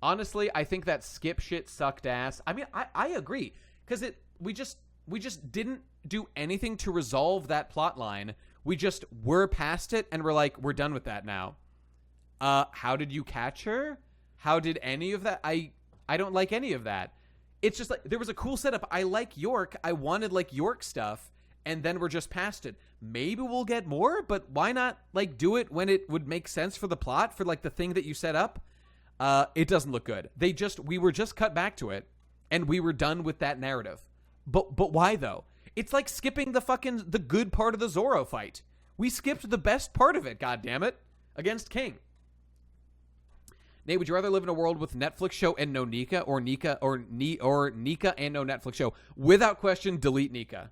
Honestly, I think that skip shit sucked ass. I mean, I agree, because we just didn't do anything to resolve that plot line. We just were past it, and we're done with that now. How did you catch her? How did any of that? I don't like any of that. It's just like, there was a cool setup. I like York. I wanted like York stuff, and then we're just past it. Maybe we'll get more, but why not like do it when it would make sense for the plot, for like the thing that you set up? It doesn't look good. We were just cut back to it, and we were done with that narrative. But why though? It's like skipping the good part of the Zoro fight. We skipped the best part of it, goddammit, against King. Nate, would you rather live in a world with Netflix show and no Nika, or Nika and no Netflix show? Without question, delete Nika.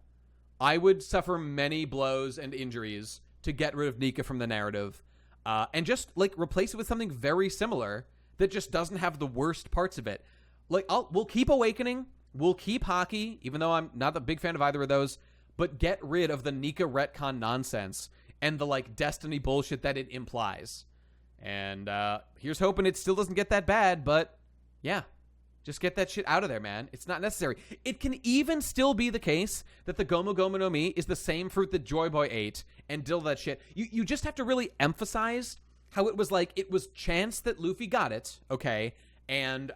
I would suffer many blows and injuries to get rid of Nika from the narrative, and just like replace it with something very similar that just doesn't have the worst parts of it. Like we'll keep Awakening, we'll keep Hockey, even though I'm not a big fan of either of those, but get rid of the Nika retcon nonsense and the like Destiny bullshit that it implies. And here's hoping it still doesn't get that bad, but yeah, just get that shit out of there, man. It's not necessary. It can even still be the case that the Gomu Gomu no Mi is the same fruit that Joy Boy ate and did all that shit. You just have to really emphasize how it was like, it was chance that Luffy got it, okay? And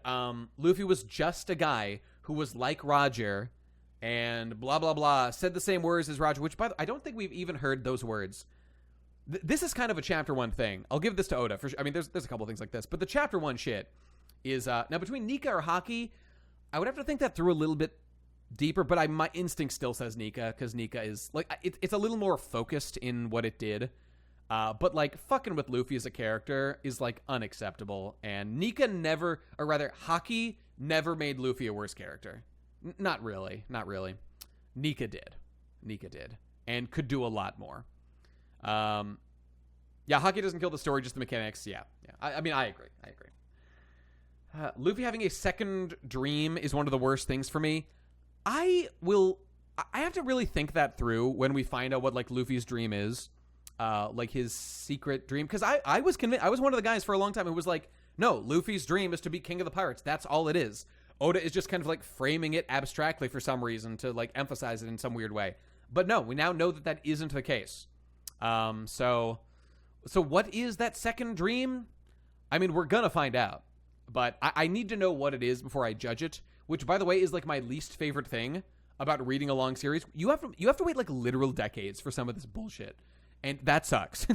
Luffy was just a guy who was like Roger and blah, blah, blah, said the same words as Roger, which, by the way, I don't think we've even heard those words. This is kind of a chapter 1 thing. I'll give this to Oda. For sure. I mean, there's a couple things like this, but the chapter 1 shit is now between Nika or Hockey, I would have to think that through a little bit deeper, but my instinct still says Nika, because Nika is like it's a little more focused in what it did. But like fucking with Luffy as a character is like unacceptable, and Nika never, or rather Hockey never made Luffy a worse character. Not really. Nika did, and could do a lot more. Yeah, Hockey doesn't kill the story, just the mechanics. Yeah. I mean, I agree. Luffy having a second dream is one of the worst things for me. I have to really think that through when we find out what, like, Luffy's dream is. Like, his secret dream. Because I was convinced, I was one of the guys for a long time who was like, no, Luffy's dream is to be king of the pirates. That's all it is. Oda is just kind of, like, framing it abstractly for some reason to, like, emphasize it in some weird way. But no, we now know that that isn't the case. So what is that second dream? I mean, we're gonna find out. But I need to know what it is before I judge it, which, by the way, is, like, my least favorite thing about reading a long series. You have to wait, like, literal decades for some of this bullshit, and that sucks.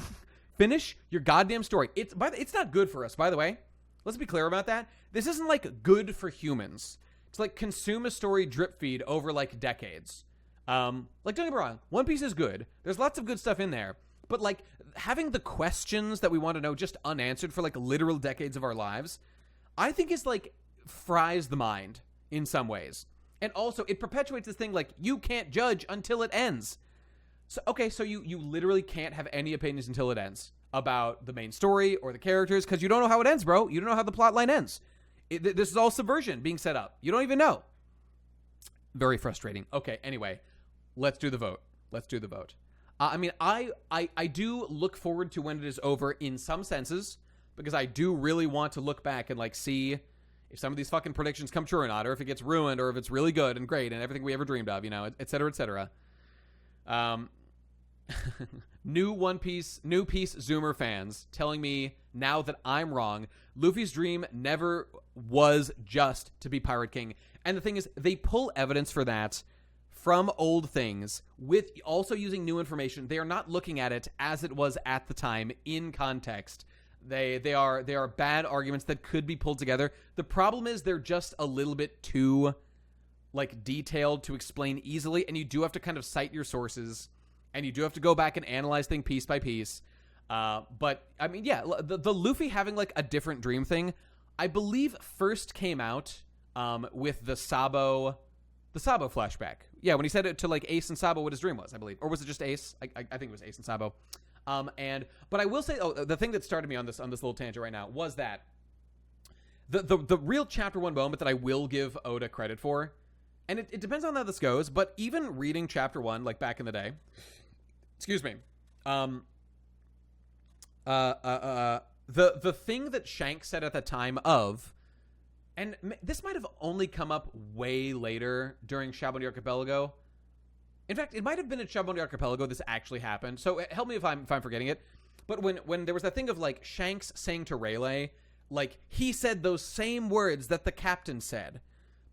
Finish your goddamn story. It's not good for us, by the way. Let's be clear about that. This isn't, like, good for humans. It's like consume a story drip feed over, like, decades. Like, don't get me wrong, One Piece is good. There's lots of good stuff in there. But, like, having the questions that we want to know just unanswered for, like, literal decades of our lives, I think is, like, fries the mind in some ways. And also, it perpetuates this thing, like, you can't judge until it ends. So, okay, so you literally can't have any opinions until it ends about the main story or the characters, because you don't know how it ends, bro. You don't know how the plot line ends. This is all subversion being set up. You don't even know. Very frustrating. Okay, anyway, let's do the vote. I mean, I do look forward to when it is over in some senses, because I do really want to look back and, like, see if some of these fucking predictions come true or not, or if it gets ruined, or if it's really good and great and everything we ever dreamed of, you know, et cetera, et cetera. New Piece Zoomer fans telling me now that I'm wrong. Luffy's dream never was just to be Pirate King. And the thing is, they pull evidence for that from old things with also using new information. They are not looking at it as it was at the time in context. They are bad arguments that could be pulled together. The problem is they're just a little bit too, like, detailed to explain easily, and you do have to kind of cite your sources, and you do have to go back and analyze things piece by piece. But I mean, yeah, the Luffy having, like, a different dream thing, I believe first came out with the Sabo flashback. Yeah, when he said it to, like, Ace and Sabo what his dream was, I believe, or was it just Ace? I think it was Ace and Sabo. But I will say, the thing that started me on this little tangent right now was that the real chapter 1 moment that I will give Oda credit for, and it depends on how this goes, but even reading chapter 1, like, back in the day, excuse me, the thing that Shanks said at the time of, and this might have only come up way later during Shabon the Archipelago. In fact, it might have been at Shabon the Archipelago this actually happened. So help me if I'm forgetting it. But when there was that thing of, like, Shanks saying to Rayleigh, like, he said those same words that the captain said,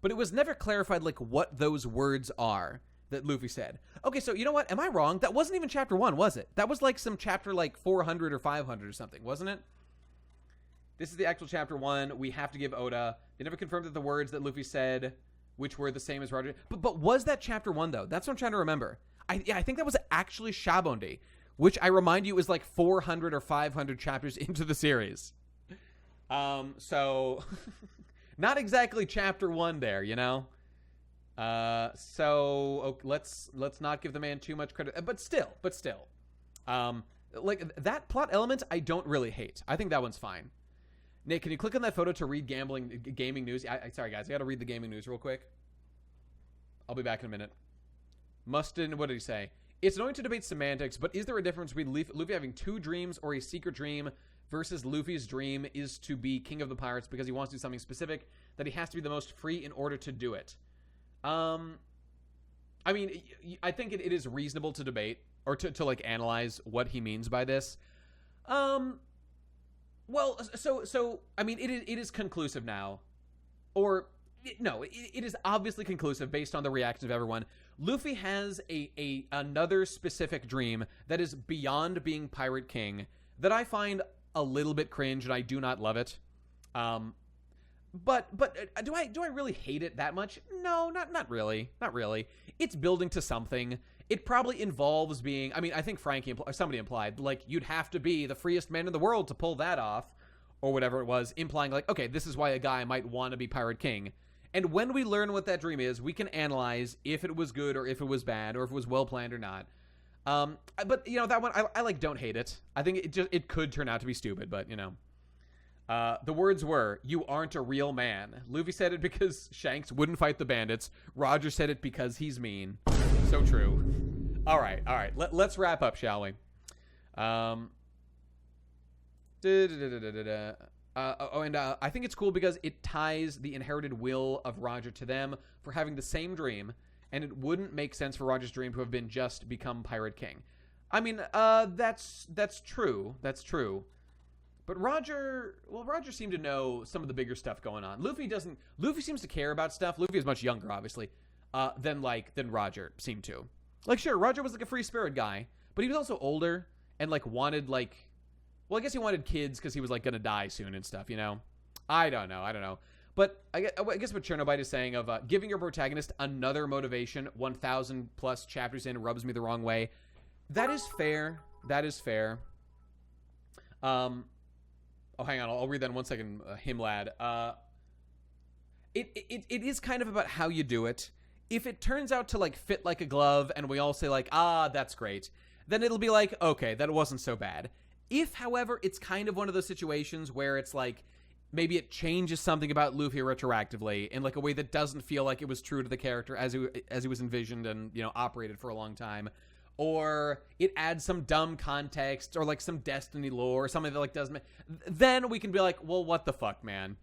but it was never clarified, like, what those words are that Luffy said. Okay, so you know what? Am I wrong? That wasn't even chapter 1, was it? That was, like, some chapter, like, 400 or 500 or something, wasn't it? This is the actual chapter 1. We have to give Oda. They never confirmed that the words that Luffy said, which were the same as Roger. But was that chapter 1, though? That's what I'm trying to remember. I think that was actually Shabondi, which I remind you is like 400 or 500 chapters into the series. So not exactly chapter 1 there, you know? Let's not give the man too much credit, but still. Like, that plot element I don't really hate. I think that one's fine. Nate, can you click on that photo to read gaming news? Sorry, guys. I got to read the gaming news real quick. I'll be back in a minute. Mustin, what did he say? It's annoying to debate semantics, but is there a difference between Luffy having 2 dreams or a secret dream versus Luffy's dream is to be king of the pirates because he wants to do something specific that he has to be the most free in order to do it? I mean, I think it is reasonable to debate or to like analyze what he means by this. Well, so I mean, it is conclusive now, or no, it is obviously conclusive based on the reactions of everyone. Luffy has another specific dream that is beyond being Pirate King that I find a little bit cringe, and I do not love it. But do I really hate it that much? No, not really. It's building to something. It probably involves being, I mean, I think somebody implied, like, you'd have to be the freest man in the world to pull that off, or whatever it was, implying, like, okay, this is why a guy might want to be Pirate King. And when we learn what that dream is, we can analyze if it was good or if it was bad or if it was well planned or not. But, you know, that one, I like, don't hate it. I think it could turn out to be stupid, but, you know. The words were, "You aren't a real man." Luffy said it because Shanks wouldn't fight the bandits. Roger said it because he's mean. So true. All right. Let's wrap up, shall we? I think it's cool because it ties the inherited will of Roger to them for having the same dream, and it wouldn't make sense for Roger's dream to have been just become Pirate King. I mean, that's true. That's true. But Roger seemed to know some of the bigger stuff going on. Luffy doesn't. Luffy seems to care about stuff. Luffy is much younger, obviously, than Roger seemed to. Like, sure, Roger was like a free spirit guy, but he was also older and like wanted like, well, I guess he wanted kids because he was like gonna die soon and stuff. You know, I don't know. But I guess what Chernobite is saying of giving your protagonist another motivation 1,000 plus chapters in rubs me the wrong way. That is fair. That is fair. Oh, hang on. I'll read that in 1 second, Himlad. It is kind of about how you do it. If it turns out to, like, fit like a glove and we all say, like, that's great, then it'll be like, okay, that wasn't so bad. If, however, it's kind of one of those situations where it's like, maybe it changes something about Luffy retroactively in, like, a way that doesn't feel like it was true to the character as he was envisioned and, you know, operated for a long time, or it adds some dumb context or like some Destiny lore or something that like doesn't, then we can be like, well, what the fuck, man.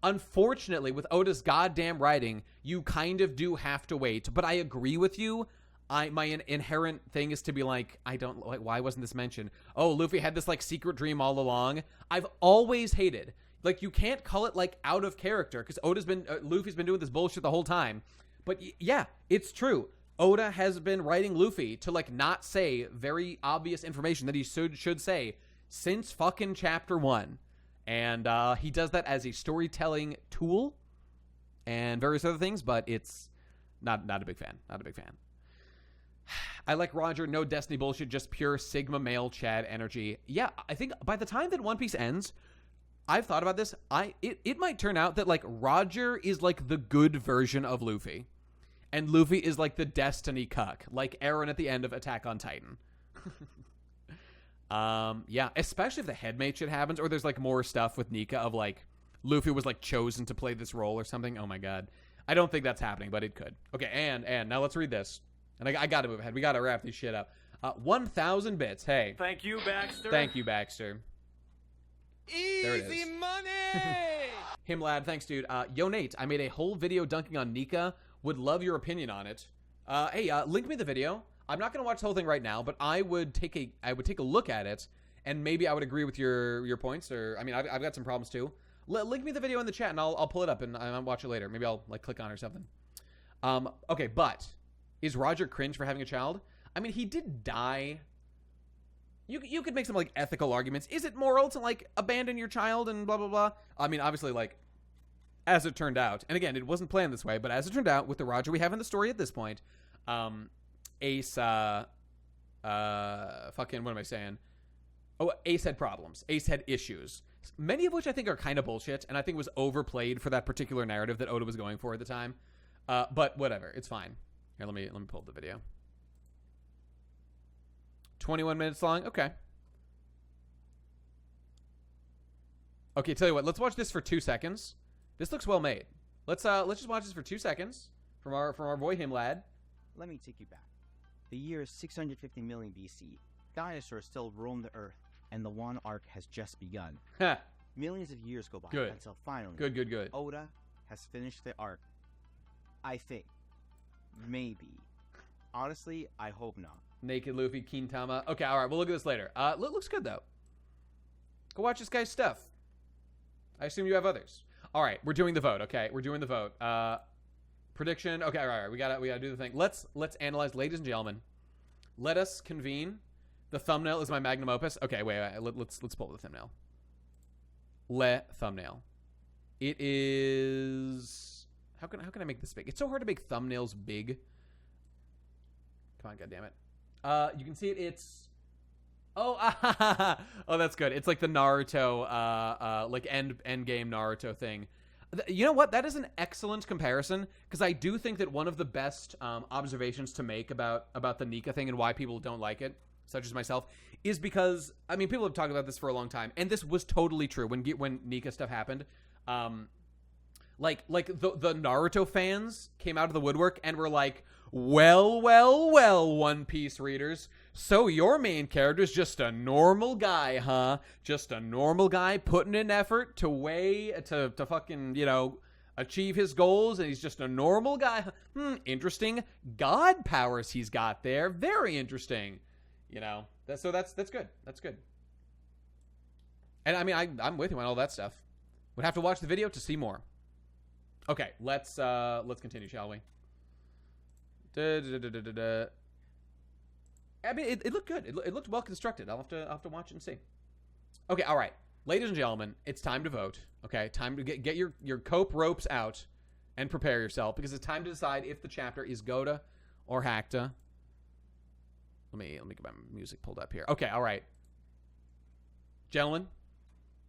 Unfortunately, with Oda's goddamn writing, you kind of do have to wait. But I agree with you. My inherent thing is to be like, I don't like, why wasn't this mentioned? Oh, Luffy had this like secret dream all along. I've always hated, like, you can't call it like out of character because Luffy's been doing this bullshit the whole time. But yeah, it's true. Oda has been writing Luffy to, like, not say very obvious information that he should say since fucking chapter 1. And he does that as a storytelling tool and various other things, but it's not a big fan. Not a big fan. I like Roger, no Destiny bullshit, just pure Sigma male Chad energy. Yeah, I think by the time that One Piece ends, I've thought about this. It might turn out that, like, Roger is, like, the good version of Luffy. And Luffy is like the Destiny cuck, like Eren at the end of Attack on Titan. Yeah, especially if the headmate shit happens, or there's like more stuff with Nika of like Luffy was like chosen to play this role or something. Oh my god, I don't think that's happening, but it could. Okay, and now let's read this. And I gotta move ahead. We gotta wrap this shit up. 1,000 bits. Hey. Thank you, Baxter. Thank you, Baxter. Easy money! Himlad, thanks, dude. Yo, Nate, I made a whole video dunking on Nika. Would love your opinion on it. Hey, link me the video. I'm not gonna watch the whole thing right now, but I would take a look at it, and maybe I would agree with your points. Or I mean, I've got some problems too. Link me the video in the chat, and I'll pull it up and I'll watch it later. Maybe I'll like click on it or something. Okay, but is Roger cringe for having a child? I mean, he did die. You could make some like ethical arguments. Is it moral to like abandon your child and blah blah blah? I mean, obviously, like, as it turned out, and again, it wasn't planned this way, but as it turned out, with the Roger we have in the story at this point, Ace, fucking, what am I saying? Oh, Ace had problems. Ace had issues, many of which I think are kind of bullshit, and I think was overplayed for that particular narrative that Oda was going for at the time. But whatever, it's fine. Here, let me pull up the video. 21 minutes long. Okay. Okay, tell you what. Let's watch this for 2 seconds. This looks well made. Let's just watch this for 2 seconds from our boy Himlad. Let me take you back. The year is 650 million BC. Dinosaurs still roam the Earth, and the Wano arc has just begun. Ha. Millions of years go by Good. until finally, Good. Oda has finished the arc. I think. Maybe. Honestly, I hope not. Naked Luffy, Kintama. Okay, all right. We'll look at this later. Looks good though. Go watch this guy's stuff. I assume you have others. All right, we're doing the vote. Okay, we're doing the vote. Prediction. Okay, all right. We gotta do the thing. Let's analyze, ladies and gentlemen. Let us convene. The thumbnail is my magnum opus. Okay, wait. Let's pull the thumbnail. Thumbnail. It is. How can I make this big? It's so hard to make thumbnails big. Come on, goddammit. You can see it. It's. Oh, oh, that's good. It's like the Naruto, like end game Naruto thing. You know what? That is an excellent comparison, because I do think that one of the best observations to make about the Nika thing and why people don't like it, such as myself, is because, I mean, people have talked about this for a long time, and this was totally true when Nika stuff happened. Like the Naruto fans came out of the woodwork and were like, well, One Piece readers, so your main character is just a normal guy, huh? Just a normal guy putting in effort to fucking, you know, achieve his goals, and he's just a normal guy. Interesting god powers he's got there. Very interesting. You know, that's good. That's good. And I mean, I'm with you on all that stuff. Would have to watch the video to see more. Okay, let's continue, shall we? I mean, it looked good. It looked well constructed. I'll have to watch it and see. Okay, all right, ladies and gentlemen, it's time to vote. Okay, time to get your cope ropes out and prepare yourself, because it's time to decide if the chapter is Goda or Hakta. Let me get my music pulled up here. Okay, all right, gentlemen,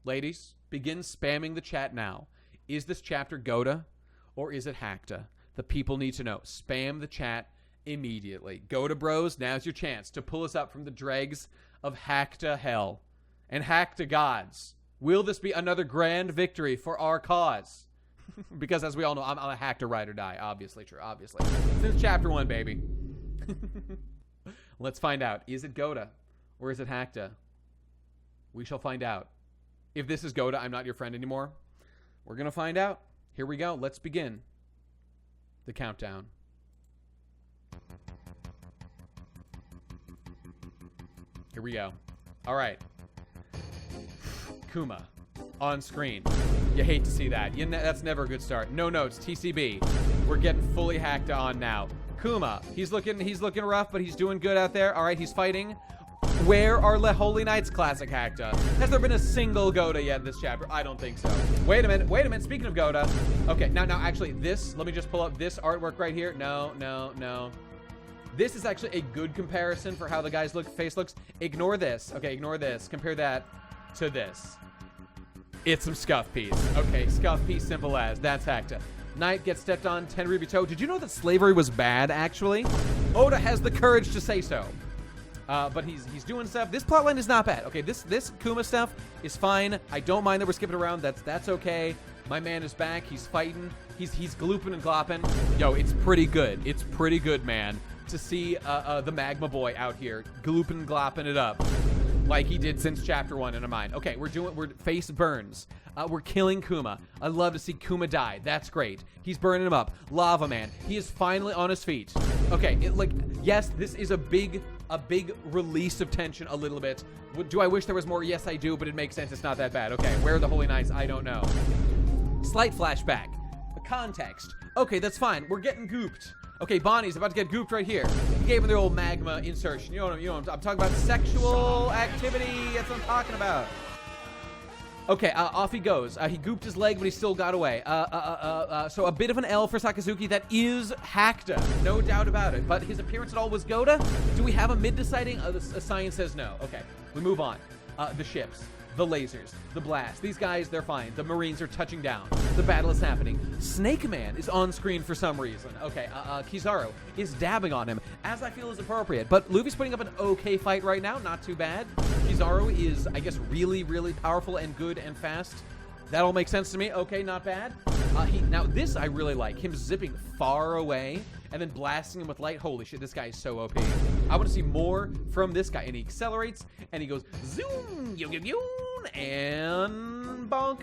ladies, begin spamming the chat now. Is this chapter Goda or is it Hakta? The people need to know. Spam the chat immediately. Goda bros, now's your chance to pull us up from the dregs of Hakta hell and Hakta gods. Will this be another grand victory for our cause? Because as we all know, I'm a Hakta ride or die. Obviously true, obviously. Since chapter 1, baby. Let's find out. Is it Goda or is it Hakta? We shall find out. If this is Goda, I'm not your friend anymore. We're going to find out. Here we go. Let's begin the countdown. Here we go. All right. Kuma on screen. You hate to see that. That's never a good start. No notes. TCB. We're getting fully hacked on now. Kuma. He's looking rough, but he's doing good out there. All right, he's fighting. Where are the Holy Knights classic Hakta? Has there been a single Goda yet in this chapter? I don't think so. Wait a minute. Speaking of Goda. Okay, now actually this, let me just pull up this artwork right here. No. This is actually a good comparison for how the guy's face looks. Ignore this. Okay, ignore this. Compare that to this. It's some scuff piece. Okay, scuff piece, simple as. That's Hakta. Knight gets stepped on, 10 ruby toe. Did you know that slavery was bad, actually? Oda has the courage to say so. But he's doing stuff. This plotline is not bad. Okay, this Kuma stuff is fine. I don't mind that we're skipping around. That's okay. My man is back. He's fighting. He's glooping and glopping. Yo, it's pretty good. It's pretty good, man, to see the Magma Boy out here glooping and glopping it up like he did since chapter 1 in a mind. Okay, we're face burns. We're killing Kuma. I love to see Kuma die. That's great. He's burning him up. Lava Man. He is finally on his feet. Okay, yes, this is a big release of tension a little bit. Do I wish there was more? Yes, I do, but it makes sense. It's not that bad. Okay, where are the Holy Knights? I don't know. Slight flashback. The context. Okay, that's fine. We're getting gooped. Okay, Bonnie's about to get gooped right here. He gave her the old magma insertion. You know what I'm talking about. Sexual activity. That's what I'm talking about. Okay, off he goes. He gooped his leg, but he still got away. So a bit of an L for Sakazuki. That is Hakta, no doubt about it. But his appearance at all was Goda? Do we have a mid-deciding? The science says no. Okay, we move on. The ships, the lasers, the blast. These guys, they're fine. The Marines are touching down. The battle is happening. Snake Man is on screen for some reason. Okay, Kizaru is dabbing on him, as I feel is appropriate. But Luffy's putting up an okay fight right now. Not too bad. Kizaru is, I guess, really, really powerful and good and fast. That all makes sense to me. Okay, not bad. Now, this I really like. Him zipping far away and then blasting him with light. Holy shit, this guy is so OP. I want to see more from this guy. And he accelerates, and he goes zoom, and bonk.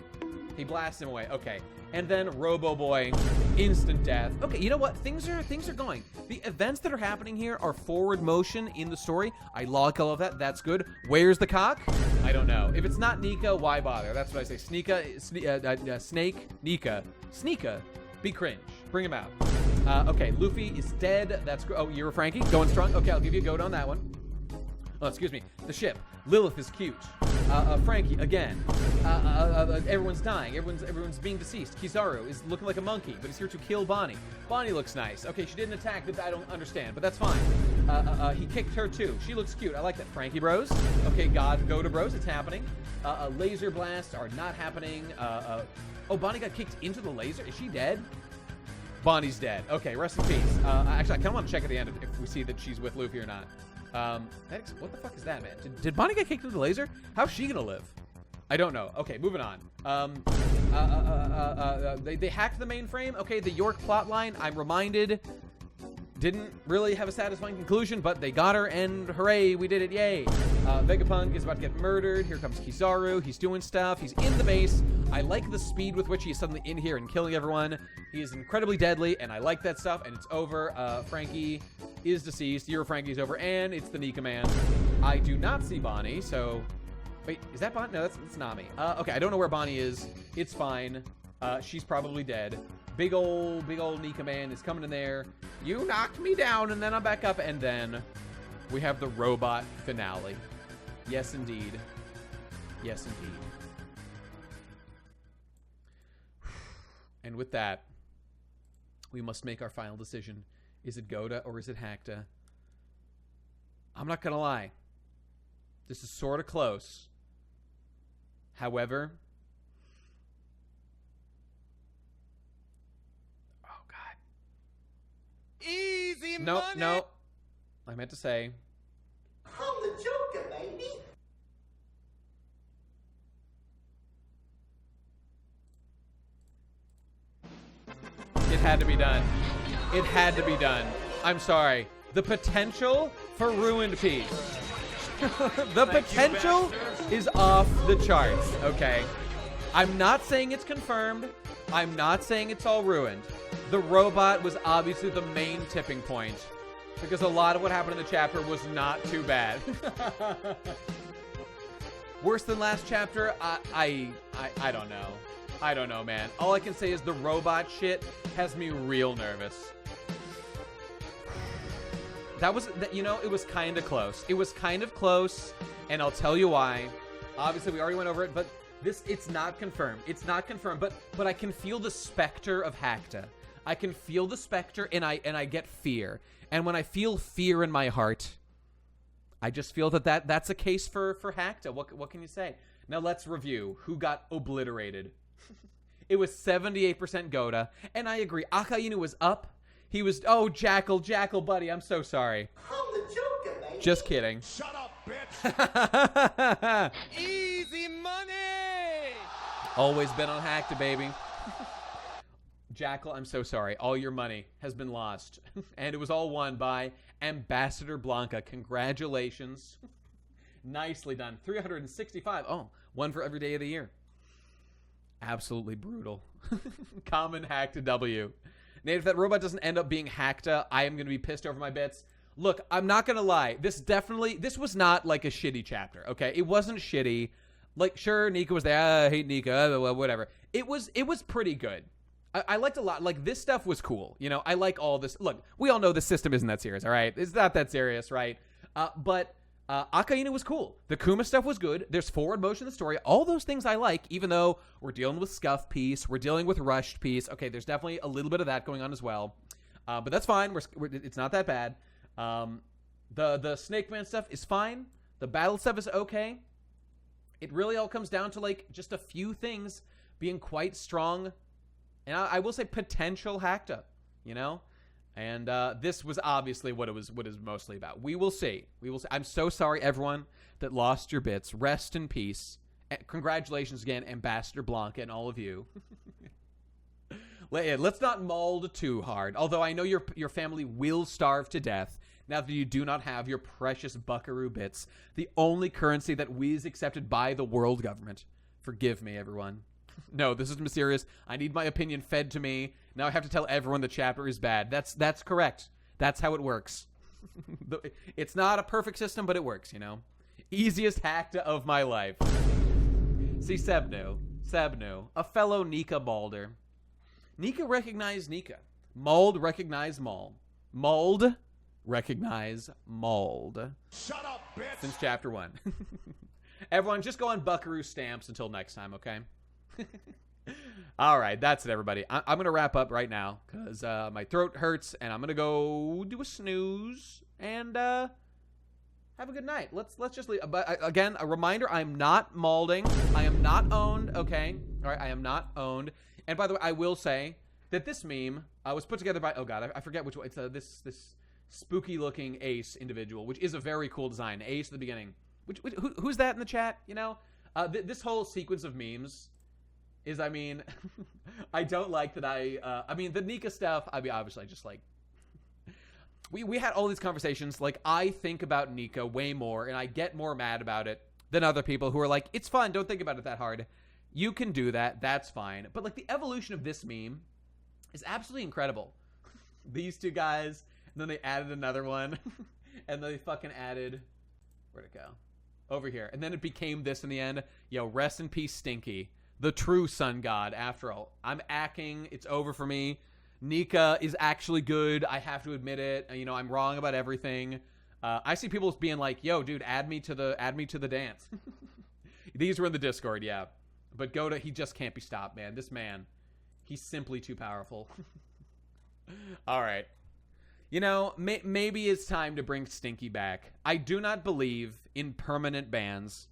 He blasts him away. Okay. And then Robo Boy, instant death. Okay, you know what? Things are going. The events that are happening here are forward motion in the story. I like all of that. That's good. Where's the cock? I don't know. If it's not Nika, why bother? That's what I say. Snake, Nika. Sneaka. Be cringe. Bring him out. Okay, Luffy is dead. That's oh, you're a Frankie? Going strong? Okay, I'll give you a goat on that one. Oh, excuse me. The ship. Lilith is cute. Frankie again. Everyone's dying. Everyone's being deceased. Kizaru is looking like a monkey, but he's here to kill Bonnie. Bonnie looks nice. Okay, she didn't attack, but I don't understand, but that's fine. He kicked her too. She looks cute. I like that. Frankie bros. Okay, go to bros. It's happening. Laser blasts are not happening. Oh, Bonnie got kicked into the laser. Is she dead? Bonnie's dead. Okay, rest in peace. Actually, I kind of want to check at the end if we see that she's with Luffy or not. What the fuck is that, man? Did Bonnie get kicked into the laser? How's she gonna live? I don't know. Okay, moving on. They hacked the mainframe. Okay, the York plotline, I'm reminded, didn't really have a satisfying conclusion, but they got her, and hooray, we did it, yay. Vegapunk is about to get murdered. Here comes Kizaru. He's doing stuff. He's in the base. I like the speed with which he's suddenly in here and killing everyone. He is incredibly deadly, and I like that stuff, and it's over. Frankie is deceased. Your Frankie's over, and it's the Nika man. I do not see Bonnie, so... Wait, is that Bonnie? No, that's Nami. Okay, I don't know where Bonnie is. It's fine. She's probably dead. Big old Nika man is coming in there. You knocked me down, and then I'm back up, and then we have the robot finale. Yes, indeed. Yes, indeed. And with that, we must make our final decision. Is it Goda or is it Hakta? I'm not gonna lie. This is sort of close. However... Oh, God. Easy No, money. no. I meant to say... I'm the Joker, baby. It had to be done. It had to be done. I'm sorry. The potential for ruined peace. The potential is off the charts, okay? I'm not saying it's confirmed. I'm not saying it's all ruined. The robot was obviously the main tipping point, because a lot of what happened in the chapter was not too bad. Worse than last chapter? I don't know. I don't know, man. All I can say is the robot shit has me real nervous. That was, you know, it was kind of close. It was kind of close, and I'll tell you why. Obviously, we already went over it, but it's not confirmed. It's not confirmed, but I can feel the specter of Hakta. I can feel the specter, and I get fear. And when I feel fear in my heart, I just feel that's a case for Hakta. What can you say? Now let's review who got obliterated. It was 78% Goda, and I agree. Akainu was up. He was, oh, Jackal, buddy, I'm so sorry. I'm the Joker, baby. Just kidding. Shut up, bitch! Easy money. Always been on Hakta, baby. Jackal, I'm so sorry. All your money has been lost. And it was all won by Ambassador Blanca. Congratulations. Nicely done. 365. Oh, one for every day of the year. Absolutely brutal. Common Hakta W. Nate, if that robot doesn't end up being Hakta, I am going to be pissed over my bits. Look, I'm not going to lie. This was not like a shitty chapter, okay? It wasn't shitty. Like, sure, Nika was there. I hate Nika, whatever. It was pretty good. I liked a lot. Like, this stuff was cool. You know, I like all this. Look, we all know the system isn't that serious, all right? It's not that serious, right? But Akainu was cool. The Kuma stuff was good. There's forward motion in the story. All those things I like, even though we're dealing with scuff piece. We're dealing with rushed piece. Okay, there's definitely a little bit of that going on as well. But that's fine. It's not that bad. The Snake Man stuff is fine. The battle stuff is okay. It really all comes down to, like, just a few things being quite strong. And I will say potential Hakta, you know? And this was obviously what it was mostly about. We will see. We will see. I'm so sorry, everyone, that lost your bits. Rest in peace. Congratulations again, Ambassador Blanca and all of you. Let's not mold too hard. Although I know your family will starve to death now that you do not have your precious buckaroo bits, the only currency that is accepted by the world government. Forgive me, everyone. No, this isn't serious. I need my opinion fed to me. Now I have to tell everyone the chapter is bad. That's correct. That's how it works. It's not a perfect system, but it works, you know. Easiest Hakta of my life. See, Sebnu, a fellow Nika Malder. Nika recognized Nika. Mauld recognized Maul. Mauld recognize Mauld. Shut up, bitch! Since chapter 1. Everyone, just go on Buckaroo stamps until next time, okay? All right, that's it, everybody. I'm going to wrap up right now because my throat hurts, and I'm going to go do a snooze and have a good night. Let's just leave. But again, a reminder, I'm not malding. I am not owned, okay? All right, I am not owned. And by the way, I will say that this meme was put together by, oh God, I forget which one. It's this spooky looking Ace individual, which is a very cool design. Ace at the beginning. Who's that in the chat? You know, this whole sequence of memes is, I mean, I don't like that I mean, the Nika stuff, I mean, obviously I just like, we had all these conversations. Like, I think about Nika way more, and I get more mad about it than other people who are like, it's fun, don't think about it that hard. You can do that, that's fine. But, like, the evolution of this meme is absolutely incredible. These two guys, and then they added another one, and then they fucking added, where'd it go? Over here. And then it became this in the end. Yo, rest in peace, Stinky. The true sun god, after all. I'm acking, it's over for me. Nika is actually good. I have to admit it. You know, I'm wrong about everything. I see people being like, "Yo, dude, add me to the dance." These were in the Discord, yeah. But he just can't be stopped, man. This man, he's simply too powerful. All right. You know, maybe it's time to bring Stinky back. I do not believe in permanent bans,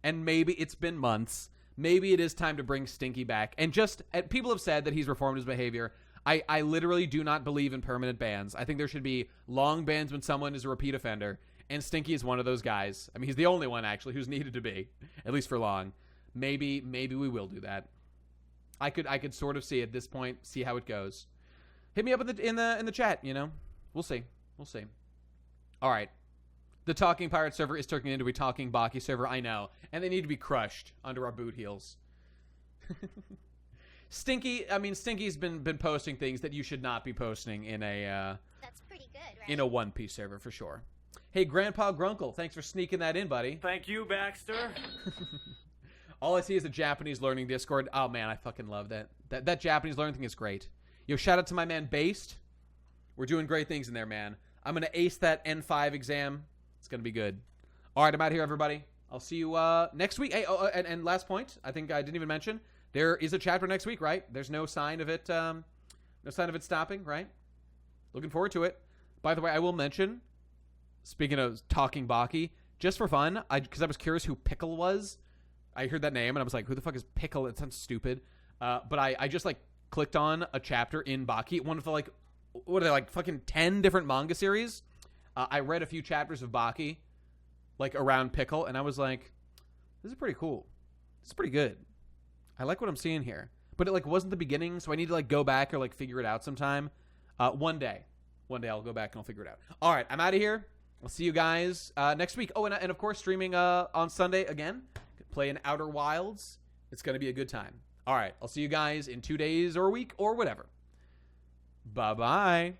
and maybe it's been months. Maybe it is time to bring Stinky back. And just people have said that he's reformed his behavior. I literally do not believe in permanent bans. I think there should be long bans when someone is a repeat offender, and Stinky is one of those guys. I mean, he's the only one, actually, who's needed to be, at least for long. Maybe we will do that. I could sort of see at this point, see how it goes. Hit me up in the chat, you know? We'll see. All right. The Talking Pirate server is turning into a Talking Baki server, I know. And they need to be crushed under our boot heels. Stinky's been posting things that you should not be posting in a That's pretty good, right? in a One Piece server for sure. Hey, Grandpa Grunkle, thanks for sneaking that in, buddy. Thank you, Baxter. All I see is a Japanese learning Discord. Oh man, I fucking love that. That Japanese learning thing is great. Yo, shout out to my man Based. We're doing great things in there, man. I'm gonna ace that N5 exam. It's gonna be good. All right, I'm out here, everybody. I'll see you next week. Hey, and last point, I think I didn't even mention. There is a chapter next week, right? There's no sign of it. No sign of it stopping, right? Looking forward to it. By the way, I will mention, speaking of Talking Baki, just for fun, because I was curious who Pickle was. I heard that name and I was like, who the fuck is Pickle? It sounds stupid. But I just like clicked on a chapter in Baki, one of the like, what are they, like fucking 10 different manga series. I read a few chapters of Baki, like around Pickle, and I was like, this is pretty cool. This is pretty good. I like what I'm seeing here. But it like wasn't the beginning, so I need to like go back or like figure it out sometime. One day I'll go back and I'll figure it out. All right, I'm out of here. I'll see you guys next week. Oh, and of course, streaming on Sunday again. Playing Outer Wilds. It's going to be a good time. All right, I'll see you guys in 2 days or a week or whatever. Bye-bye.